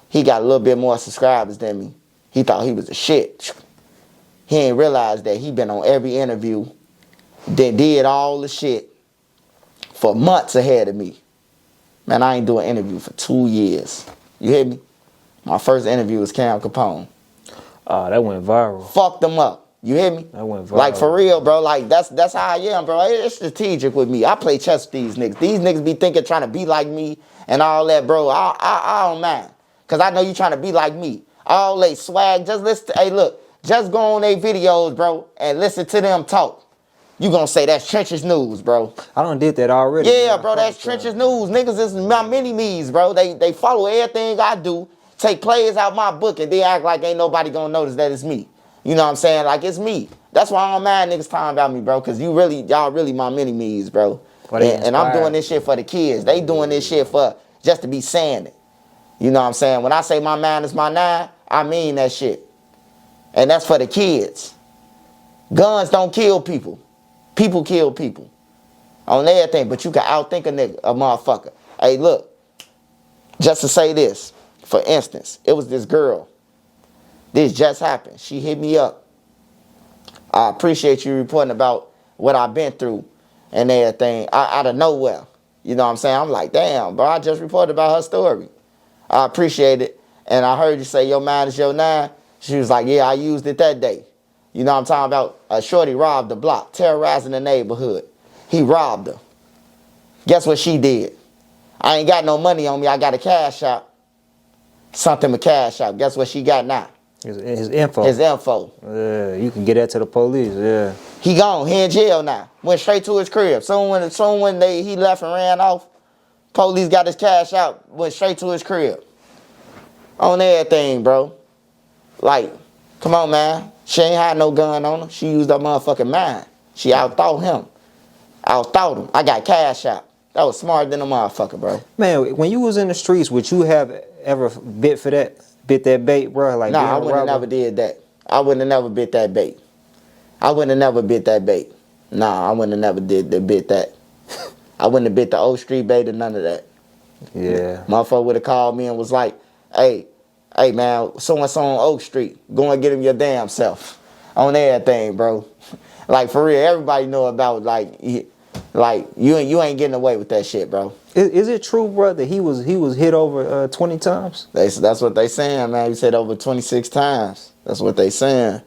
He got a little bit more subscribers than me. He thought he was a shit. He ain't realized that he been on every interview, that did all the shit for months ahead of me. Man, I ain't doing an interview for 2 years. You hear me? My first interview was Cam Capone. Oh, that went viral. Fucked them up. You hear me? That went viral. Like, for real, bro. Like, that's how I am, bro. It's strategic with me. I play chess with these niggas. These niggas be thinking trying to be like me and all that, bro. I don't mind. Because I know you trying to be like me. All they swag. Just listen to, hey, look. Just go on their videos, bro, and listen to them talk. You gonna say that's Trenches News, bro. I done did that already. Yeah, bro, that's Trenches News. Niggas is my mini-me's, bro. They follow everything I do, take plays out my book, and they act like ain't nobody gonna notice that it's me. You know what I'm saying? Like, it's me. That's why I don't mind niggas talking about me, bro, because y'all really my mini-me's, bro. And I'm doing this shit for the kids. They doing this shit for just to be saying it. You know what I'm saying? When I say my 9 is my 9, I mean that shit. And that's for the kids. Guns don't kill people. People kill people on everything, but you can outthink a motherfucker. Hey, look, just to say this, for instance, it was this girl. This just happened. She hit me up. I appreciate you reporting about what I've been through and everything out of nowhere. You know what I'm saying? I'm like, damn, bro, I just reported about her story. I appreciate it. And I heard you say your 9 is your 9. She was like, yeah, I used it that day. You know what I'm talking about? A shorty robbed the block, terrorizing the neighborhood. He robbed her. Guess what she did? I ain't got no money on me. I got a cash out. Something with cash out. Guess what she got now? His info. His info. You can get that to the police, yeah. He gone. He in jail now. Went straight to his crib. Soon when he left and ran off, police got his cash out, went straight to his crib. On everything, bro. Like, come on, man. She ain't had no gun on her. She used her motherfucking mind. She outthought him. Outthought him. I got cash out. That was smarter than a motherfucker, bro. Man, when you was in the streets, would you have ever bit that bait, bro? Like, nah, I wouldn't have never did that. I wouldn't have never bit that bait. I wouldn't have never bit that bait. Nah, I wouldn't have never bit that. I wouldn't have bit the old street bait or none of that. Yeah. Motherfucker would have called me and was like, hey man, so-and-so on Oak Street, go and get him your damn self. On everything, bro. Like, for real, everybody know about, like you ain't getting away with that shit, bro. Is it true, bro, that he was hit over 20 times? That's what they saying, man. He said over 26 times. That's what they saying.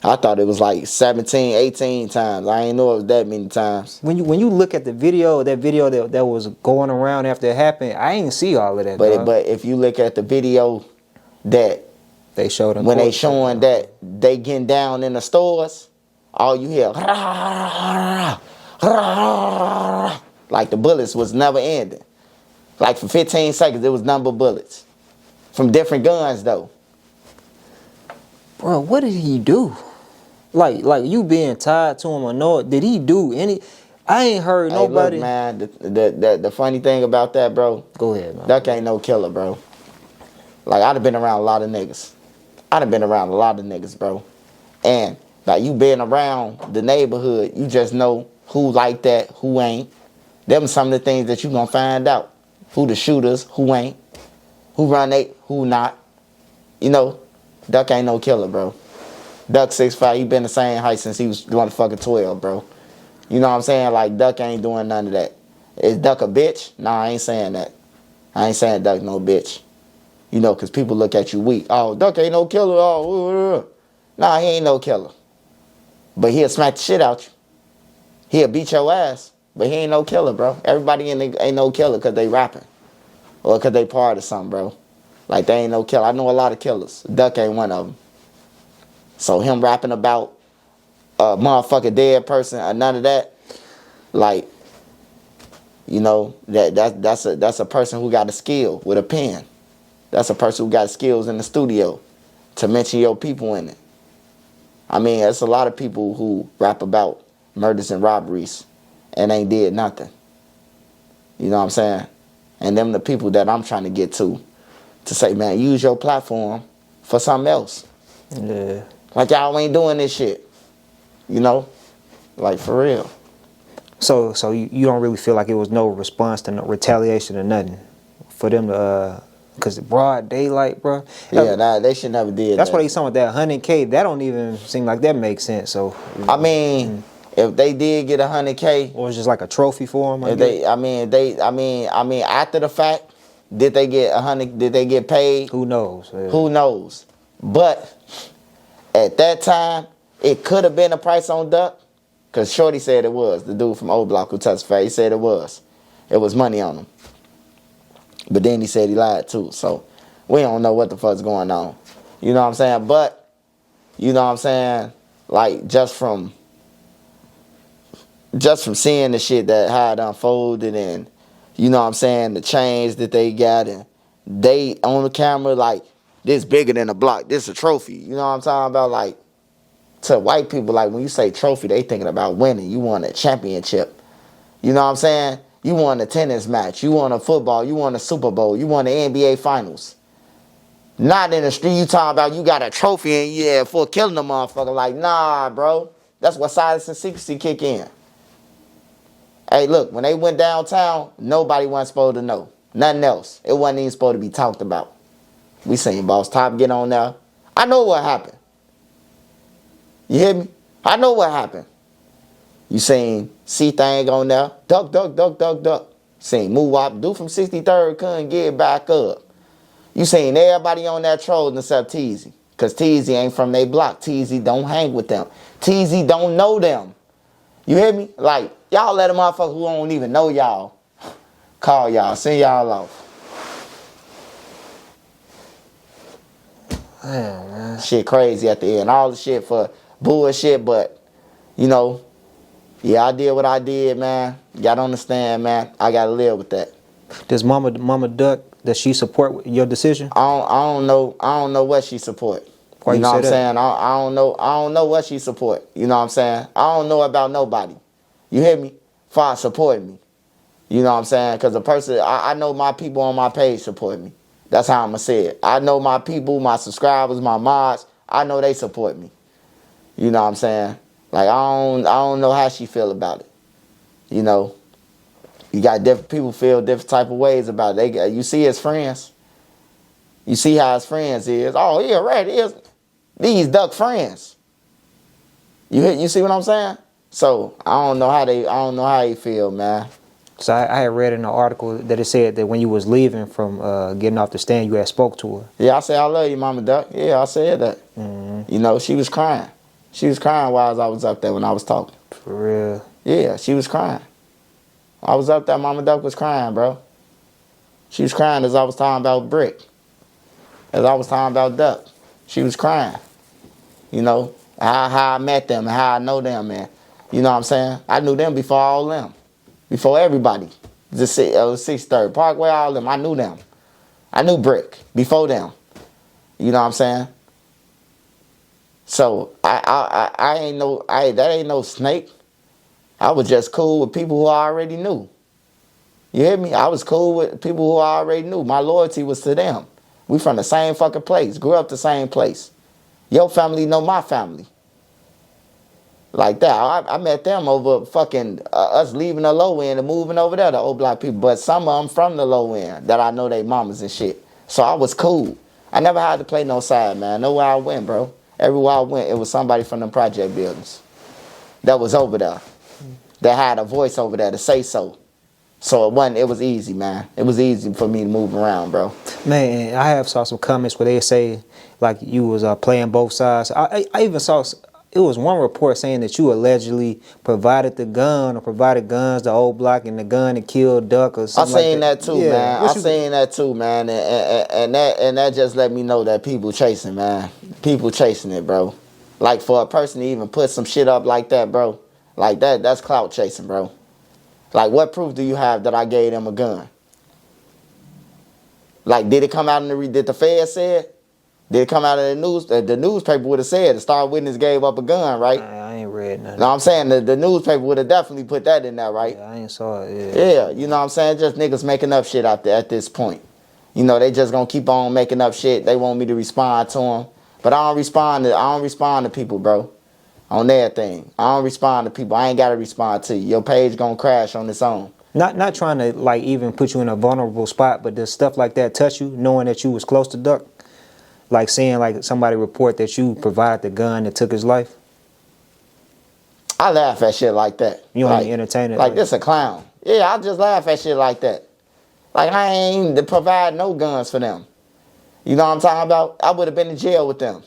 I thought it was like 17, 18 times. I ain't know it was that many times. When you look at that video that was going around after it happened, I ain't see all of that. But if you look at the video that they showed him when they showing that they getting down in the stores, all you hear like the bullets was never ending. Like for 15 seconds, it was number bullets from different guns though. Bro, what did he do? Like you being tied to him or no? Did he do any? I ain't heard nobody. Look, man, the funny thing about that, bro. Go ahead, man. Duck ain't no killer, bro. Like, I'd have been around a lot of niggas, bro. And like, you been around the neighborhood, you just know who like that, who ain't. Them some of the things that you gonna find out. Who the shooters, who ain't. Who run it, who not. You know, Duck ain't no killer, bro. Duck 6'5", he been the same height since he was motherfucking 12, bro. You know what I'm saying? Like, Duck ain't doing none of that. Is Duck a bitch? Nah, I ain't saying that. I ain't saying Duck no bitch. You know, because people look at you weak. Oh, Duck ain't no killer. Oh, nah, he ain't no killer. But he'll smack the shit out you. He'll beat your ass. But he ain't no killer, bro. Everybody ain't no killer because they rapping. Or because they part of something, bro. Like, they ain't no killer. I know a lot of killers. Duck ain't one of them. So him rapping about a motherfucking dead person or none of that, like, you know, that's a person who got a skill with a pen. That's a person who got skills in the studio to mention your people in it. I mean, there's a lot of people who rap about murders and robberies and ain't did nothing. You know what I'm saying? And them the people that I'm trying to get to say, man, use your platform for something else. Yeah. Like, y'all ain't doing this shit. You know? Like, for real. So you don't really feel like it was no response to no retaliation or nothing for them to, because broad daylight, bro. Yeah, nah, they should never did that's that. what they talking about, that 100K. That don't even seem like that makes sense. So I mean, if they did get 100K, or it's just like a trophy for them. after the fact, Did they get 100? Did they get paid? Who knows? Yeah. Who knows? But at that time, it could have been a price on Duck, because Shorty said it was. The dude from Old Block who testified, he said it was. It was money on him. But then he said he lied too. So we don't know what the fuck's going on. You know what I'm saying? But, you know what I'm saying? Like, just from seeing the shit that how it unfolded, and, you know what I'm saying, the change that they got, and they on the camera like, this bigger than a block. This a trophy. You know what I'm talking about? Like, to white people, like, when you say trophy, they thinking about winning. You won a championship. You know what I'm saying? You won a tennis match. You won a football. You won a Super Bowl. You won the NBA Finals. Not in the street, you talking about you got a trophy and yeah, for killing a motherfucker. Like, nah, bro. That's what silence and secrecy kick in. Hey, look, when they went downtown, nobody wasn't supposed to know. Nothing else. It wasn't even supposed to be talked about. We seen Boss Top get on there. I know what happened. You hear me? I know what happened. You seen C-Thing on there. Duck, duck, duck, duck, duck. Seen Moo-Wop. Dude from 63rd couldn't get back up. You seen everybody on that trolling except Teezy. Because Teezy ain't from they block. Teezy don't hang with them. Teezy don't know them. You hear me? Like, y'all let a motherfucker who don't even know y'all call y'all. Send y'all off. Damn, man. Shit crazy at the end. All the shit for bullshit, but, you know, yeah, I did what I did, man. You gotta understand, man. I gotta live with that. Does Mama Duck, does she support your decision? I don't know what she support. Why you know you what I'm say saying? I don't know what she support. You know what I'm saying? I don't know about nobody. You hear me? Far support me. You know what I'm saying? Because the person, I know my people on my page support me. That's how I'm going to say it. I know my people, my subscribers, my mods, I know they support me. You know what I'm saying? Like, I don't know how she feel about it. You know? You got different people feel different type of ways about it. You see his friends. You see how his friends is. Oh, yeah, right. These Duck friends. You see what I'm saying? So I don't know how they feel, man. So I had read in an article that it said that when you was leaving from getting off the stand, you had spoke to her. Yeah, I said, I love you, Mama Duck. Yeah, I said that. Mm-hmm. You know, she was crying. She was crying while I was up there when I was talking. For real. Yeah, she was crying. I was up there, Mama Duck was crying, bro. She was crying as I was talking about Brick. As I was talking about Duck. She was crying. You know, how I met them and how I know them, man. You know what I'm saying? I knew them before all them. Before everybody. The 63rd Parkway, all them. I knew them. I knew Brick before them. You know what I'm saying? So I ain't no that ain't no snake. I was just cool with people who I already knew. You hear me? I was cool with people who I already knew. My loyalty was to them. We from the same fucking place. Grew up the same place. Your family know my family. Like that. I met them over fucking us leaving the low end and moving over there, the old black people. But some of them from the low end that I know they mamas and shit. So I was cool. I never had to play no side, man. Nowhere I went, bro. Everywhere I went, it was somebody from them project buildings that was over there. That had a voice over there to say so. So it was easy, man. It was easy for me to move around, bro. Man, I have saw some comments where they say like you was playing both sides. I even saw, it was one report saying that you allegedly provided the gun or provided guns to Old Block and the gun that killed Duck or something. I seen that too, yeah. man. I seen that too, man. And that just let me know that people chasing, man. People chasing it, bro. Like for a person to even put some shit up like that, bro. Like that's clout chasing, bro. Like, what proof do you have that I gave them a gun? Like, did it come out in did the Fed say it? Did it come out of the news? The newspaper would have said the star witness gave up a gun, right? I ain't read nothing. No, I'm saying the newspaper would have definitely put that in there, right? Yeah, I ain't saw it. Yeah, you know what I'm saying? Just niggas making up shit out there at this point. You know, they just gonna keep on making up shit. They want me to respond to them. But I don't respond to people, bro. On everything. I don't respond to people. I ain't got to respond to you. Your page gonna crash on its own. Not trying to like even put you in a vulnerable spot, but does stuff like that touch you, knowing that you was close to Duck? Like seeing like somebody report that you provided the gun that took his life? I laugh at shit like that. You don't even entertain it? Like this a clown. Yeah, I just laugh at shit like that. Like, I ain't to provide no guns for them. You know what I'm talking about? I would have been in jail with them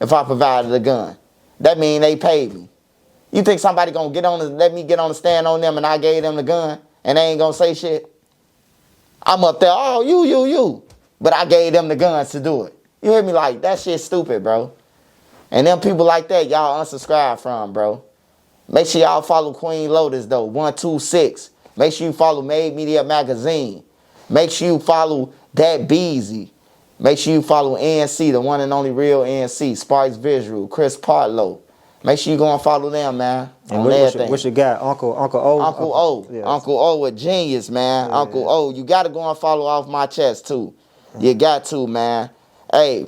if I provided a gun. That mean they paid me. You think somebody gonna let me get on the stand on them and I gave them the gun and they ain't gonna say shit? I'm up there, oh, you. But I gave them the guns to do it. You hear me? Like, that shit stupid, bro. And them people like that, y'all unsubscribe from, bro. Make sure y'all follow Queen Lotus, though, 126. Make sure you follow Made Media Magazine. Make sure you follow Dat Beezy. Make sure you follow ANC, the one and only real ANC, Sparks Visual, Chris Partlow. Make sure you go and follow them, man. And what's your guy, Uncle O? Uncle O. Yes. Uncle O, a genius, man. Yeah. Uncle O. You got to go and follow Off My Chest, too. You got to, man. Hey,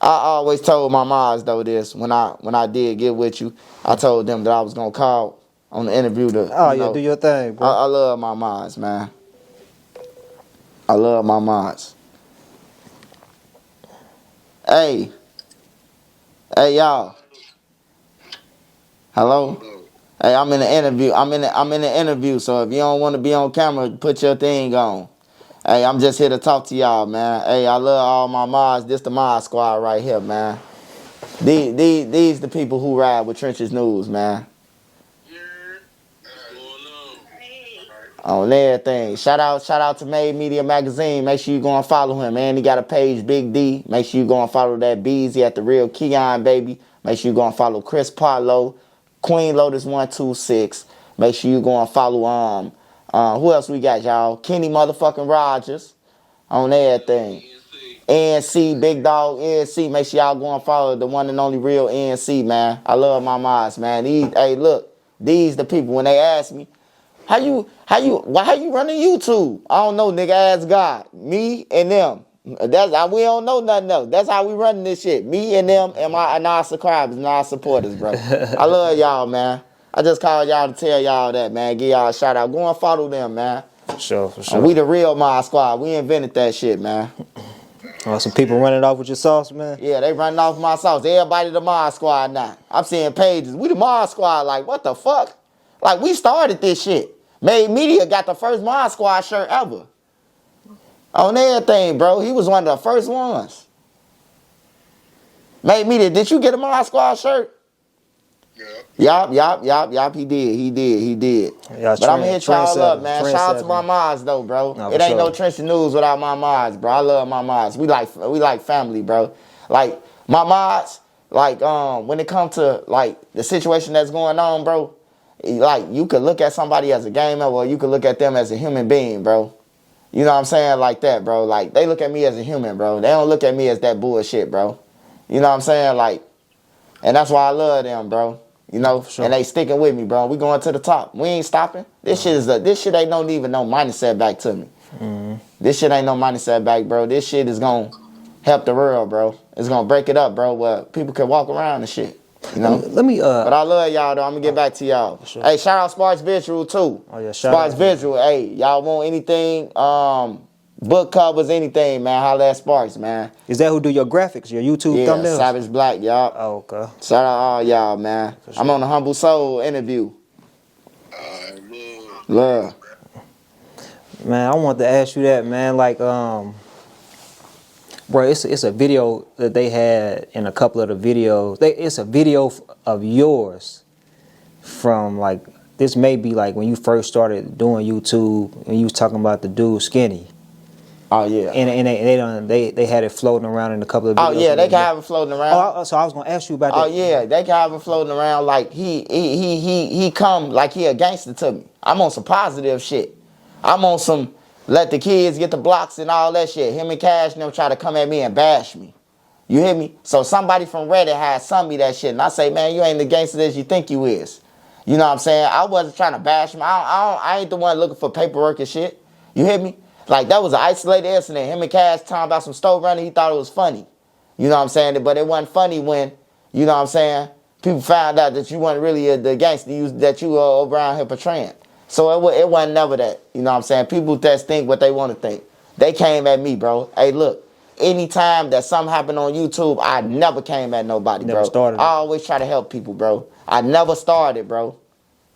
I always told my moms, though, this. When I did get with you, I told them that I was going to call on the interview to, do your thing, bro. I love my moms, man. I love my moms. Hey, y'all. Hello. Hey, I'm in the interview. I'm in the interview. So if you don't want to be on camera, put your thing on. Hey, I'm just here to talk to y'all, man. Hey, I love all my mods. This the mod squad right here, man. These the people who ride with Trenches News, man. On everything. Shout out to Made Media Magazine. Make sure you go and follow him, man. He got a page, Big D. Make sure you go and follow that Beezy at the Real Keon, baby. Make sure you go and follow Chris Partlow, Queen Lotus 126. Make sure you go and follow who else we got, y'all? Kenny motherfucking Rogers on everything. ANC, Big Dog, ANC. Make sure y'all go and follow the one and only real ANC, man. I love my mods, man. These the people when they ask me, how you running YouTube? I don't know, nigga. Ask God. Me and them. We don't know nothing else. That's how we running this shit. Me and them and our subscribers and our supporters, bro. I love y'all, man. I just called y'all to tell y'all that, man. Give y'all a shout out. Go and follow them, man. For sure. We the real Mod Squad. We invented that shit, man. Some people running off with your sauce, man? Yeah, they running off my sauce. Everybody the Mod Squad now. I'm seeing pages. We the Mod Squad. Like, what the fuck? Like, we started this shit. Made Media got the first Mod Squad shirt ever. On everything, bro. He was one of the first ones. Made Media, did you get a Mod Squad shirt? Yeah. Yup. He did. Yeah, but I'm gonna hit y'all up, man. Shout out to my mods, though, bro. No, it ain't no Trench News without my mods, bro. I love my mods. We like family, bro. Like, my mods, like, when it comes to, like, the situation that's going on, bro, like, you could look at somebody as a gamer or you could look at them as a human being, bro. You know what I'm saying? Like that, bro. Like, they look at me as a human, bro. They don't look at me as that bullshit, bro. You know what I'm saying? Like, and that's why I love them, bro. You know? Sure. And they sticking with me, bro. We going to the top. We ain't stopping. This shit ain't no even no money setback to me. Mm-hmm. This shit ain't no money setback, bro. This shit is gonna help the world, bro. It's gonna break it up, bro, where people can walk around and shit. You know? Let me But I love y'all, though. I'm gonna get back to y'all. Sure. Hey, shout out Sparks Visual, too. Oh, yeah, Sparks Visual. Hey, y'all want anything, book covers, anything, man, holla at Sparks, man. Is that who do your graphics, your YouTube thumbnails? Yeah, Savage Black, y'all. Oh, okay. Shout out all y'all, man. Sure. I'm on the HOBOs interview. Love. Man, I wanted to ask you that, man. Like, bro, it's a video that they had in a couple of the videos. It's a video of yours from, like, this may be like when you first started doing YouTube and you was talking about the dude Skinny. Oh yeah. And they had it floating around in a couple of videos. Oh yeah, they can have it floating around. So I was gonna ask you about that. Oh yeah, they can have it floating around like he come like he a gangster to me. I'm on some positive shit. I'm on some let the kids get the blocks and all that shit. Him and Cash and them try to come at me and bash me. You hear me? So somebody from Reddit had sent me that shit. And I say, man, you ain't the gangster that you think you is. You know what I'm saying? I wasn't trying to bash him. I ain't the one looking for paperwork and shit. You hear me? Like, that was an isolated incident. Him and Cash talking about some stove running. He thought it was funny. You know what I'm saying? But it wasn't funny when, you know what I'm saying, people found out that you wasn't really the gangster that you were around here portraying. So it wasn't never that. You know what I'm saying? People just think what they want to think. They came at me, bro. Hey, look, anytime that something happened on YouTube, I never came at nobody, bro. I always try to help people, bro. I never started, bro.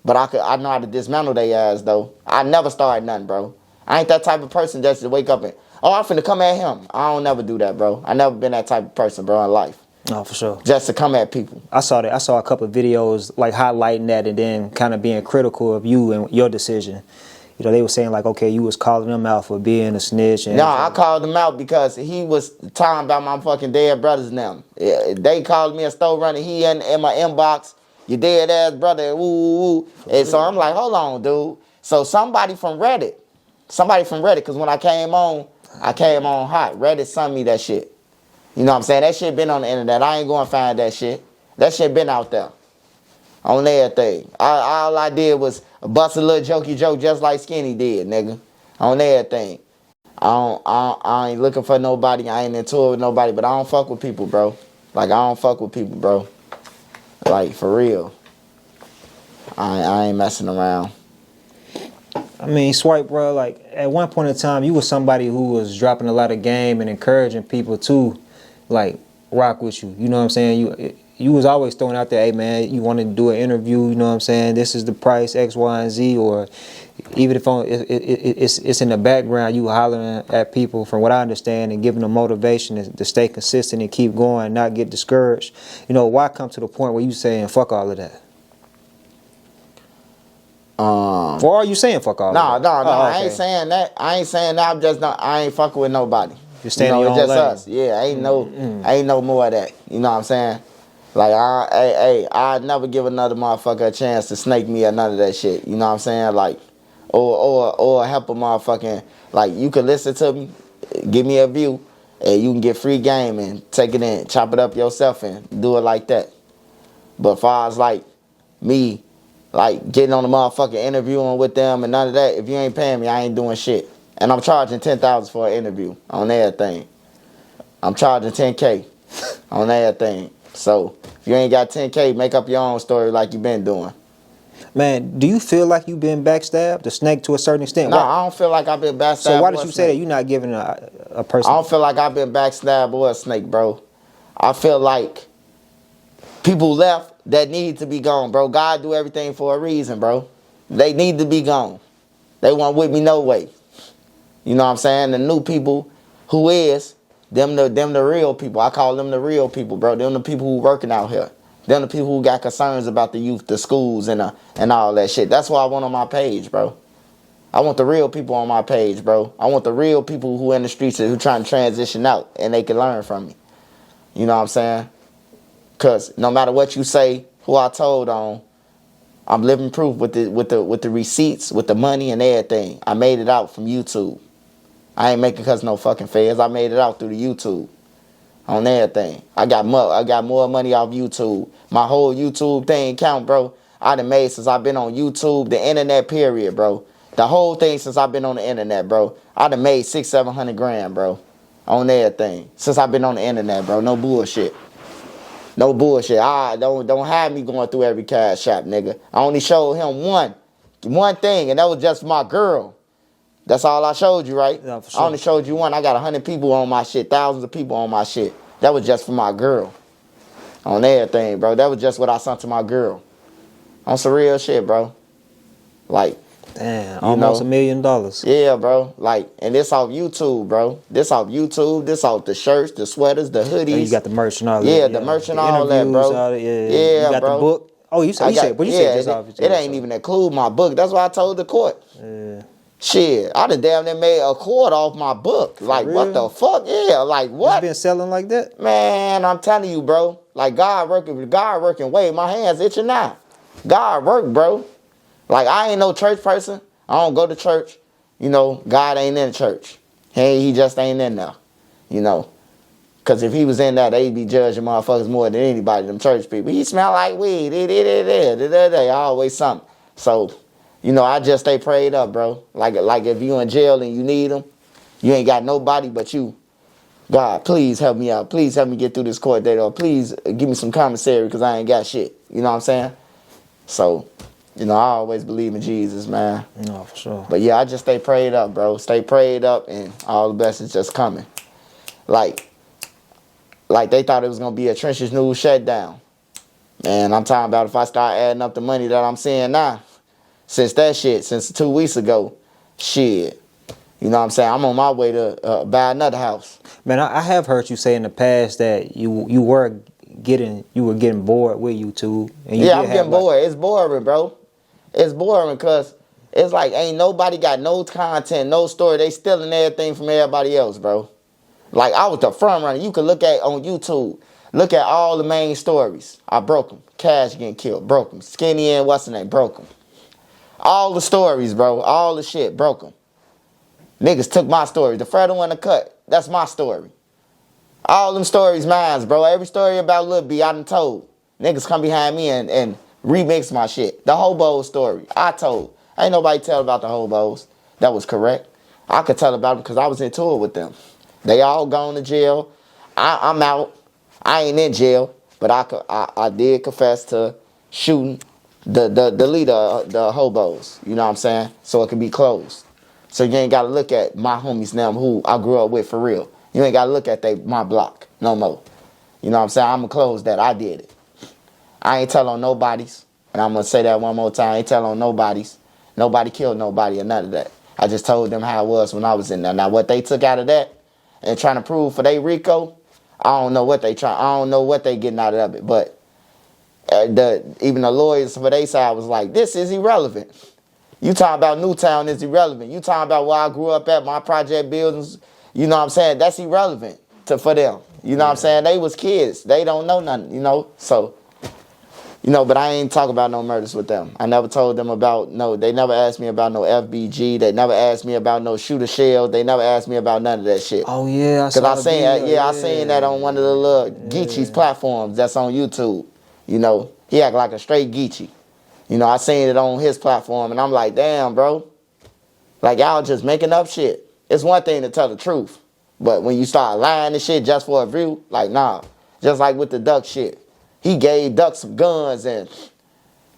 But I know how to dismantle their ass, though. I never started nothing, bro. I ain't that type of person just to wake up and, oh, I'm finna come at him. I don't never do that, bro. I never been that type of person, bro, in life. No, for sure. Just to come at people. I saw that. I saw a couple of videos like highlighting that and then kind of being critical of you and your decision. You know, they were saying like, okay, you was calling them out for being a snitch. And I called him out because he was talking about my fucking dead brothers now. They called me a store runner. He in my inbox, your dead ass brother, woo. And so I'm like, hold on, dude. So somebody from Reddit, because when I came on hot. Reddit sent me that shit. You know what I'm saying? That shit been on the internet. I ain't going to find that shit. That shit been out there. On everything. All I did was bust a little jokey joke just like Skinny did, nigga. On everything. I ain't looking for nobody. I ain't into it with nobody. But I don't fuck with people, bro. Like, I don't fuck with people, bro. Like, for real. I ain't messing around. I mean, Swipe, bro, like, at one point in time, you was somebody who was dropping a lot of game and encouraging people to, like, rock with you. You know what I'm saying? You was always throwing out there, hey, man, you want to do an interview, you know what I'm saying? This is the price, X, Y, and Z, or even if it's in the background, you hollering at people, from what I understand, and giving them motivation to stay consistent and keep going, not get discouraged. You know, why come to the point where you saying, fuck all of that? Or are you saying fuck all of that? No, Oh, okay. I ain't saying that. I'm just not, I ain't fucking with nobody. You're staying in your own it's just lane. us. Yeah, ain't no more of that. You know what I'm saying? Like, I never give another motherfucker a chance to snake me or none of that shit. You know what I'm saying? Like, or help a motherfucking, like, you can listen to me, give me a view, and you can get free game and take it in, chop it up yourself and do it like that. But far as, like, me, like, getting on the motherfucking interviewing with them and none of that, if you ain't paying me, I ain't doing shit. And I'm charging $10,000 for an interview on everything. I'm charging $10K on everything. So, if you ain't got $10K, make up your own story like you been doing. Man, do you feel like you've been backstabbed, the snake, to a certain extent? No, I don't feel like I've been backstabbed. So why did you say that you're not giving a person? I don't feel like I've been backstabbed or a snake, bro. I feel like people left that need to be gone, bro. God do everything for a reason, bro. They need to be gone. They weren't with me no way. You know what I'm saying? The new people who is, them the real people. I call them the real people, bro. Them the people who working out here. Them the people who got concerns about the youth, the schools, and all that shit. That's what I want on my page, bro. I want the real people on my page, bro. I want the real people who in the streets who trying to transition out and they can learn from me. You know what I'm saying? Because no matter what you say, who I told on, I'm living proof with the receipts, with the money and everything. I made it out from YouTube. I ain't making cause no fucking feds. I made it out through the YouTube. On everything. I got more money off YouTube. My whole YouTube thing count, bro. I done made since I've been on YouTube, the internet period, bro. The whole thing since I've been on the internet, bro. I done made $600-700 grand, bro. On everything. Since I've been on the internet, bro. No bullshit. No bullshit. Don't have me going through every cash shop, nigga. I only showed him one thing, and that was just my girl. That's all I showed you, right? Yeah, for sure. I only showed you one. I got 100 people on my shit, thousands of people on my shit. That was just for my girl. On everything, bro. That was just what I sent to my girl. On some real shit, bro. Like, damn, almost $1 million. Yeah, bro. Like, and this off YouTube, bro. This off YouTube. This off the shirts, the sweaters, the hoodies. And you got the merch and all that. Yeah, the merch and all that, bro. Yeah, you got bro. The book. Oh, you said, but you said just off. It ain't even include my book. That's what I told the court. Yeah. Shit, I done damn near made a quarter off my book. Like, what the fuck? Yeah, like, what? You been selling like that? Man, I'm telling you, bro. Like, God working way. My hands itching now. God work, bro. Like, I ain't no church person. I don't go to church. You know, God ain't in church. He just ain't in there. You know. Because if he was in there, they'd be judging motherfuckers more than anybody, them church people. He smell like weed. Always something. So, you know, I just stay prayed up, bro. Like if you in jail and you need them, you ain't got nobody but you. God, please help me out. Please help me get through this court date. Or please give me some commissary because I ain't got shit. You know what I'm saying? So, you know, I always believe in Jesus, man. No, for sure. But yeah, I just stay prayed up, bro. Stay prayed up and all the best is just coming. Like they thought it was going to be a Trenches News shutdown. Man, I'm talking about if I start adding up the money that I'm seeing now, since 2 weeks ago, shit, You know what I'm saying? I'm on my way to buy another house. Man, I have heard you say in the past that you were getting bored with YouTube. And you Yeah, did I'm have, getting bored. It's boring, bro. It's boring because it's like ain't nobody got no content, no story. They stealing everything from everybody else, bro. Like I was the front runner. You can look at on YouTube. Look at all the main stories. I broke them. Cash getting killed. Broke them. Skinny and what's the name? Broke them. All the stories, bro. All the shit. Broke them. Niggas took my story. The Fred one to cut. That's my story. All them stories mine, bro. Every story about Lil B, I done told. Niggas come behind me and remix my shit. The HOBOs story, I told. Ain't nobody tell about the HOBOs. That was correct. I could tell about them because I was in tour with them. They all gone to jail. I'm out. I ain't in jail, but I did confess to shooting the leader of the HOBOs. You know what I'm saying? So it can be closed. So you ain't got to look at my homies now who I grew up with for real. You ain't got to look at my block no more. You know what I'm saying? I'm going to close that. I did it. I ain't tell on nobody's. And I'm going to say that one more time. I ain't tell on nobody's. Nobody killed nobody or none of that. I just told them how it was when I was in there. Now, what they took out of that and trying to prove for they Rico, I don't know what they getting out of it. But even the lawyers for their side was like, this is irrelevant. You talking about Newtown is irrelevant. You talking about where I grew up at, my project buildings, you know what I'm saying? That's irrelevant for them. You know what I'm saying? They was kids. They don't know nothing, you know? So, you know, but I ain't talk about no murders with them. I never told them about, they never asked me about no FBG. They never asked me about no shooter shell. They never asked me about none of that shit. Oh, yeah. Because I seen that on one of the little Geechee's platforms that's on YouTube. You know, he act like a straight Geechee. You know, I seen it on his platform, and I'm like, damn, bro. Like, y'all just making up shit. It's one thing to tell the truth. But when you start lying and shit just for a view, like, nah. Just like with the Duck shit. He gave Duck some guns and,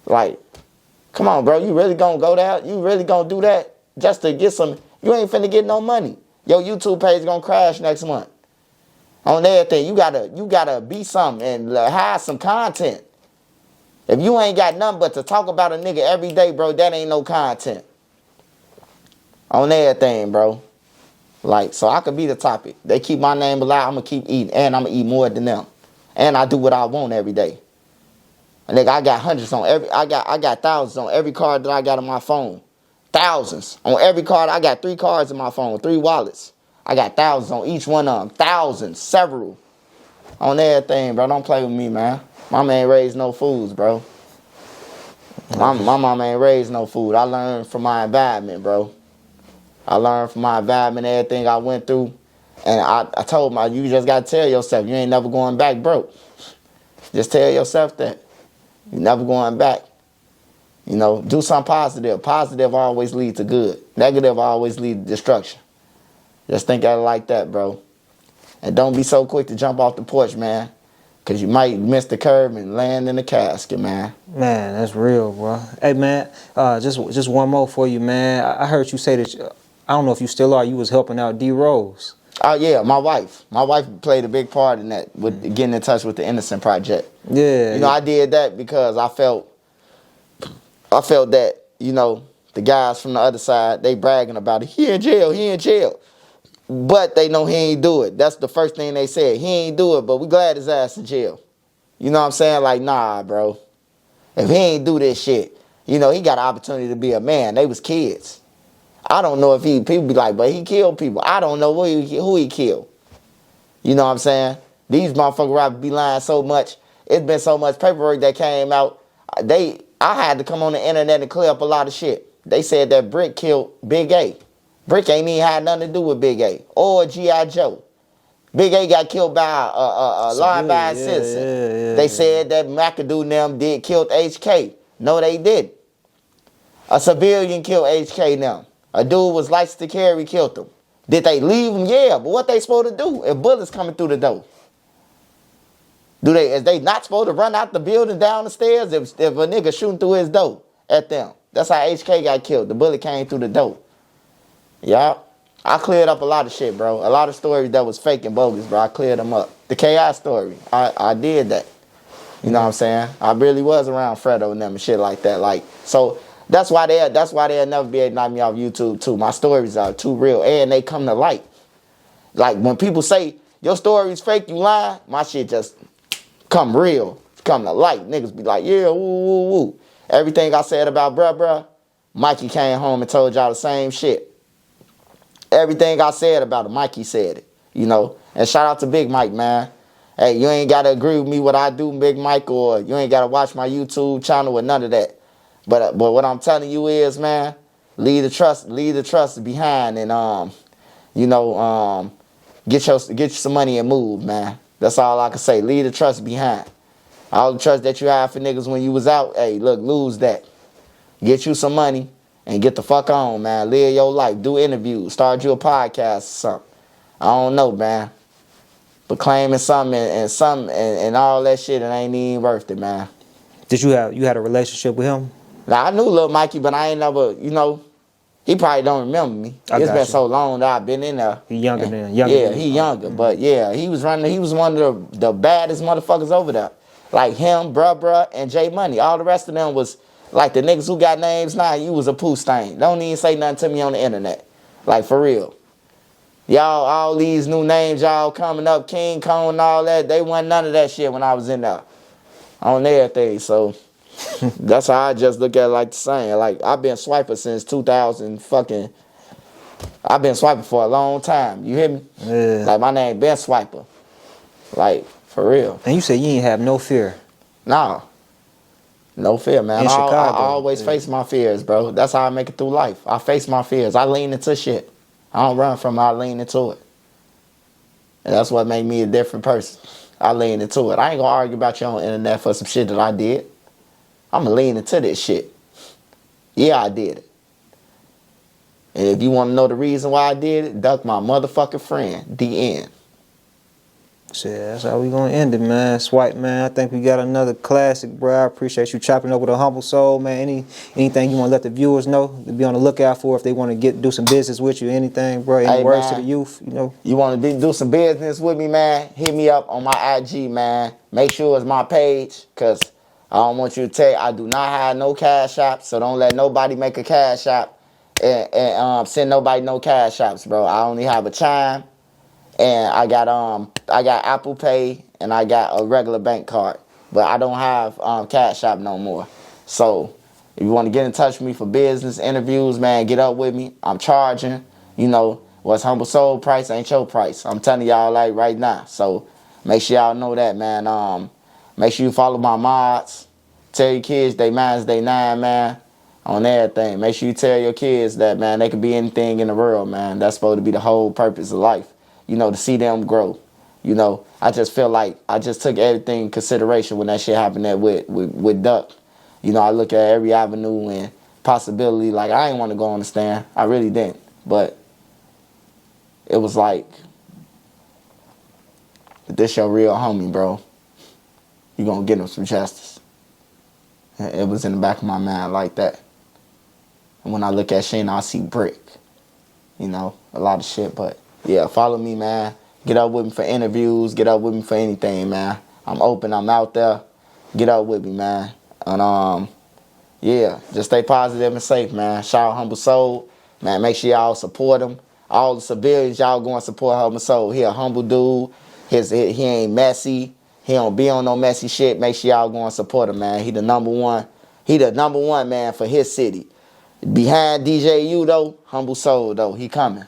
like, come on, bro. You really gonna go there? You really gonna do that just to get some? You ain't finna get no money. Your YouTube page gonna crash next month. On everything, you gotta be something and have some content. If you ain't got nothing but to talk about a nigga every day, bro, that ain't no content. On everything, bro. Like, so I could be the topic. They keep my name alive, I'm going to keep eating. And I'm going to eat more than them. And I do what I want every day. And nigga, I got hundreds on I got thousands on every card that I got on my phone. Thousands. On every card, I got 3 cards in my phone, 3 wallets. I got thousands on each one of them. Thousands, several. On everything, bro. Don't play with me, man. Mama ain't raised no fools, bro. My mama ain't raised no food. I learned from my environment, bro. I learned from my environment, everything I went through. And I told my, you just got to tell yourself, you ain't never going back broke. Just tell yourself that. You never going back. You know, do something positive. Positive always leads to good. Negative always leads to destruction. Just think of it like that, bro. And don't be so quick to jump off the porch, man. Because you might miss the curve and land in the casket, man. Man, that's real, bro. Hey, man, just one more for you, man. I heard you say that, I don't know if you still are, you was helping out D. Rose. Oh, yeah, my wife. My wife played a big part in that, with getting in touch with the Innocent Project. Yeah. You know, I did that because I felt that, you know, the guys from the other side, they bragging about it. He in jail. But they know he ain't do it. That's the first thing they said. He ain't do it, but we glad his ass in jail. You know what I'm saying? Like, nah, bro. If he ain't do this shit, you know, he got an opportunity to be a man. They was kids. I don't know if people be like, but he killed people. I don't know who he killed. You know what I'm saying? These motherfuckers rappers be lying so much. It's been so much paperwork that came out. I had to come on the internet and clear up a lot of shit. They said that Brick killed Big A. Brick ain't even had nothing to do with Big A or G.I. Joe. Big A got killed by a law-abiding citizen. Yeah. They said that McAdoo and them killed HK. No, they didn't. A civilian killed HK now. A dude was licensed to carry, killed him. Did they leave him? Yeah, but what they supposed to do if bullets coming through the door? Is they not supposed to run out the building down the stairs if a nigga shooting through his door at them? That's how HK got killed. The bullet came through the door. Yeah. I cleared up a lot of shit, bro. A lot of stories that was fake and bogus, bro. I cleared them up. The KI story, I did that. You know what I'm saying? I really was around Fredo and them and shit like that. Like, so That's why they'll never be able to knock me off YouTube too. My stories are too real and they come to light. Like when people say your story's fake, you lying, my shit just come real, come to light. Niggas be like, yeah, woo, woo, woo. Everything I said about bruh, Mikey came home and told y'all the same shit. Everything I said about it, Mikey said it, you know. And shout out to Big Mike, man. Hey, you ain't got to agree with me what I do, Big Mike, or you ain't got to watch my YouTube channel or none of that. But what I'm telling you is, man, leave the trust behind and, you know, get you some money and move, man. That's all I can say. Leave the trust behind. All the trust that you had for niggas when you was out, hey, look, lose that. Get you some money and get the fuck on, man. Live your life. Do interviews. Start you a podcast or something. I don't know, man. But claiming something and all that shit, it ain't even worth it, man. You had a relationship with him? Now, I knew Lil Mikey, but I ain't never, you know, he probably don't remember me. It's been so long that I've been in there. He younger than he younger. But yeah, he was one of the baddest motherfuckers over there. Like him, bruh, and J Money. All the rest of them was like the niggas who got names now, you was a poo stain. Don't even say nothing to me on the internet. Like for real. Y'all, all these new names y'all coming up, King Kong and all that, they wasn't none of that shit when I was in there. On everything, so that's how I just look at it like the same. Like, I've been swiping since 2000 fucking... I've been swiping for a long time. You hear me? Yeah. Like, my name been Swiper. Like, for real. And you said you ain't have no fear. Nah. No fear, man. In Chicago. I always face my fears, bro. That's how I make it through life. I face my fears. I lean into shit. I don't run from it. I lean into it. And that's what made me a different person. I lean into it. I ain't gonna argue about you on the internet for some shit that I did. I'm gonna lean into this shit. Yeah, I did it. And if you want to know the reason why I did it, duck my motherfucking friend. The end. Shit, that's how we gonna end it, man. Swipe, man. I think we got another classic, bro. I appreciate you chopping up with a humble soul, man. Anything you want to let the viewers know to be on the lookout for if they want to do some business with you, anything, bro. Any words to the youth, you know? You want to do some business with me, man? Hit me up on my IG, man. Make sure it's my page, cause I don't want you to tell you, I do not have no cash app, so don't let nobody make a cash app and send nobody no cash apps, bro. I only have a Chime. And I got Apple Pay and I got a regular bank card, but I don't have Cash App no more. So if you want to get in touch with me for business interviews, man, get up with me. I'm charging. You know what's Humble Soul price ain't your price. I'm telling y'all like right now. So make sure y'all know that, man. Make sure you follow my mods. Tell your kids they minds they 9, man. On everything. Make sure you tell your kids that, man, they can be anything in the world, man. That's supposed to be the whole purpose of life. You know, to see them grow. You know, I just feel like I just took everything in consideration when that shit happened there with Duck. You know, I look at every avenue and possibility. Like, I didn't want to go on the stand. I really didn't. But it was like, this your real homie, bro. You gonna get him some justice. And it was in the back of my mind like that. And when I look at Sheena, I see brick. You know, a lot of shit, but... yeah, follow me, man. Get up with me for interviews. Get up with me for anything, man. I'm open. I'm out there. Get up with me, man. And, yeah, just stay positive and safe, man. Shout out Humble Soul. Man, make sure y'all support him. All the civilians, y'all go and support Humble Soul. He a humble dude. He ain't messy. He don't be on no messy shit. Make sure y'all go and support him, man. He the number one. He the number one, man, for his city. Behind DJU, though, Humble Soul, though. He coming.